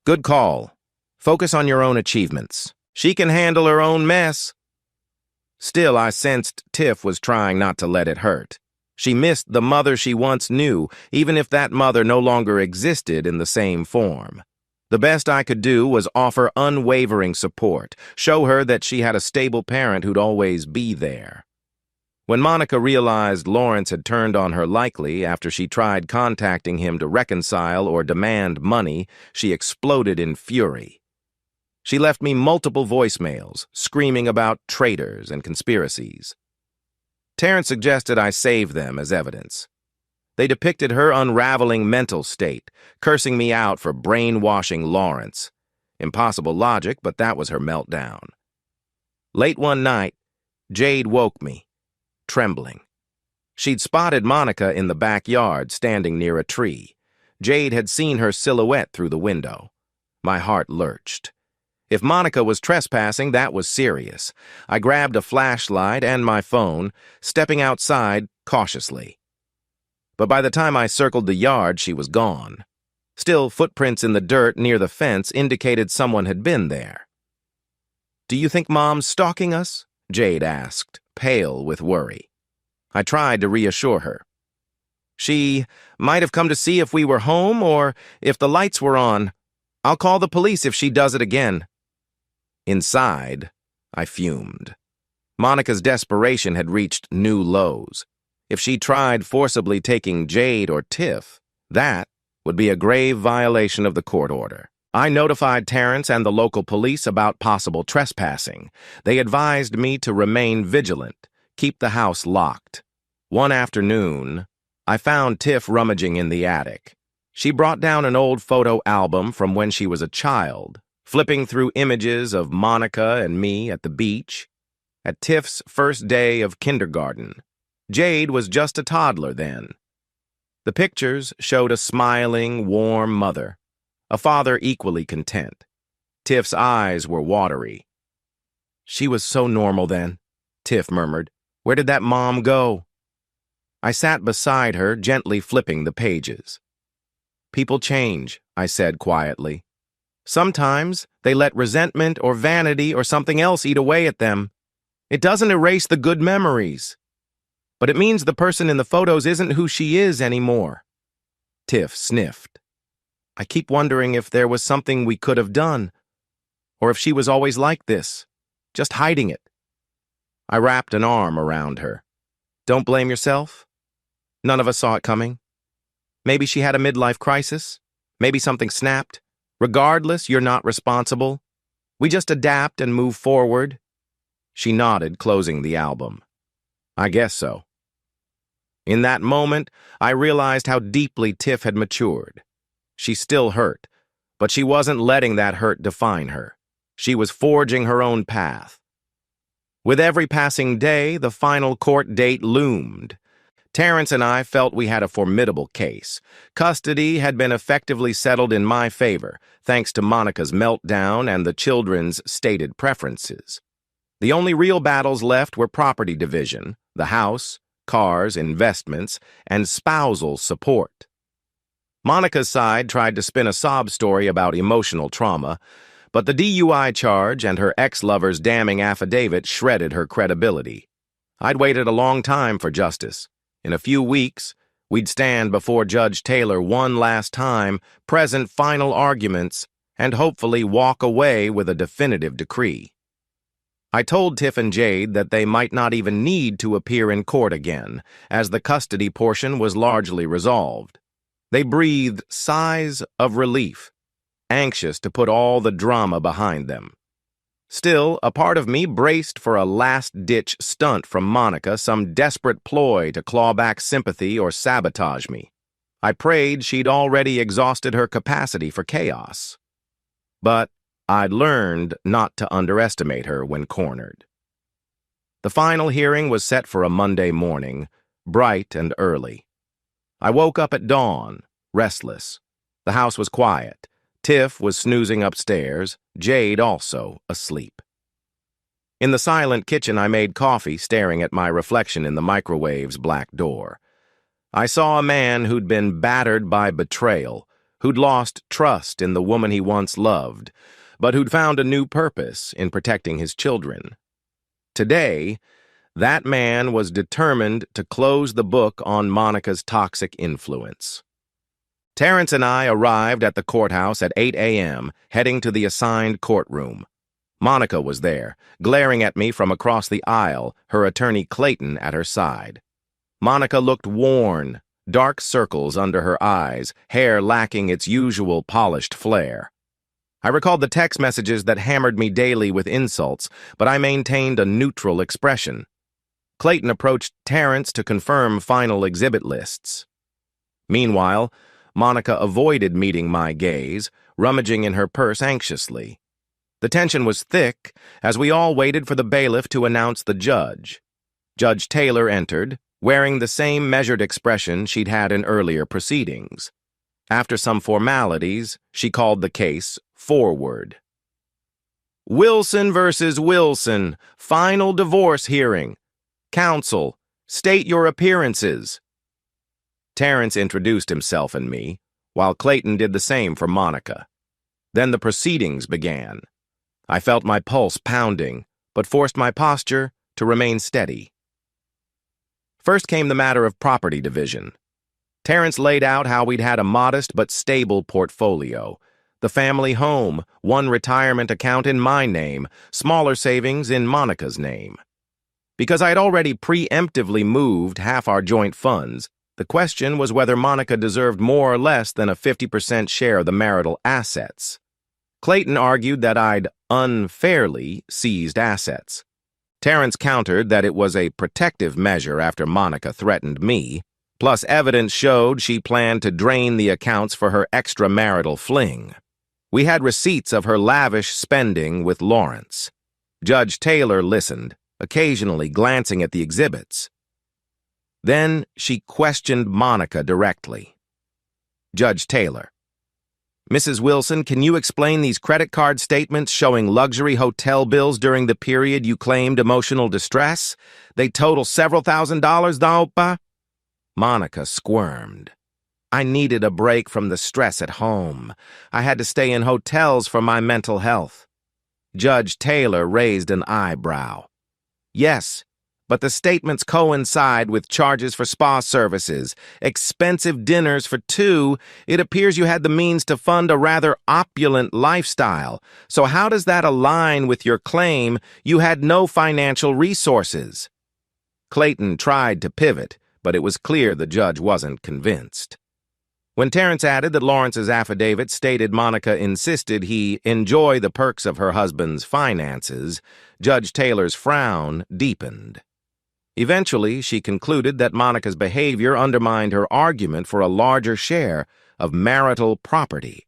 Speaker 2: Good call. Focus on your own achievements. She can handle her own mess. Still, I sensed Tiff was trying not to let it hurt. She missed the mother she once knew, even if that mother no longer existed in the same form. The best I could do was offer unwavering support, show her that she had a stable parent who'd always be there. When Monica realized Lawrence had turned on her likely after she tried contacting him to reconcile or demand money, she exploded in fury. She left me multiple voicemails, screaming about traitors and conspiracies. Terrence suggested I save them as evidence. They depicted her unraveling mental state, cursing me out for brainwashing Lawrence. Impossible logic, but that was her meltdown. Late one night, Jade woke me, trembling. She'd spotted Monica in the backyard, standing near a tree. Jade had seen her silhouette through the window. My heart lurched. If Monica was trespassing, that was serious. I grabbed a flashlight and my phone, stepping outside cautiously. But by the time I circled the yard, she was gone. Still, footprints in the dirt near the fence indicated someone had been there. "Do you think Mom's stalking us?" Jade asked, pale with worry. I tried to reassure her. "She might have come to see if we were home or if the lights were on. I'll call the police if she does it again." Inside, I fumed. Monica's desperation had reached new lows. If she tried forcibly taking Jade or Tiff, that would be a grave violation of the court order. I notified Terrence and the local police about possible trespassing. They advised me to remain vigilant, keep the house locked. One afternoon, I found Tiff rummaging in the attic. She brought down an old photo album from when she was a child, flipping through images of Monica and me at the beach, at Tiff's first day of kindergarten. Jade was just a toddler then. The pictures showed a smiling, warm mother, a father equally content. Tiff's eyes were watery. "She was so normal then," Tiff murmured. "Where did that mom go?" I sat beside her, gently flipping the pages. "People change," I said quietly. "Sometimes they let resentment or vanity or something else eat away at them. It doesn't erase the good memories. But it means the person in the photos isn't who she is anymore." Tiff sniffed. "I keep wondering if there was something we could have done, or if she was always like this, just hiding it." I wrapped an arm around her. "Don't blame yourself. None of us saw it coming. Maybe she had a midlife crisis. Maybe something snapped. Regardless, you're not responsible. We just adapt and move forward." She nodded, closing the album. "I guess so." In that moment, I realized how deeply Tiff had matured. She still hurt, but she wasn't letting that hurt define her. She was forging her own path. With every passing day, the final court date loomed. Terrence and I felt we had a formidable case. Custody had been effectively settled in my favor, thanks to Monica's meltdown and the children's stated preferences. The only real battles left were property division, the house, cars, investments, and spousal support. Monica's side tried to spin a sob story about emotional trauma, but the DUI charge and her ex-lover's damning affidavit shredded her credibility. I'd waited a long time for justice. In a few weeks, we'd stand before Judge Taylor one last time, present final arguments, and hopefully walk away with a definitive decree. I told Tiff and Jade that they might not even need to appear in court again, as the custody portion was largely resolved. They breathed sighs of relief, anxious to put all the drama behind them. Still, a part of me braced for a last-ditch stunt from Monica, some desperate ploy to claw back sympathy or sabotage me. I prayed she'd already exhausted her capacity for chaos. But I'd learned not to underestimate her when cornered. The final hearing was set for a Monday morning, bright and early. I woke up at dawn, restless. The house was quiet. Tiff was snoozing upstairs, Jade also asleep. In the silent kitchen, I made coffee, staring at my reflection in the microwave's black door. I saw a man who'd been battered by betrayal, who'd lost trust in the woman he once loved, but who'd found a new purpose in protecting his children. Today, that man was determined to close the book on Monica's toxic influence. Terrence and I arrived at the courthouse at 8 a.m., heading to the assigned courtroom. Monica was there, glaring at me from across the aisle, her attorney Clayton at her side. Monica looked worn, dark circles under her eyes, hair lacking its usual polished flair. I recalled the text messages that hammered me daily with insults, but I maintained a neutral expression. Clayton approached Terrence to confirm final exhibit lists. Meanwhile, Monica avoided meeting my gaze, rummaging in her purse anxiously. The tension was thick as we all waited for the bailiff to announce the judge. Judge Taylor entered, wearing the same measured expression she'd had in earlier proceedings. After some formalities, she called the case forward. Wilson versus Wilson, final divorce hearing. Counsel, state your appearances. Terrence introduced himself and me, while Clayton did the same for Monica. Then the proceedings began. I felt my pulse pounding, but forced my posture to remain steady. First came the matter of property division. Terrence laid out how we'd had a modest but stable portfolio. The family home, one retirement account in my name, smaller savings in Monica's name. Because I had already preemptively moved half our joint funds, the question was whether Monica deserved more or less than a 50% share of the marital assets. Clayton argued that I'd unfairly seized assets. Terrence countered that it was a protective measure after Monica threatened me, plus evidence showed she planned to drain the accounts for her extramarital fling. We had receipts of her lavish spending with Lawrence. Judge Taylor listened, occasionally glancing at the exhibits. Then she questioned Monica directly. Judge Taylor: Mrs. Wilson, can you explain these credit card statements showing luxury hotel bills during the period you claimed emotional distress? They total several $1,000s, dopa? Monica squirmed. I needed a break from the stress at home. I had to stay in hotels for my mental health. Judge Taylor raised an eyebrow. Yes, but the statements coincide with charges for spa services, expensive dinners for two. It appears you had the means to fund a rather opulent lifestyle. So how does that align with your claim you had no financial resources? Clayton tried to pivot, but it was clear the judge wasn't convinced. When Terrence added that Lawrence's affidavit stated Monica insisted he enjoy the perks of her husband's finances, Judge Taylor's frown deepened. Eventually, she concluded that Monica's behavior undermined her argument for a larger share of marital property.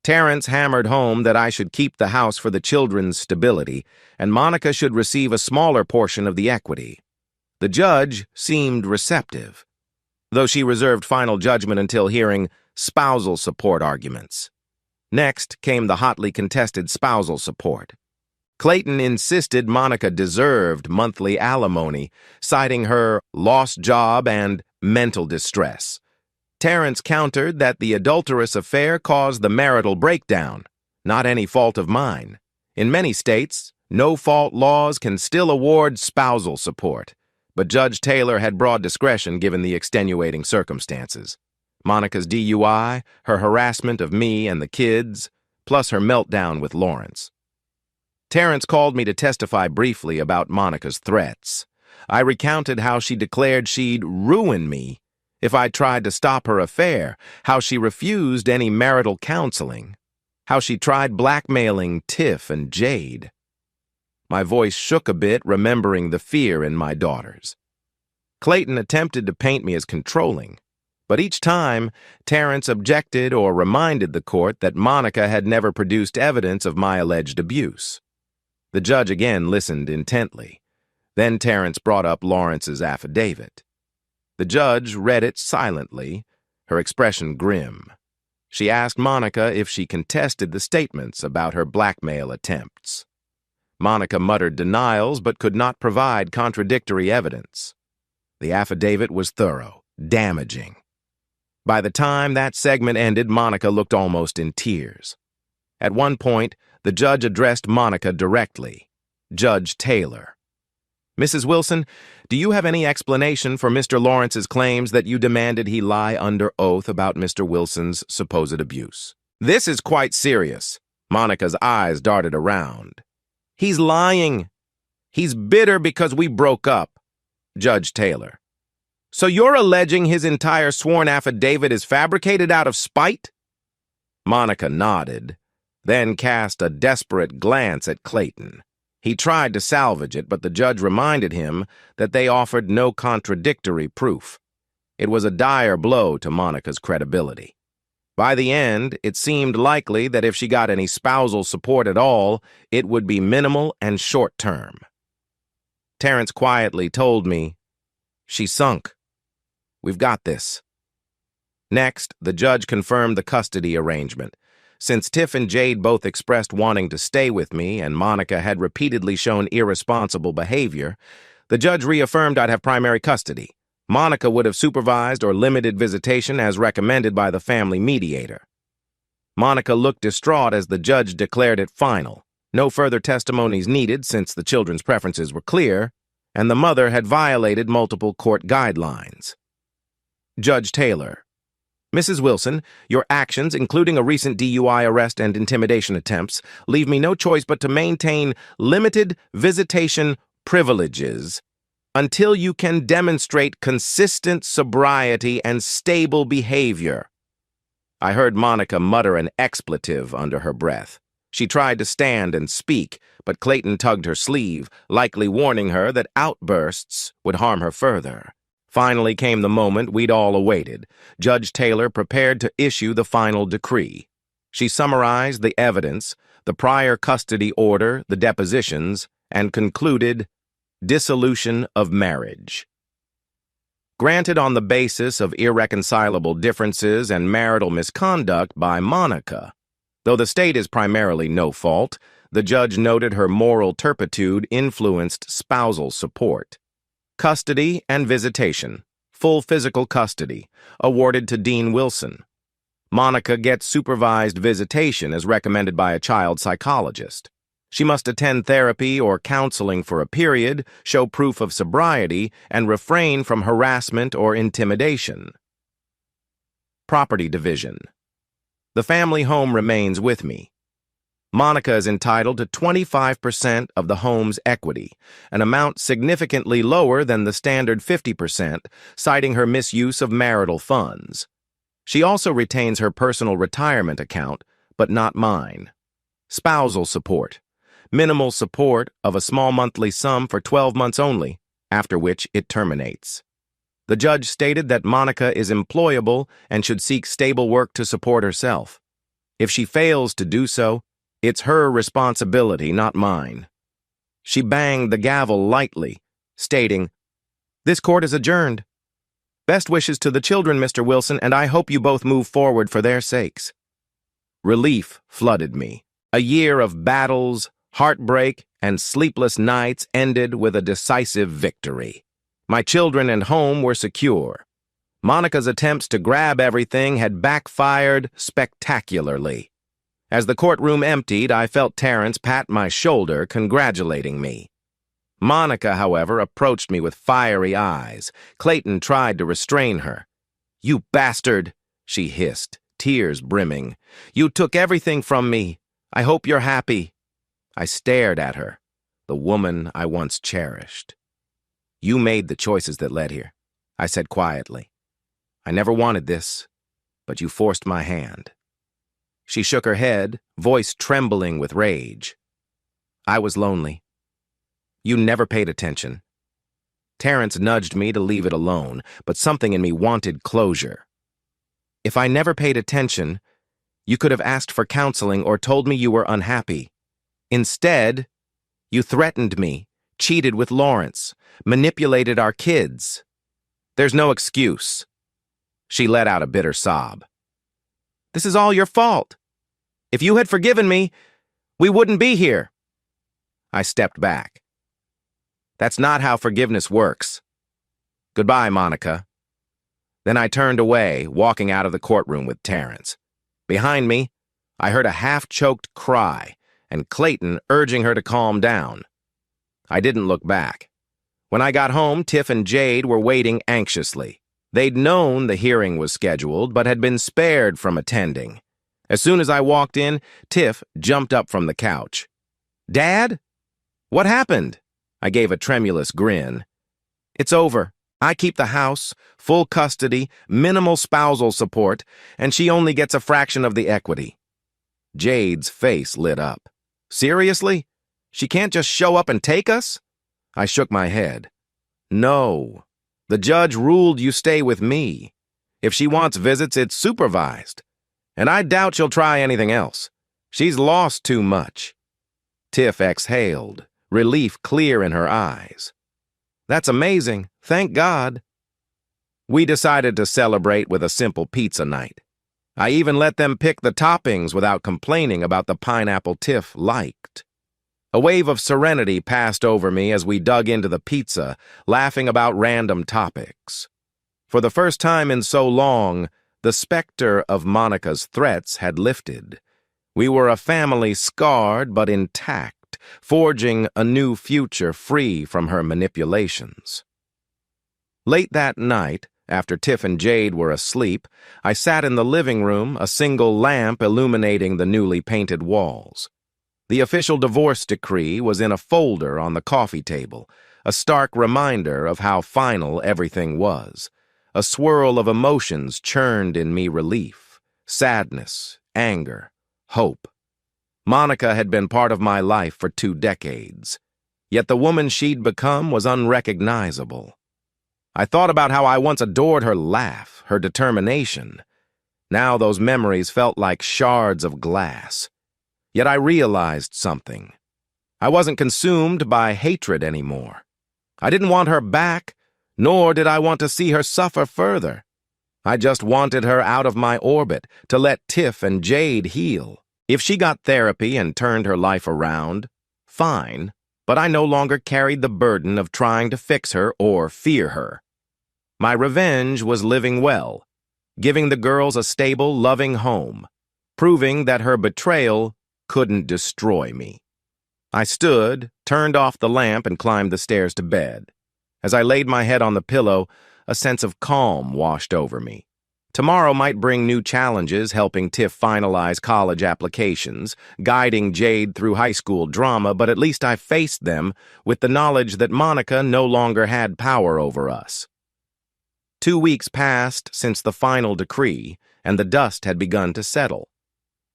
Speaker 2: Terrence hammered home that I should keep the house for the children's stability, and Monica should receive a smaller portion of the equity. The judge seemed receptive, though she reserved final judgment until hearing spousal support arguments. Next came the hotly contested spousal support. Clayton insisted Monica deserved monthly alimony, citing her lost job and mental distress. Terrence countered that the adulterous affair caused the marital breakdown, not any fault of mine. In many states, no-fault laws can still award spousal support, but Judge Taylor had broad discretion given the extenuating circumstances. Monica's DUI, her harassment of me and the kids, plus her meltdown with Lawrence. Terrence called me to testify briefly about Monica's threats. I recounted how she declared she'd ruin me if I tried to stop her affair, how she refused any marital counseling, how she tried blackmailing Tiff and Jade. My voice shook a bit, remembering the fear in my daughters. Clayton attempted to paint me as controlling, but each time, Terrence objected or reminded the court that Monica had never produced evidence of my alleged abuse. The judge again listened intently. Then Terrence brought up Lawrence's affidavit. The judge read it silently, her expression grim. She asked Monica if she contested the statements about her blackmail attempts. Monica muttered denials but could not provide contradictory evidence. The affidavit was thorough, damaging. By the time that segment ended, Monica looked almost in tears. At one point, the judge addressed Monica directly. Judge Taylor. "Mrs. Wilson, do you have any explanation for Mr. Lawrence's claims that you demanded he lie under oath about Mr. Wilson's supposed abuse?" "This is quite serious." Monica's eyes darted around. "He's lying. He's bitter because we broke up." Judge Taylor. "So you're alleging his entire sworn affidavit is fabricated out of spite?" Monica nodded, then cast a desperate glance at Clayton. He tried to salvage it, but the judge reminded him that they offered no contradictory proof. It was a dire blow to Monica's credibility. By the end, it seemed likely that if she got any spousal support at all, it would be minimal and short-term. Terrence quietly told me, "She sunk. We've got this." Next, the judge confirmed the custody arrangement. Since Tiff and Jade both expressed wanting to stay with me and Monica had repeatedly shown irresponsible behavior, the judge reaffirmed I'd have primary custody. Monica would have supervised or limited visitation as recommended by the family mediator. Monica looked distraught as the judge declared it final. No further testimonies needed since the children's preferences were clear, and the mother had violated multiple court guidelines. Judge Taylor. "Mrs. Wilson, your actions, including a recent DUI arrest and intimidation attempts, leave me no choice but to maintain limited visitation privileges until you can demonstrate consistent sobriety and stable behavior." I heard Monica mutter an expletive under her breath. She tried to stand and speak, but Clayton tugged her sleeve, likely warning her that outbursts would harm her further. Finally came the moment we'd all awaited. Judge Taylor prepared to issue the final decree. She summarized the evidence, the prior custody order, the depositions, and concluded, dissolution of marriage. Granted on the basis of irreconcilable differences and marital misconduct by Monica. Though the state is primarily no fault, the judge noted her moral turpitude influenced spousal support. Custody and visitation, full physical custody, awarded to Dean Wilson. Monica gets supervised visitation as recommended by a child psychologist. She must attend therapy or counseling for a period, show proof of sobriety, and refrain from harassment or intimidation. Property division. The family home remains with me. Monica is entitled to 25% of the home's equity, an amount significantly lower than the standard 50%, citing her misuse of marital funds. She also retains her personal retirement account, but not mine. Spousal support. Minimal support of a small monthly sum for 12 months only, after which it terminates. The judge stated that Monica is employable and should seek stable work to support herself. If she fails to do so, it's her responsibility, not mine. She banged the gavel lightly, stating, "This court is adjourned. Best wishes to the children, Mr. Wilson, and I hope you both move forward for their sakes." Relief flooded me. A year of battles, heartbreak, and sleepless nights ended with a decisive victory. My children and home were secure. Monica's attempts to grab everything had backfired spectacularly. As the courtroom emptied, I felt Terrence pat my shoulder, congratulating me. Monica, however, approached me with fiery eyes. Clayton tried to restrain her. "You bastard," she hissed, tears brimming. "You took everything from me. I hope you're happy." I stared at her, the woman I once cherished. "You made the choices that led here," I said quietly. "I never wanted this, but you forced my hand." She shook her head, voice trembling with rage. "I was lonely. You never paid attention." Terrence nudged me to leave it alone, but something in me wanted closure. "If I never paid attention, you could have asked for counseling or told me you were unhappy. Instead, you threatened me, cheated with Lawrence, manipulated our kids. There's no excuse." She let out a bitter sob. "This is all your fault. If you had forgiven me, we wouldn't be here." I stepped back. That's not how forgiveness works. Goodbye, Monica. Then I turned away, walking out of the courtroom with Terrence. Behind me, I heard a half-choked cry, and Clayton urging her to calm down. I didn't look back. When I got home, Tiff and Jade were waiting anxiously. They'd known the hearing was scheduled, but had been spared from attending. As soon as I walked in, Tiff jumped up from the couch. "Dad? What happened?" I gave a tremulous grin. "It's over. I keep the house, full custody, minimal spousal support, and she only gets a fraction of the equity." Jade's face lit up. "Seriously? She can't just show up and take us?" I shook my head. "No. The judge ruled you stay with me. If she wants visits, it's supervised. And I doubt she'll try anything else. She's lost too much." Tiff exhaled, relief clear in her eyes. "That's amazing. Thank God." We decided to celebrate with a simple pizza night. I even let them pick the toppings without complaining about the pineapple Tiff liked. A wave of serenity passed over me as we dug into the pizza, laughing about random topics. For the first time in so long, the specter of Monica's threats had lifted. We were a family scarred but intact, forging a new future free from her manipulations. Late that night, after Tiff and Jade were asleep, I sat in the living room, a single lamp illuminating the newly painted walls. The official divorce decree was in a folder on the coffee table, a stark reminder of how final everything was. A swirl of emotions churned in me: relief, sadness, anger, hope. Monica had been part of my life for 2 decades, yet the woman she'd become was unrecognizable. I thought about how I once adored her laugh, her determination. Now those memories felt like shards of glass. Yet I realized something. I wasn't consumed by hatred anymore. I didn't want her back, nor did I want to see her suffer further. I just wanted her out of my orbit, to let Tiff and Jade heal. If she got therapy and turned her life around, fine, but I no longer carried the burden of trying to fix her or fear her. My revenge was living well, giving the girls a stable, loving home, proving that her betrayal couldn't destroy me. I stood, turned off the lamp, and climbed the stairs to bed. As I laid my head on the pillow, a sense of calm washed over me. Tomorrow might bring new challenges, helping Tiff finalize college applications, guiding Jade through high school drama, but at least I faced them with the knowledge that Monica no longer had power over us. 2 weeks passed since the final decree, and the dust had begun to settle.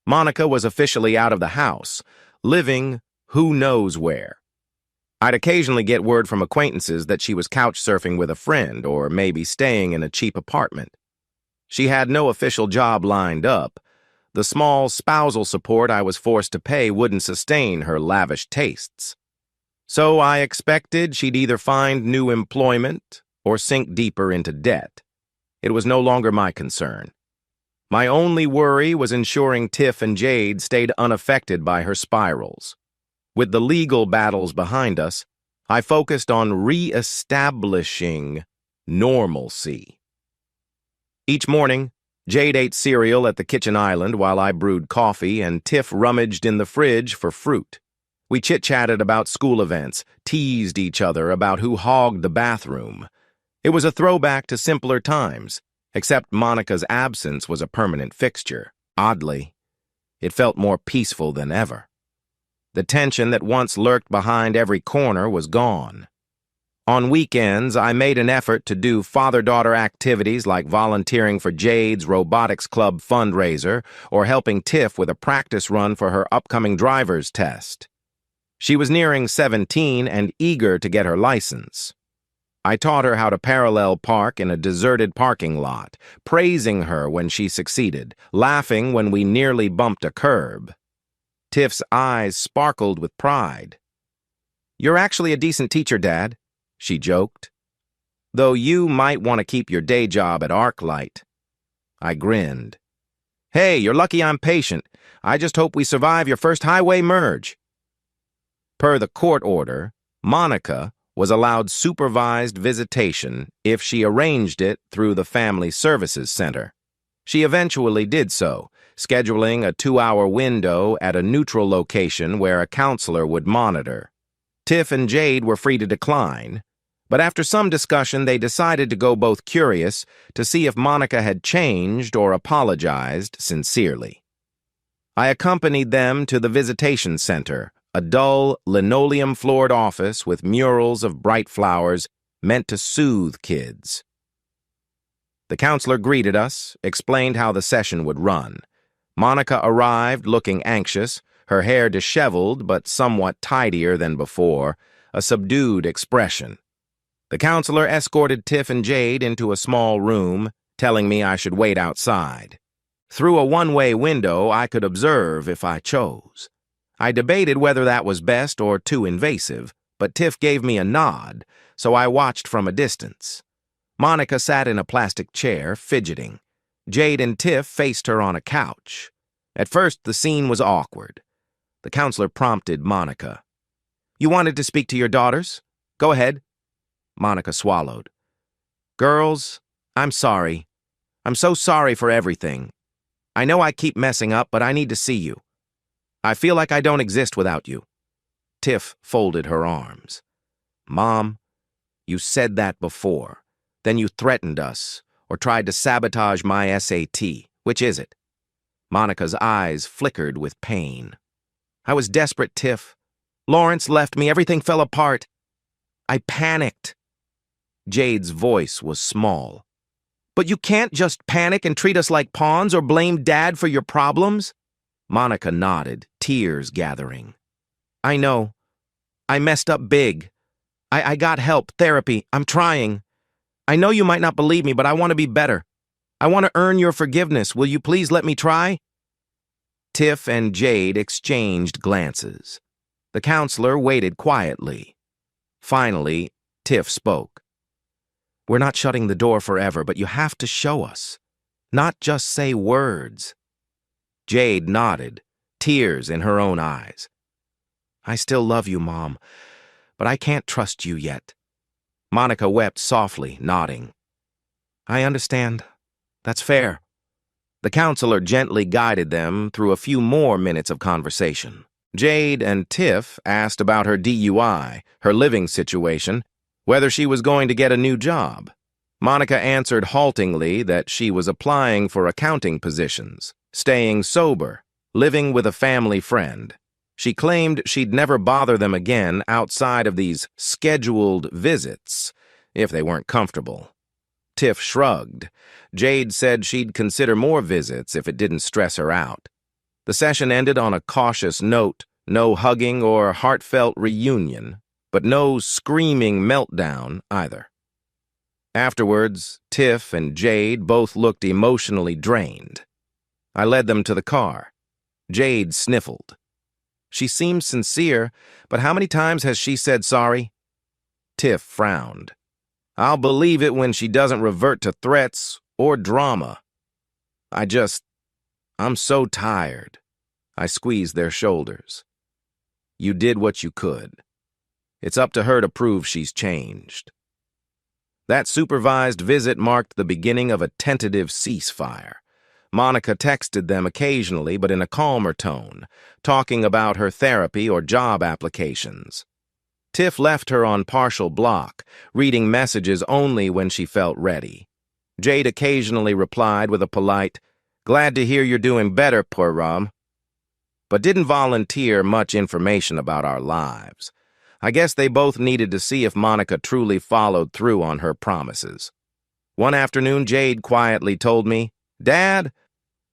Speaker 2: Monica was officially out of the house, living who knows where. I'd occasionally get word from acquaintances that she was couch surfing with a friend or maybe staying in a cheap apartment. She had no official job lined up. The small spousal support I was forced to pay wouldn't sustain her lavish tastes. So I expected she'd either find new employment or sink deeper into debt. It was no longer my concern. My only worry was ensuring Tiff and Jade stayed unaffected by her spirals. With the legal battles behind us, I focused on re-establishing normalcy. Each morning, Jade ate cereal at the kitchen island while I brewed coffee, and Tiff rummaged in the fridge for fruit. We chit-chatted about school events, teased each other about who hogged the bathroom. It was a throwback to simpler times, except Monica's absence was a permanent fixture. Oddly, it felt more peaceful than ever. The tension that once lurked behind every corner was gone. On weekends, I made an effort to do father-daughter activities like volunteering for Jade's Robotics Club fundraiser or helping Tiff with a practice run for her upcoming driver's test. She was nearing 17 and eager to get her license. I taught her how to parallel park in a deserted parking lot, praising her when she succeeded, laughing when we nearly bumped a curb. Tiff's eyes sparkled with pride. "You're actually a decent teacher, Dad," she joked. "Though you might want to keep your day job at ArcLight." I grinned. "Hey, you're lucky I'm patient. I just hope we survive your first highway merge." Per the court order, Monica was allowed supervised visitation if she arranged it through the Family Services Center. She eventually did so, scheduling a 2-hour window at a neutral location where a counselor would monitor. Tiff and Jade were free to decline, but after some discussion they decided to go both curious to see if Monica had changed or apologized sincerely. I accompanied them to the visitation center, a dull, linoleum-floored office with murals of bright flowers meant to soothe kids. The counselor greeted us, explained how the session would run. Monica arrived looking anxious, her hair disheveled but somewhat tidier than before, a subdued expression. The counselor escorted Tiff and Jade into a small room, telling me I should wait outside. Through a one-way window, I could observe if I chose. I debated whether that was best or too invasive, but Tiff gave me a nod, so I watched from a distance. Monica sat in a plastic chair, fidgeting. Jade and Tiff faced her on a couch. At first, the scene was awkward. The counselor prompted Monica. "You wanted to speak to your daughters? Go ahead." Monica swallowed. "Girls, I'm sorry. I'm so sorry for everything. I know I keep messing up, but I need to see you. I feel like I don't exist without you." Tiff folded her arms. "Mom, you said that before. Then you threatened us, or tried to sabotage my SAT. Which is it?" Monica's eyes flickered with pain. "I was desperate, Tiff. Lawrence left me. Everything fell apart. I panicked." Jade's voice was small. "But you can't just panic and treat us like pawns or blame Dad for your problems." Monica nodded, tears gathering. "I know. I messed up big. I got help, therapy. I'm trying. I know you might not believe me, but I want to be better. I want to earn your forgiveness. Will you please let me try?" Tiff and Jade exchanged glances. The counselor waited quietly. Finally, Tiff spoke. "We're not shutting the door forever, but you have to show us. Not just say words." Jade nodded, tears in her own eyes. "I still love you, Mom, but I can't trust you yet." Monica wept softly, nodding. "I understand. That's fair." The counselor gently guided them through a few more minutes of conversation. Jade and Tiff asked about her DUI, her living situation, whether she was going to get a new job. Monica answered haltingly that she was applying for accounting positions, staying sober, living with a family friend. She claimed she'd never bother them again outside of these scheduled visits, if they weren't comfortable. Tiff shrugged. Jade said she'd consider more visits if it didn't stress her out. The session ended on a cautious note, no hugging or heartfelt reunion, but no screaming meltdown either. Afterwards, Tiff and Jade both looked emotionally drained. I led them to the car. Jade sniffled. She seemed sincere, but how many times has she said sorry? Tiff frowned. I'll believe it when she doesn't revert to threats or drama. I'm so tired. I squeezed their shoulders. You did what you could. It's up to her to prove she's changed. That supervised visit marked the beginning of a tentative ceasefire. Monica texted them occasionally, but in a calmer tone, talking about her therapy or job applications. Tiff left her on partial block, reading messages only when she felt ready. Jade occasionally replied with a polite, "Glad to hear you're doing better, poor Ram," but didn't volunteer much information about our lives. I guess they both needed to see if Monica truly followed through on her promises. One afternoon, Jade quietly told me, "Dad,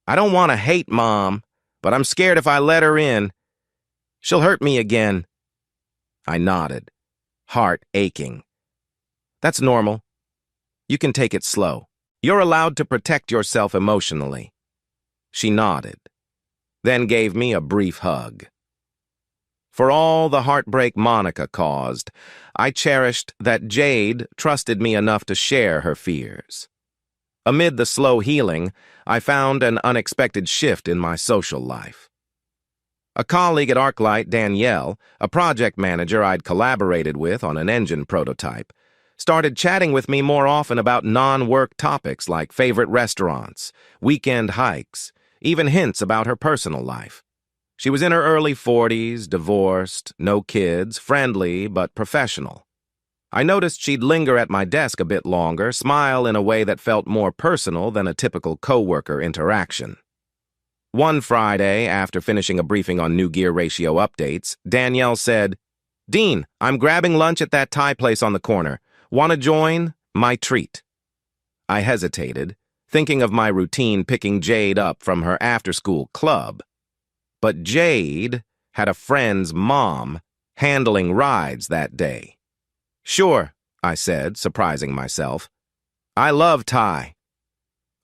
Speaker 2: I don't want to hate Mom, but I'm scared if I let her in, she'll hurt me again." I nodded, heart aching. "That's normal. You can take it slow. You're allowed to protect yourself emotionally." She nodded, then gave me a brief hug. For all the heartbreak Monica caused, I cherished that Jade trusted me enough to share her fears. Amid the slow healing, I found an unexpected shift in my social life. A colleague at ArcLight, Danielle, a project manager I'd collaborated with on an engine prototype, started chatting with me more often about non-work topics like favorite restaurants, weekend hikes, even hints about her personal life. She was in her early 40s, divorced, no kids, friendly but professional. I noticed she'd linger at my desk a bit longer, smile in a way that felt more personal than a typical coworker interaction. One Friday, after finishing a briefing on new gear ratio updates, Danielle said, "Dean, I'm grabbing lunch at that Thai place on the corner. Want to join? My treat." I hesitated, thinking of my routine picking Jade up from her after-school club. But Jade had a friend's mom handling rides that day. "Sure," I said, surprising myself. I love Thai.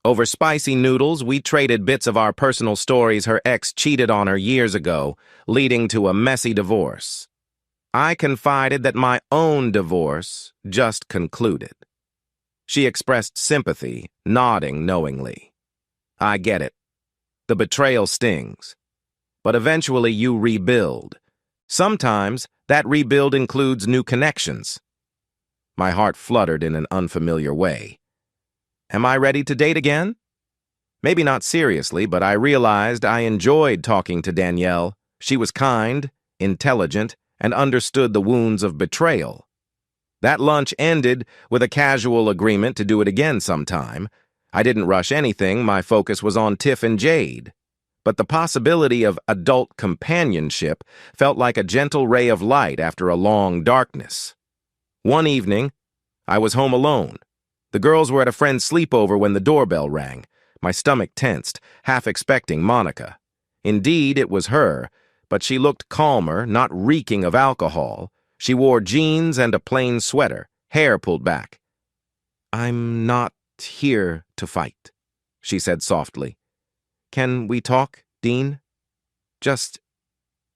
Speaker 2: Over spicy noodles, we traded bits of our personal stories her ex cheated on her years ago, leading to a messy divorce. I confided that my own divorce just concluded. She expressed sympathy, nodding knowingly. "I get it. The betrayal stings. But eventually you rebuild. Sometimes that rebuild includes new connections." My heart fluttered in an unfamiliar way. Am I ready to date again? Maybe not seriously, but I realized I enjoyed talking to Danielle. She was kind, intelligent, and understood the wounds of betrayal. That lunch ended with a casual agreement to do it again sometime. I didn't rush anything, my focus was on Tiff and Jade. But the possibility of adult companionship felt like a gentle ray of light after a long darkness. One evening, I was home alone. The girls were at a friend's sleepover when the doorbell rang. My stomach tensed, half expecting Monica. Indeed, it was her, but she looked calmer, not reeking of alcohol. She wore jeans and a plain sweater, hair pulled back. "I'm not here to fight," she said softly. "Can we talk, Dean? Just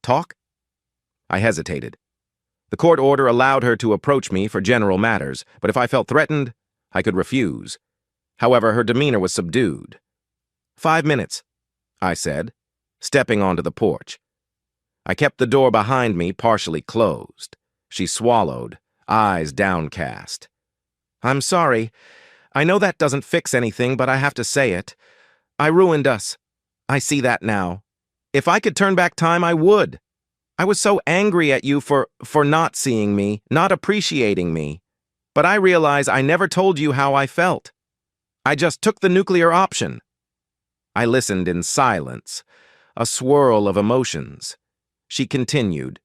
Speaker 2: talk?" I hesitated. The court order allowed her to approach me for general matters, but if I felt threatened, I could refuse. However, her demeanor was subdued. "5 minutes," I said, stepping onto the porch. I kept the door behind me partially closed. She swallowed, eyes downcast. "I'm sorry. I know that doesn't fix anything, but I have to say it. I ruined us. I see that now. If I could turn back time, I would. I was so angry at you for not seeing me, not appreciating me. But I realize I never told you how I felt. I just took the nuclear option." I listened in silence, a swirl of emotions. She continued,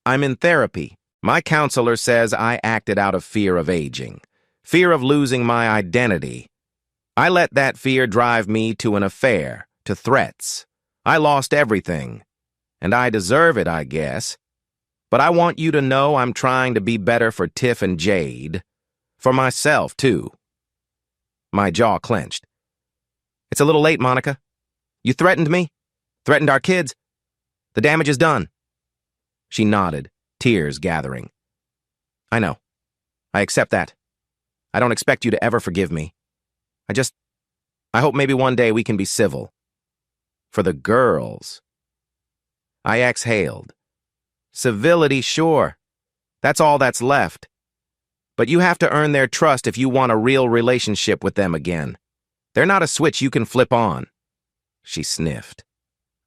Speaker 2: "I'm in therapy. My counselor says I acted out of fear of aging, fear of losing my identity. I let that fear drive me to an affair, to threats. I lost everything. And I deserve it, I guess. But I want you to know I'm trying to be better for Tiff and Jade. For myself, too." My jaw clenched. "It's a little late, Monica. You threatened me. Threatened our kids. The damage is done." She nodded, tears gathering. "I know. I accept that. I don't expect you to ever forgive me. I hope maybe one day we can be civil. For the girls." I exhaled. "Civility, sure. That's all that's left. But you have to earn their trust if you want a real relationship with them again. They're not a switch you can flip on." She sniffed.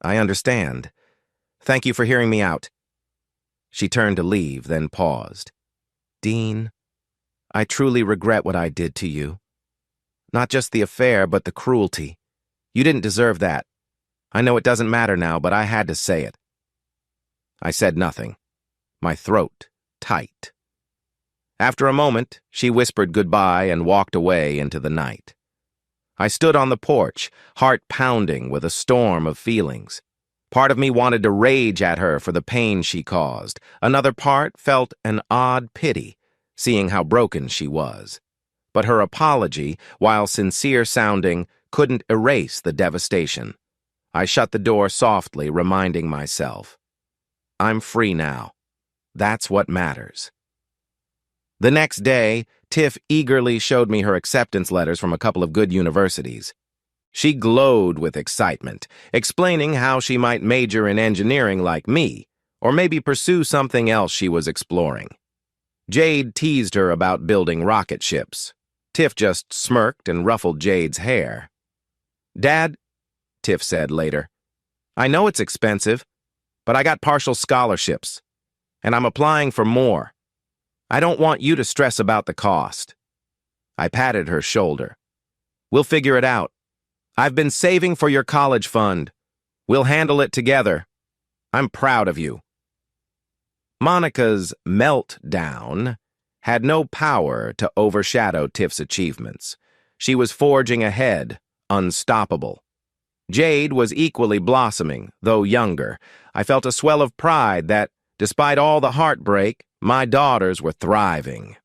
Speaker 2: "I understand. Thank you for hearing me out." She turned to leave, then paused. "Dean, I truly regret what I did to you. Not just the affair, but the cruelty. You didn't deserve that. I know it doesn't matter now, but I had to say it." I said nothing, my throat tight. After a moment, she whispered goodbye and walked away into the night. I stood on the porch, heart pounding with a storm of feelings. Part of me wanted to rage at her for the pain she caused. Another part felt an odd pity, seeing how broken she was. But her apology, while sincere-sounding, couldn't erase the devastation. I shut the door softly, reminding myself, I'm free now. That's what matters. The next day, Tiff eagerly showed me her acceptance letters from a couple of good universities. She glowed with excitement, explaining how she might major in engineering like me, or maybe pursue something else she was exploring. Jade teased her about building rocket ships. Tiff just smirked and ruffled Jade's hair. "Dad," Tiff said later, "I know it's expensive, but I got partial scholarships, and I'm applying for more. I don't want you to stress about the cost." I patted her shoulder. "We'll figure it out. I've been saving for your college fund. We'll handle it together. I'm proud of you." Monica's meltdown had no power to overshadow Tiff's achievements. She was forging ahead, unstoppable. Jade was equally blossoming, though younger. I felt a swell of pride that, despite all the heartbreak, my daughters were thriving.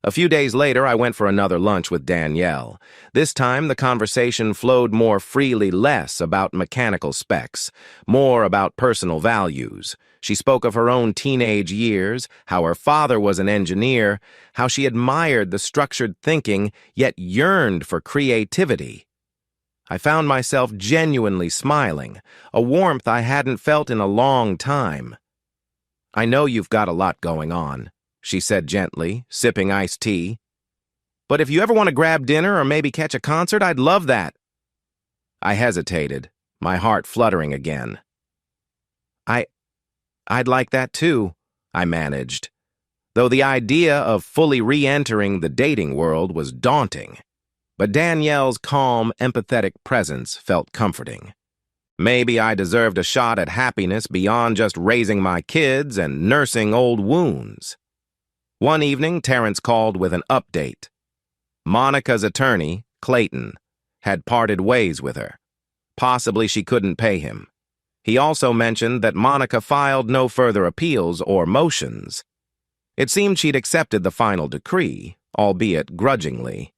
Speaker 2: A few days later, I went for another lunch with Danielle. This time, the conversation flowed more freely, less about mechanical specs, more about personal values. She spoke of her own teenage years, how her father was an engineer, how she admired the structured thinking, yet yearned for creativity. I found myself genuinely smiling, a warmth I hadn't felt in a long time. "I know you've got a lot going on," she said gently, sipping iced tea. "But if you ever want to grab dinner or maybe catch a concert, I'd love that." I hesitated, my heart fluttering again. I'd like that too," I managed, though the idea of fully re-entering the dating world was daunting. But Danielle's calm, empathetic presence felt comforting. Maybe I deserved a shot at happiness beyond just raising my kids and nursing old wounds. One evening, Terrence called with an update. Monica's attorney, Clayton, had parted ways with her. Possibly she couldn't pay him. He also mentioned that Monica filed no further appeals or motions. It seemed she'd accepted the final decree, albeit grudgingly.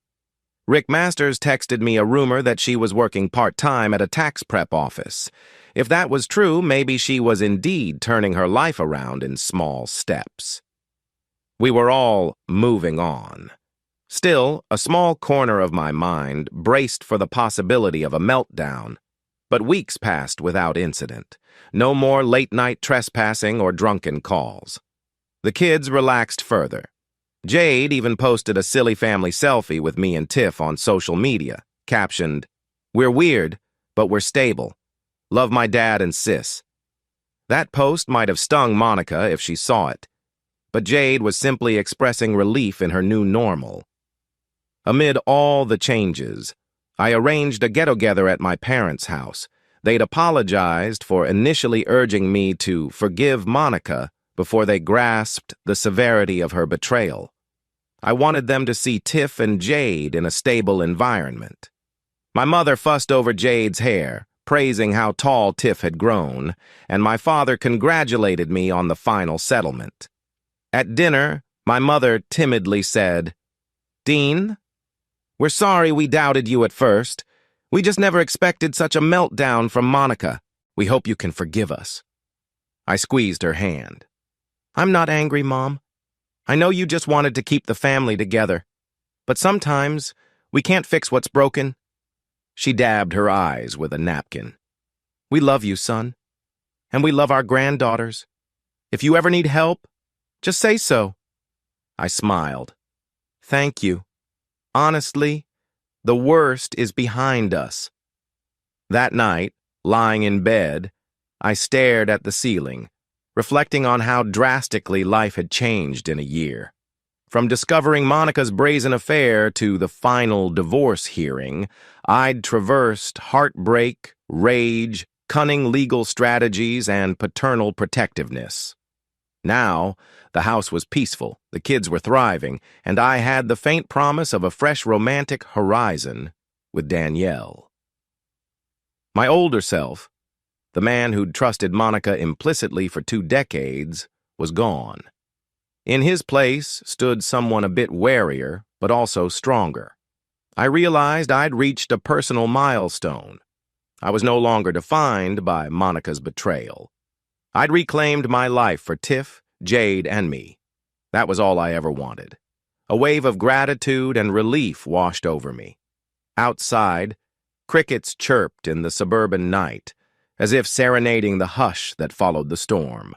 Speaker 2: Rick Masters texted me a rumor that she was working part-time at a tax prep office. If that was true, maybe she was indeed turning her life around in small steps. We were all moving on. Still, a small corner of my mind braced for the possibility of a meltdown. But weeks passed without incident. No more late-night trespassing or drunken calls. The kids relaxed further. Jade even posted a silly family selfie with me and Tiff on social media, captioned, "We're weird, but we're stable. Love my dad and sis." That post might have stung Monica if she saw it, but Jade was simply expressing relief in her new normal. Amid all the changes, I arranged a get-together at my parents' house. They'd apologized for initially urging me to forgive Monica before they grasped the severity of her betrayal. I wanted them to see Tiff and Jade in a stable environment. My mother fussed over Jade's hair, praising how tall Tiff had grown, and my father congratulated me on the final settlement. At dinner, my mother timidly said, "Dean, we're sorry we doubted you at first. We just never expected such a meltdown from Monica. We hope you can forgive us." I squeezed her hand. "I'm not angry, Mom. I know you just wanted to keep the family together. But sometimes we can't fix what's broken." She dabbed her eyes with a napkin. "We love you, son. And we love our granddaughters. If you ever need help, just say so." I smiled. "Thank you. Honestly, the worst is behind us." That night, lying in bed, I stared at the ceiling, reflecting on how drastically life had changed in a year. From discovering Monica's brazen affair to the final divorce hearing, I'd traversed heartbreak, rage, cunning legal strategies, and paternal protectiveness. Now, the house was peaceful, the kids were thriving, and I had the faint promise of a fresh romantic horizon with Danielle. My older self, the man who'd trusted Monica implicitly for 2 decades, was gone. In his place stood someone a bit warier, but also stronger. I realized I'd reached a personal milestone. I was no longer defined by Monica's betrayal. I'd reclaimed my life for Tiff, Jade, and me. That was all I ever wanted. A wave of gratitude and relief washed over me. Outside, Crickets chirped in the suburban night, as if serenading the hush that followed the storm.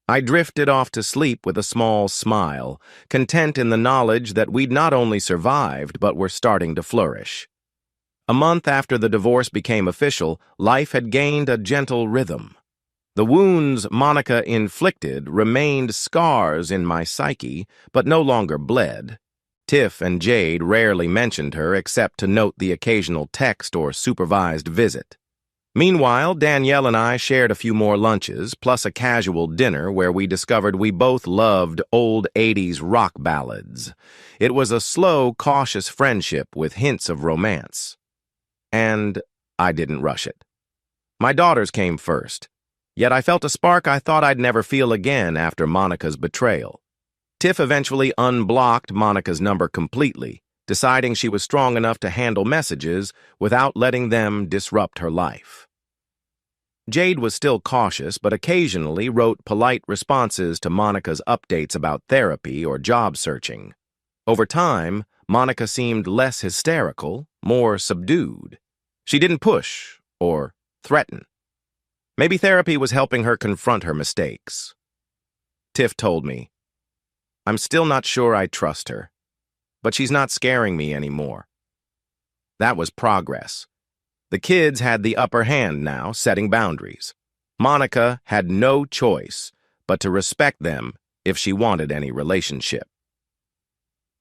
Speaker 2: I drifted off to sleep with a small smile, content in the knowledge that we'd not only survived but were starting to flourish. A month after the divorce became official, life had gained a gentle rhythm. The wounds Monica inflicted remained scars in my psyche, but no longer bled. Tiff and Jade rarely mentioned her except to note the occasional text or supervised visit. Meanwhile, Danielle and I shared a few more lunches, plus a casual dinner where we discovered we both loved old 80s rock ballads. It was a slow, cautious friendship with hints of romance. And I didn't rush it. My daughters came first, yet I felt a spark I thought I'd never feel again after Monica's betrayal. Tiff eventually unblocked Monica's number completely, deciding she was strong enough to handle messages without letting them disrupt her life. Jade was still cautious, but occasionally wrote polite responses to Monica's updates about therapy or job searching. Over time, Monica seemed less hysterical, more subdued. She didn't push or threaten. Maybe therapy was helping her confront her mistakes. Tiff told me, "I'm still not sure I trust her, but she's not scaring me anymore." That was progress. The kids had the upper hand now, setting boundaries. Monica had no choice but to respect them if she wanted any relationship.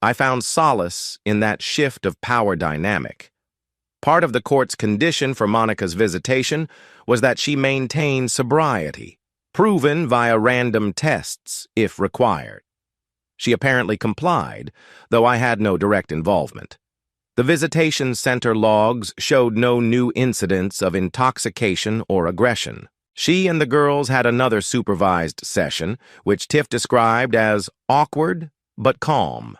Speaker 2: I found solace in that shift of power dynamic. Part of the court's condition for Monica's visitation was that she maintain sobriety, proven via random tests if required. She apparently complied, though I had no direct involvement. The visitation center logs showed no new incidents of intoxication or aggression. She and the girls had another supervised session, which Tiff described as awkward but calm.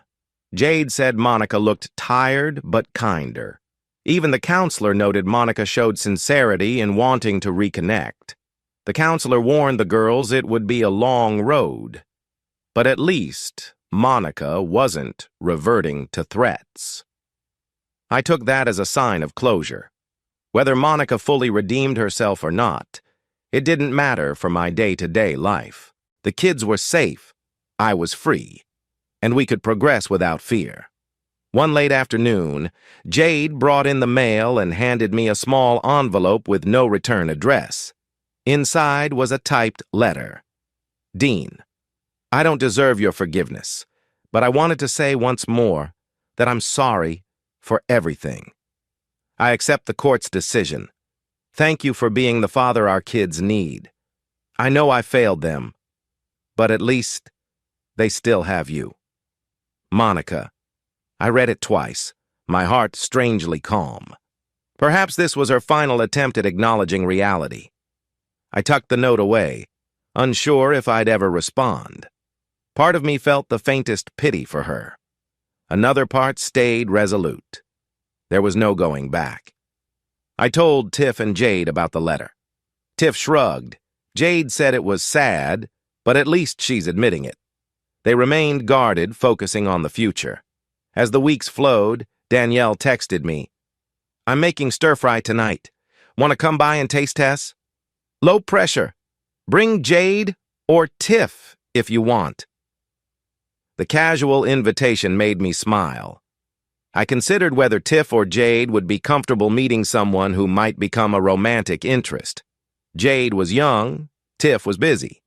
Speaker 2: Jade said Monica looked tired but kinder. Even the counselor noted Monica showed sincerity in wanting to reconnect. The counselor warned the girls it would be a long road. But at least Monica wasn't reverting to threats. I took that as a sign of closure. Whether Monica fully redeemed herself or not, it didn't matter for my day-to-day life. The kids were safe, I was free, and we could progress without fear. One late afternoon, Jade brought in the mail and handed me a small envelope with no return address. Inside was a typed letter. "Dean, I don't deserve your forgiveness, but I wanted to say once more that I'm sorry for everything. I accept the court's decision. Thank you for being the father our kids need. I know I failed them, but at least they still have you. Monica." I read it twice, my heart strangely calm. Perhaps this was her final attempt at acknowledging reality. I tucked the note away, unsure if I'd ever respond. Part of me felt the faintest pity for her. Another part stayed resolute. There was no going back. I told Tiff and Jade about the letter. Tiff shrugged. Jade said it was sad, but at least she's admitting it. They remained guarded, focusing on the future. As the weeks flowed, Danielle texted me, "I'm making stir-fry tonight. Want to come by and taste test? Low pressure. Bring Jade or Tiff if you want." The casual invitation made me smile. I considered whether Tiff or Jade would be comfortable meeting someone who might become a romantic interest. Jade was young, Tiff was busy.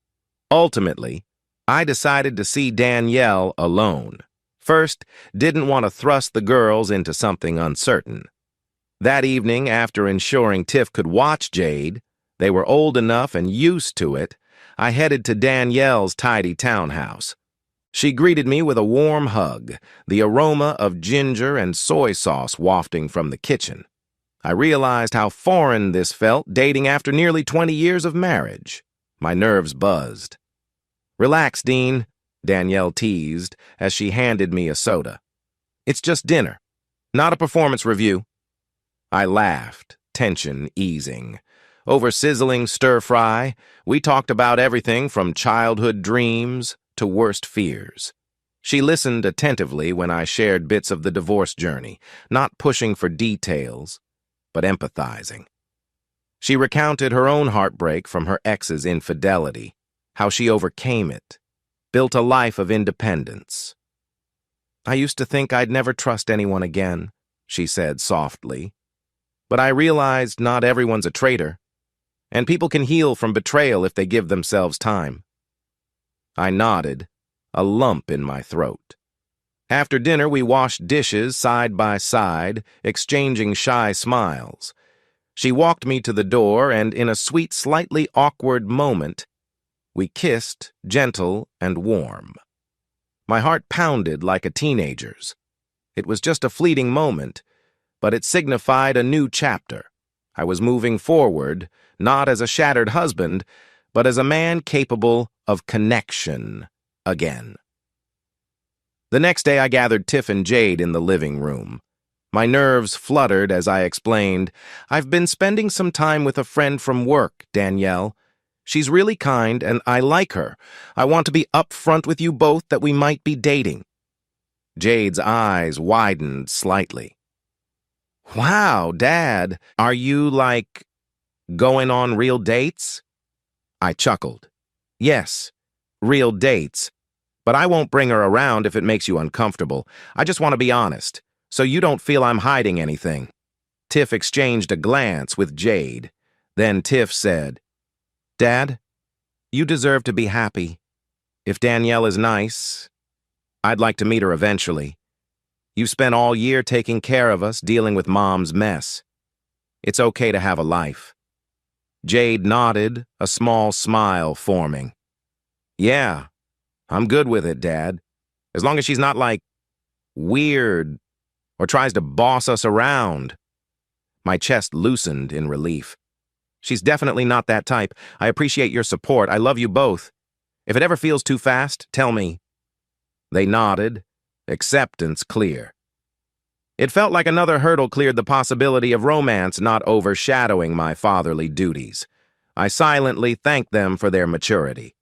Speaker 2: Ultimately, I decided to see Danielle alone. First, didn't want to thrust the girls into something uncertain. That evening, after ensuring Tiff could watch Jade, they were old enough and used to it, I headed to Danielle's tidy townhouse. She greeted me with a warm hug, the aroma of ginger and soy sauce wafting from the kitchen. I realized how foreign this felt dating after nearly 20 years of marriage. My nerves buzzed. "Relax, Dean," Danielle teased as she handed me a soda. "It's just dinner, not a performance review." I laughed, tension easing. Over sizzling stir-fry, we talked about everything from childhood dreams to worst fears. She listened attentively when I shared bits of the divorce journey, not pushing for details, but empathizing. She recounted her own heartbreak from her ex's infidelity, how she overcame it, built a life of independence. "I used to think I'd never trust anyone again," she said softly. "But I realized not everyone's a traitor, and people can heal from betrayal if they give themselves time." I nodded, a lump in my throat. After dinner, we washed dishes side by side, exchanging shy smiles. She walked me to the door, and in a sweet, slightly awkward moment, we kissed, gentle and warm. My heart pounded like a teenager's. It was just a fleeting moment, but it signified a new chapter. I was moving forward, not as a shattered husband, but as a man capable of connection again. The next day I gathered Tiff and Jade in the living room. My nerves fluttered as I explained, "I've been spending some time with a friend from work, Danielle. She's really kind and I like her. I want to be upfront with you both that we might be dating." Jade's eyes widened slightly. "Wow, Dad, are you, like, going on real dates?" I chuckled. "Yes, real dates. But I won't bring her around if it makes you uncomfortable. I just want to be honest, so you don't feel I'm hiding anything." Tiff exchanged a glance with Jade. Then Tiff said, "Dad, you deserve to be happy. If Danielle is nice, I'd like to meet her eventually. You spent all year taking care of us, dealing with Mom's mess. It's okay to have a life." Jade nodded, a small smile forming. "Yeah, I'm good with it, Dad. As long as she's not, like, weird or tries to boss us around." My chest loosened in relief. "She's definitely not that type. I appreciate your support. I love you both. If it ever feels too fast, tell me." They nodded, acceptance clear. It felt like another hurdle cleared the possibility of romance not overshadowing my fatherly duties. I silently thanked them for their maturity.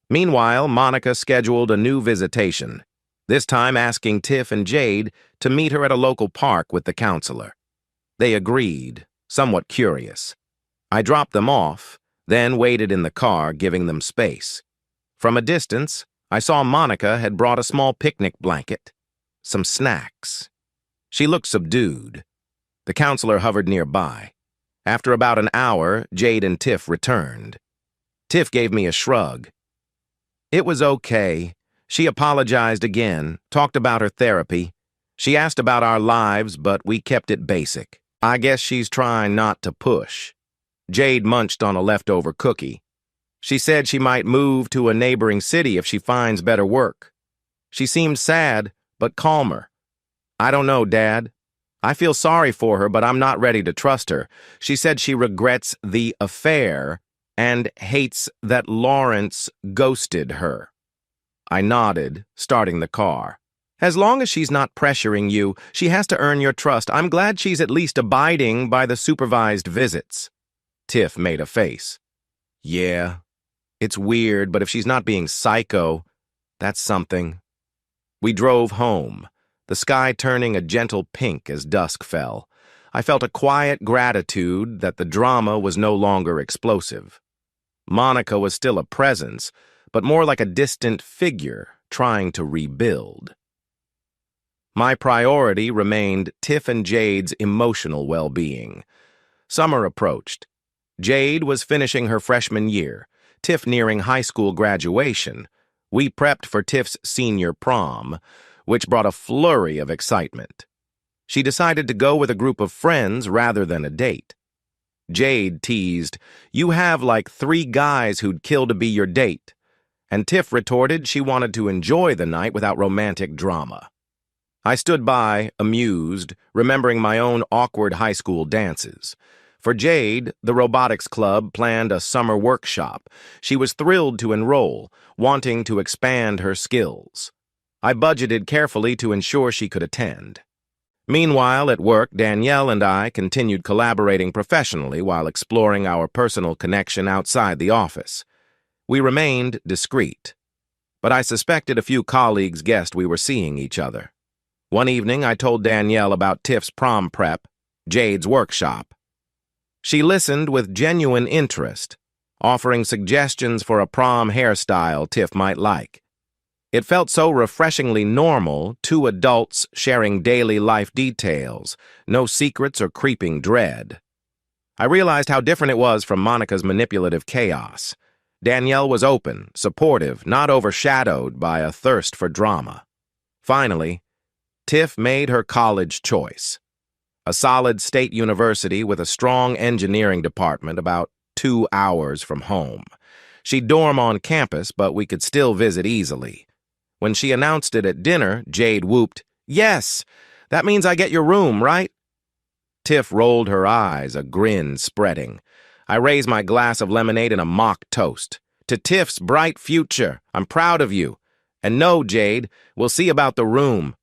Speaker 2: Meanwhile, Monica scheduled a new visitation, this time asking Tiff and Jade to meet her at a local park with the counselor. They agreed, somewhat curious. I dropped them off, then waited in the car, giving them space. From a distance, I saw Monica had brought a small picnic blanket, some snacks. She looked subdued. The counselor hovered nearby. After about an hour, Jade and Tiff returned. Tiff gave me a shrug. It was okay. She apologized again, talked about her therapy. She asked about our lives, but we kept it basic. I guess she's trying not to push. Jade munched on a leftover cookie. She said she might move to a neighboring city if she finds better work. She seemed sad, but calmer. "I don't know, Dad. I feel sorry for her, but I'm not ready to trust her. She said she regrets the affair and hates that Lawrence ghosted her." I nodded, starting the car. "As long as she's not pressuring you, she has to earn your trust. I'm glad she's at least abiding by the supervised visits." Tiff made a face. "Yeah, it's weird, but if she's not being psycho, that's something." We drove home, the sky turning a gentle pink as dusk fell. I felt a quiet gratitude that the drama was no longer explosive. Monica was still a presence, but more like a distant figure trying to rebuild. My priority remained Tiff and Jade's emotional well-being. Summer approached. Jade was finishing her freshman year, Tiff nearing high school graduation. We prepped for Tiff's senior prom, which brought a flurry of excitement. She decided to go with a group of friends rather than a date. Jade teased, "You have like 3 guys who'd kill to be your date." And Tiff retorted she wanted to enjoy the night without romantic drama. I stood by, amused, remembering my own awkward high school dances. For Jade, the robotics club planned a summer workshop. She was thrilled to enroll, wanting to expand her skills. I budgeted carefully to ensure she could attend. Meanwhile, at work, Danielle and I continued collaborating professionally while exploring our personal connection outside the office. We remained discreet, but I suspected a few colleagues guessed we were seeing each other. One evening, I told Danielle about Tiff's prom prep, Jade's workshop. She listened with genuine interest, offering suggestions for a prom hairstyle Tiff might like. It felt so refreshingly normal, two adults sharing daily life details, no secrets or creeping dread. I realized how different it was from Monica's manipulative chaos. Danielle was open, supportive, not overshadowed by a thirst for drama. Finally, Tiff made her college choice. A solid state university with a strong engineering department about 2 hours from home. She'd dorm on campus, but we could still visit easily. When she announced it at dinner, Jade whooped, "Yes! That means I get your room, right?" Tiff rolled her eyes, a grin spreading. I raised my glass of lemonade in a mock toast. "To Tiff's bright future, I'm proud of you. And no, Jade, we'll see about the room."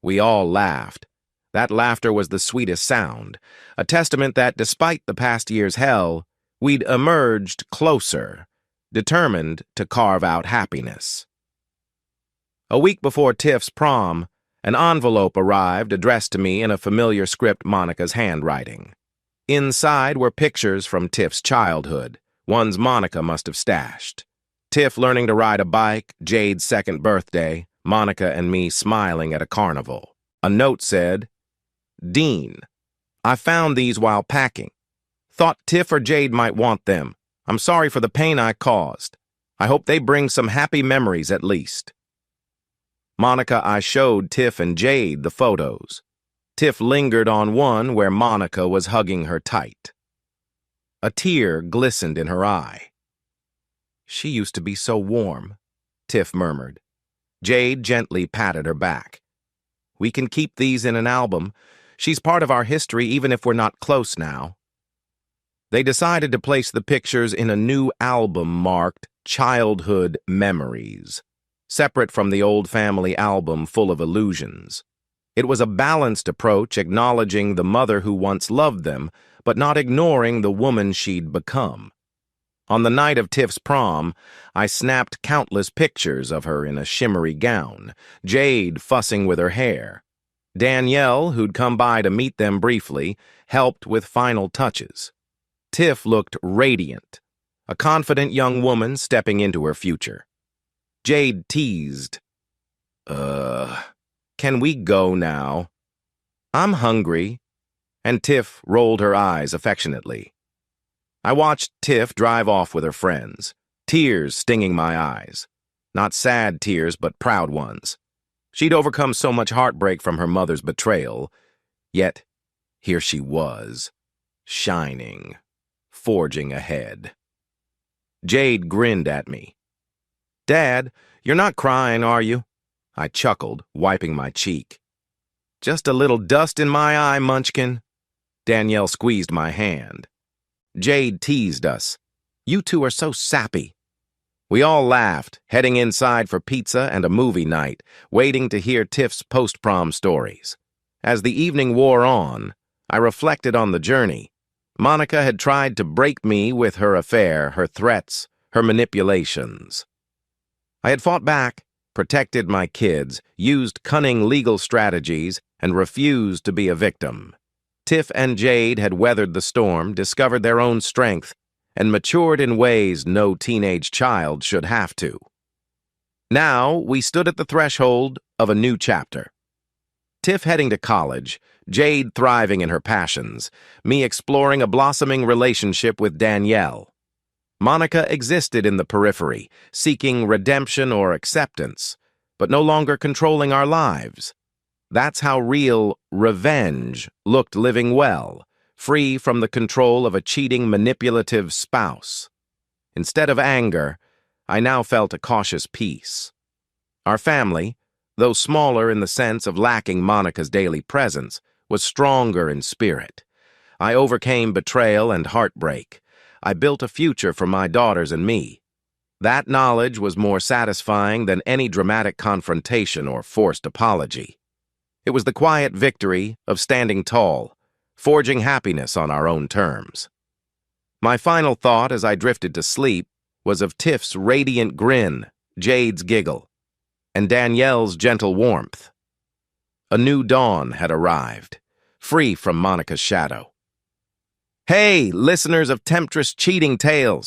Speaker 2: We all laughed. That laughter was the sweetest sound, a testament that, despite the past year's hell, we'd emerged closer, determined to carve out happiness. A week before Tiff's prom, an envelope arrived addressed to me in a familiar script Monica's handwriting. Inside were pictures from Tiff's childhood, ones Monica must have stashed. Tiff learning to ride a bike, Jade's second birthday, Monica and me smiling at a carnival. A note said, "Dean, I found these while packing. Thought Tiff or Jade might want them. I'm sorry for the pain I caused. I hope they bring some happy memories at least." Monica, I showed Tiff and Jade the photos. Tiff lingered on one where Monica was hugging her tight. A tear glistened in her eye. "She used to be so warm," Tiff murmured. Jade gently patted her back. "We can keep these in an album. She's part of our history even if we're not close now." They decided to place the pictures in a new album marked Childhood Memories, separate from the old family album full of illusions. It was a balanced approach, acknowledging the mother who once loved them, but not ignoring the woman she'd become. On the night of Tiff's prom, I snapped countless pictures of her in a shimmery gown, Jade fussing with her hair. Danielle, who'd come by to meet them briefly, helped with final touches. Tiff looked radiant, a confident young woman stepping into her future. Jade teased, "Can we go now?" "I'm hungry," and Tiff rolled her eyes affectionately. I watched Tiff drive off with her friends, tears stinging my eyes. Not sad tears, but proud ones. She'd overcome so much heartbreak from her mother's betrayal, yet here she was, shining, forging ahead. Jade grinned at me. "Dad, you're not crying, are you?" I chuckled, wiping my cheek. "Just a little dust in my eye, Munchkin." Danielle squeezed my hand. Jade teased us. "You two are so sappy." We all laughed, heading inside for pizza and a movie night, waiting to hear Tiff's post-prom stories. As the evening wore on, I reflected on the journey. Monica had tried to break me with her affair, her threats, her manipulations. I had fought back, protected my kids, used cunning legal strategies, and refused to be a victim. Tiff and Jade had weathered the storm, discovered their own strength, and matured in ways no teenage child should have to. Now, we stood at the threshold of a new chapter. Tiff heading to college, Jade thriving in her passions, me exploring a blossoming relationship with Danielle. Monica existed in the periphery, seeking redemption or acceptance, but no longer controlling our lives. That's how real revenge looked living well, free from the control of a cheating, manipulative spouse. Instead of anger, I now felt a cautious peace. Our family, though smaller in the sense of lacking Monica's daily presence, was stronger in spirit. I overcame betrayal and heartbreak. I built a future for my daughters and me. That knowledge was more satisfying than any dramatic confrontation or forced apology. It was the quiet victory of standing tall, forging happiness on our own terms. My final thought as I drifted to sleep was of Tiff's radiant grin, Jade's giggle, and Danielle's gentle warmth. A new dawn had arrived, free from Monica's shadow. Hey, listeners of Temptress Cheating Tales!